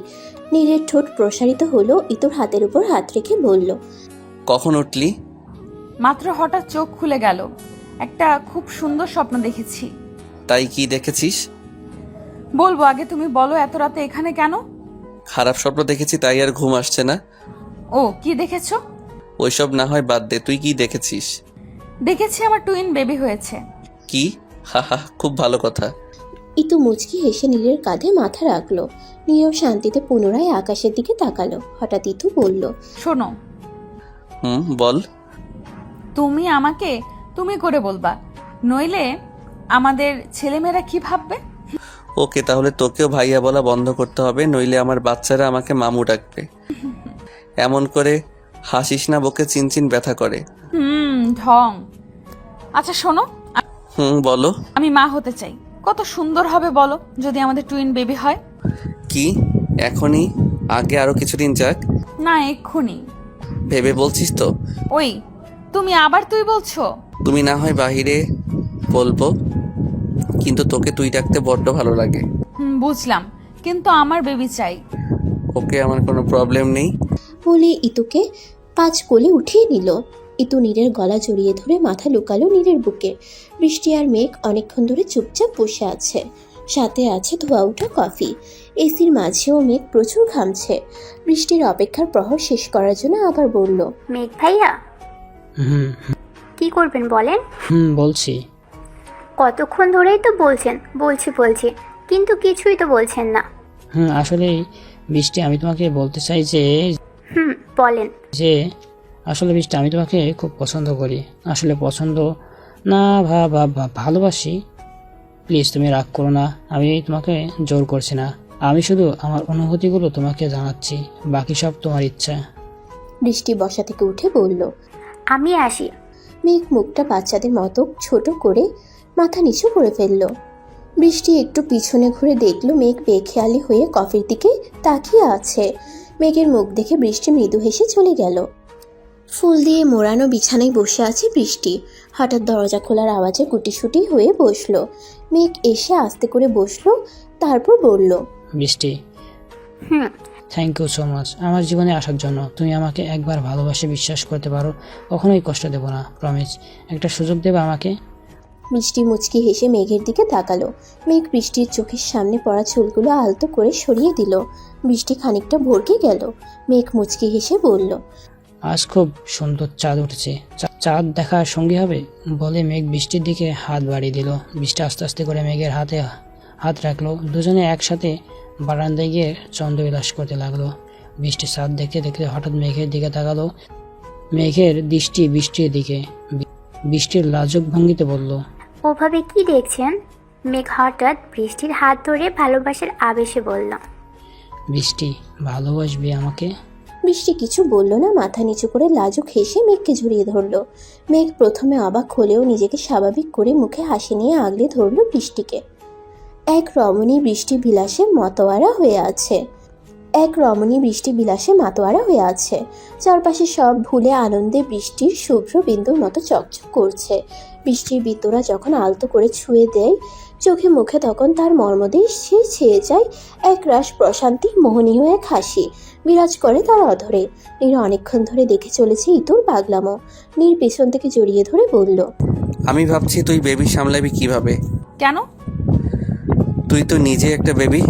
নীরের ঠোঁট প্রসারিত হলো, ইতুর হাতের উপর হাত রেখে বলল, কখন উঠলি? মাত্র হঠাৎ চোখ খুলে গেল। একটা খুব সুন্দর স্বপ্ন দেখেছি। তাই কি দেখেছিস? বলবো, আগে তুমি বলো এত রাতে এখানে কেন? খারাপ স্বপ্ন দেখেছি তাই আর ঘুম আসছে না। ও, কি দেখেছো? ওইসব না হয় বাদ দে, তুই কি দেখেছিস? দেখেছি আমার টুইন বেবি হয়েছে। কি? হা, খুব ভালো কথা। ইতু মুচকি হেসে নীরের কাঁধে মাথা রাখলো। নীরব শান্তিতে পুনরায় আকাশের দিকে তাকালো। হঠাৎ ইতু বলল, শোনো, বল। তুমি আমাকে তুমি করে বলবা, নইলে আমাদের ছেলেমেয়েরা কি ভাববে? ওকে, তাহলে তোকেও ভাইয়া বলা বন্ধ করতে হবে, নইলে আমার বাচ্চারা আমাকে মামু ডাকবে। এমন করে হাসিস না, বুকে চিনচিন ব্যথা করে। ঢং। আচ্ছা শোনো, বলো। আমি মা হতে চাই। কত সুন্দর হবে বলো যদি আমাদের টুইন বেবি হয়। কি এখনই? আগে আরো কিছুদিন যাক। না, এক্ষুনি। ভেবে বলছিস তো? ওই, তুমি আবার তুই বলছো? তুমি না হয় বাহিরে বলবো, কিন্তু তোকে তুই ডাকতে বড্ড ভালো লাগে। বুঝলাম, কিন্তু আমার বেবি চাই। ওকে, আমার কোনো প্রবলেম নেই। বলে ইতুকে 5 কোলে উঠিয়ে নিল। ইতু নীরের গলা জড়িয়ে ধরে মাথা লুকালো নীরের বুকে। বৃষ্টি আর মেঘ অনেকক্ষণ ধরে চুপচাপ বসে আছে। সাথে আছে ধোয়া ওঠা কফি। এসির মাঝেও মেঘ প্রচুর ঘামছে। বৃষ্টির অপেক্ষার প্রহর শেষ করার জন্য আবার বলল, মেঘ ভাইয়া, কি করবেন বলেন? বলছি। কতক্ষণ ধরেই তো বলছেন বলছি, কিন্তু কিছুই তো বলছেন না। আসলে বৃষ্টি, আমি তোমাকে বলতে চাই যে বলেন। আসলে বৃষ্টি, আমি তোমাকে খুব পছন্দ করি। আসলে পছন্দ না, ভালোবাসি। প্লিজ তুমি রাগ করো না, আমি তোমাকে জোর করছি না। আমি শুধু আমার অনুভূতিগুলো তোমাকে জানাচ্ছি, বাকি সব তোমার ইচ্ছা। বৃষ্টি বসা থেকে উঠে বলল, আমি আসি। মেঘ মুখটা বাচ্চাদের মতো ছোট করে মাথা নিচু করে ফেলল। বৃষ্টি একটু পিছনে ঘুরে দেখলো মেঘ বেখেয়ালি হয়ে কফির দিকে তাকিয়ে আছে। মেঘের মুখ দেখে বৃষ্টি মৃদু হেসে চলে গেল। ফুল দিয়ে মোড়ানো বিছানায় বসে আছে বৃষ্টি। হঠাৎ দরজা খোলার আওয়াজে গুটিসুটি হয়ে বসলো। মেঘ এসে আস্তে করে বসলো, তারপর বলল, বৃষ্টি, থ্যাংক ইউ সো মাচ আমার জীবনে আসার জন্য। তুমি আমাকে একবার ভালোবাসে বিশ্বাস করতে পারো, কখনোই কষ্ট দেবো না, প্রমিস। একটা সুযোগ দেবে আমাকে? বৃষ্টি মুচকি হেসে মেঘের দিকে তাকালো। মেঘ বৃষ্টির চোখের সামনে পড়া চুলগুলো আলতো করে সরিয়ে দিল। বৃষ্টি খানিকটা ভরকে গেল। মেঘ মুচকি হেসে বলল, আজ খুব সুন্দর চাঁদ উঠেছে, চাঁদ দেখার সঙ্গী হবে বলে মেঘ বৃষ্টির দিকে হাত বাড়িয়ে দিল। বৃষ্টি আস্তে আস্তে করে মেঘের হাতে হাত রাখলো। দুজনে একসাথে বারান্দায় গিয়ে চন্দ্রবিলাস করতে লাগলো। বৃষ্টি চাঁদ দেখতে দেখতে হঠাৎ মেঘের দিকে তাকালো। মেঘের দৃষ্টি বৃষ্টির দিকে। বৃষ্টির লাজুক ভঙ্গিতে বলল, ওভাবে কি দেখছেন? মেঘ হঠাৎ বৃষ্টির হাত ধরে ভালোবাসার আবেশে বলল, বৃষ্টি, ভালোবাসবি আমাকে? বৃষ্টি কিছু বলল না, মাথা নিচু করে লাজুক হেসে মেঘকে জড়িয়ে ধরল। মেঘ প্রথমে অবাক হলেও নিজেকে স্বাভাবিক করে মুখে হাসি নিয়ে আগলে ধরল বৃষ্টিকে। এক রমণী বৃষ্টি বিলাসে মাতোয়ারা হয়ে আছে। চারপাশে সব ভুলে আনন্দে বৃষ্টির শুভ্র বিন্দুর মতো চকচক করছে। বৃষ্টির বিন্দুরা যখন আলতো করে ছুঁয়ে দেয় চোখে মুখে, তখন তার মর্মদেশ ছেয়ে যায় এক রাস প্রশান্তি, মোহনীয় এক হাসি বিরাজ করে তার অধরে। নীর অনেকক্ষণ ধরে দেখে চলেছে ইতুর পাগলামো। নীর পেছন থেকে জড়িয়ে ধরে বলল, আমি ভাবছি তুই বেবি সামলাবি কিভাবে? কেন? তুই তো নিজে একটা বেবি।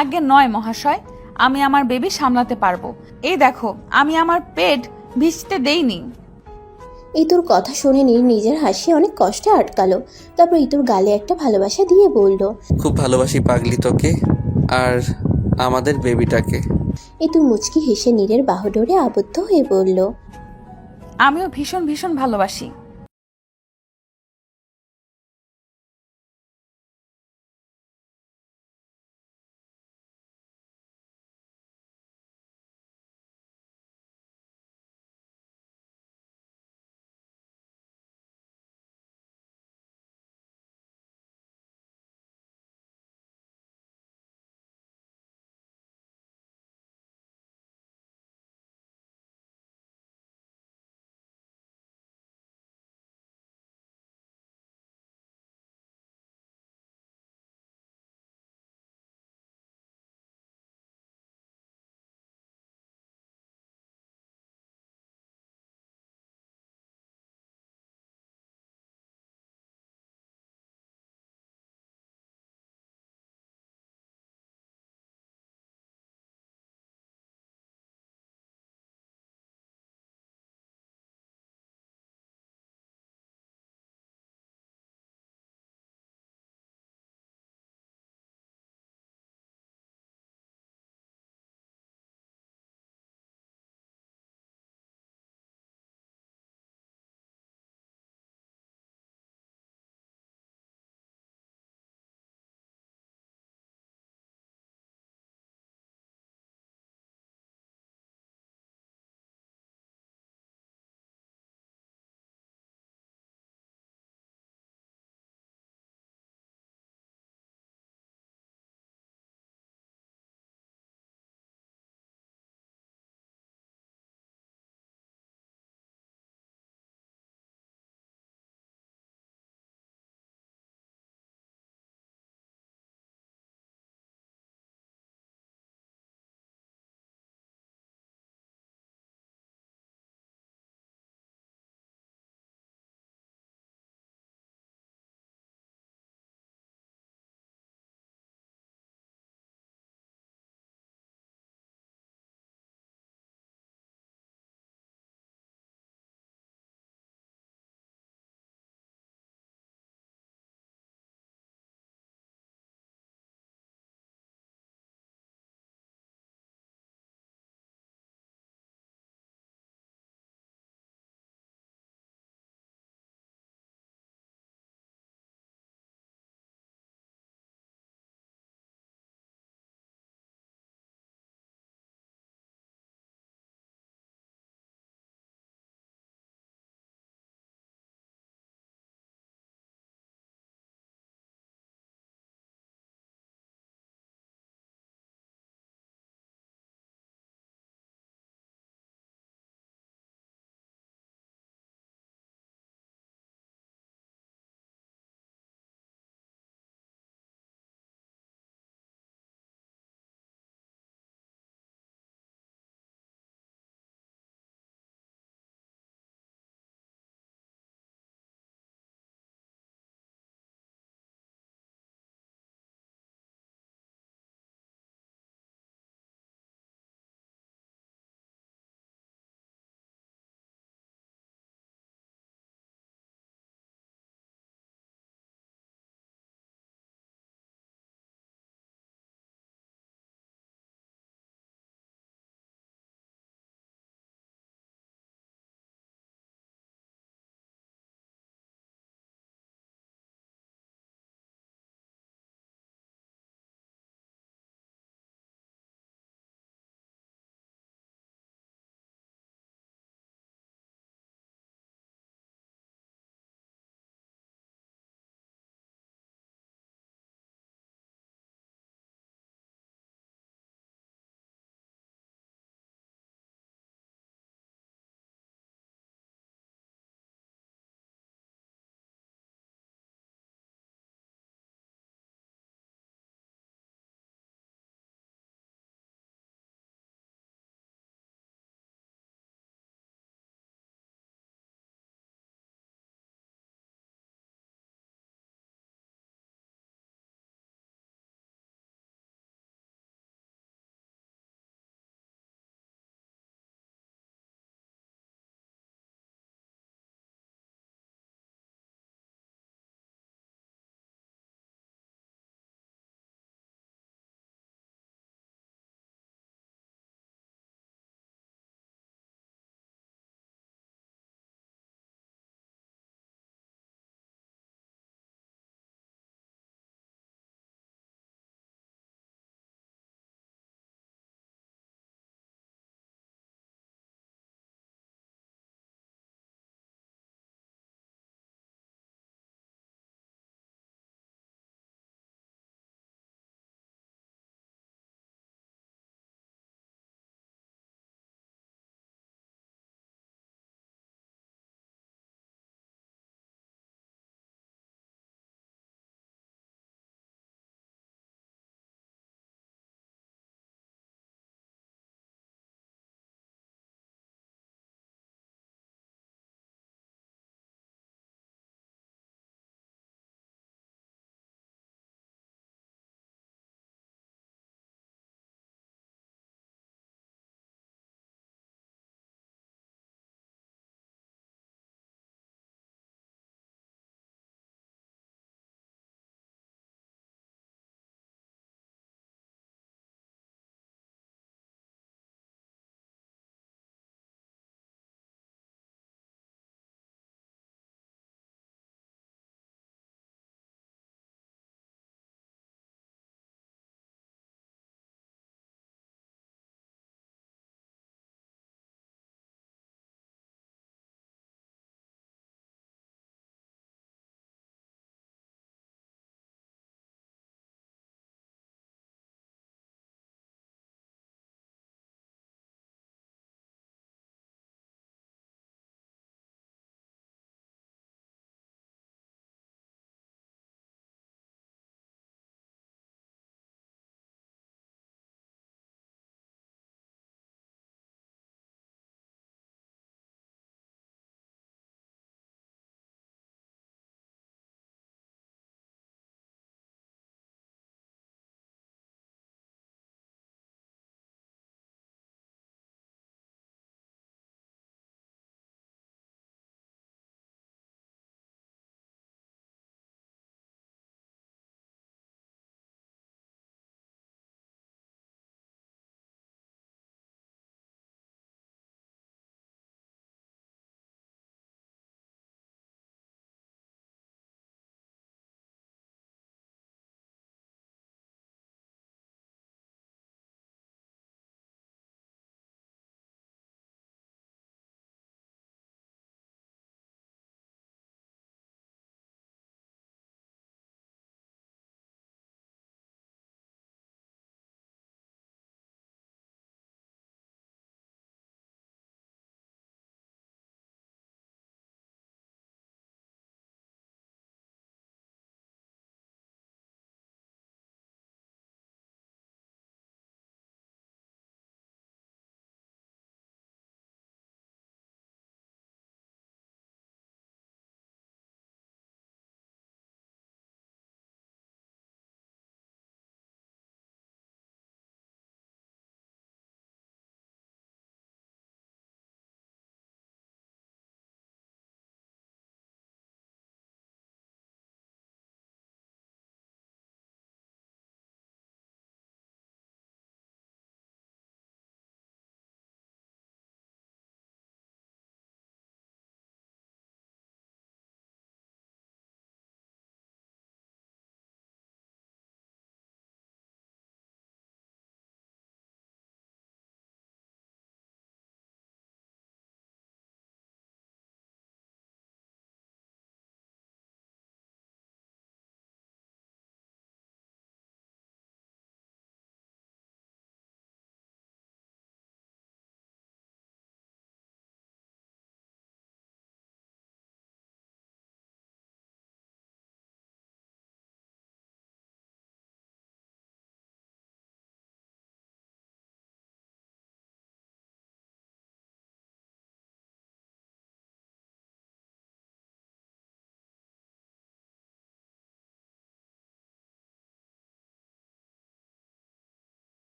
আগে নয় মহাশয়, আমি আমার বেবি সামলাতে পারবো। এই দেখো, আমি আমার পেট ভিজতে দেইনি। ইতুর কথা শুনে নীর নিজের হাসি অনেক কষ্টে আটকালো। তারপর ইতুর গালে একটা ভালোবাসা দিয়ে বলল, খুব ভালোবাসি পাগলি তোকে আর আমাদের বেবিটাকে। ইতু মুচকি হেসে নীরের বাহুডোরে আবদ্ধ হয়ে বলল, আমিও ভীষণ ভীষণ ভালোবাসি।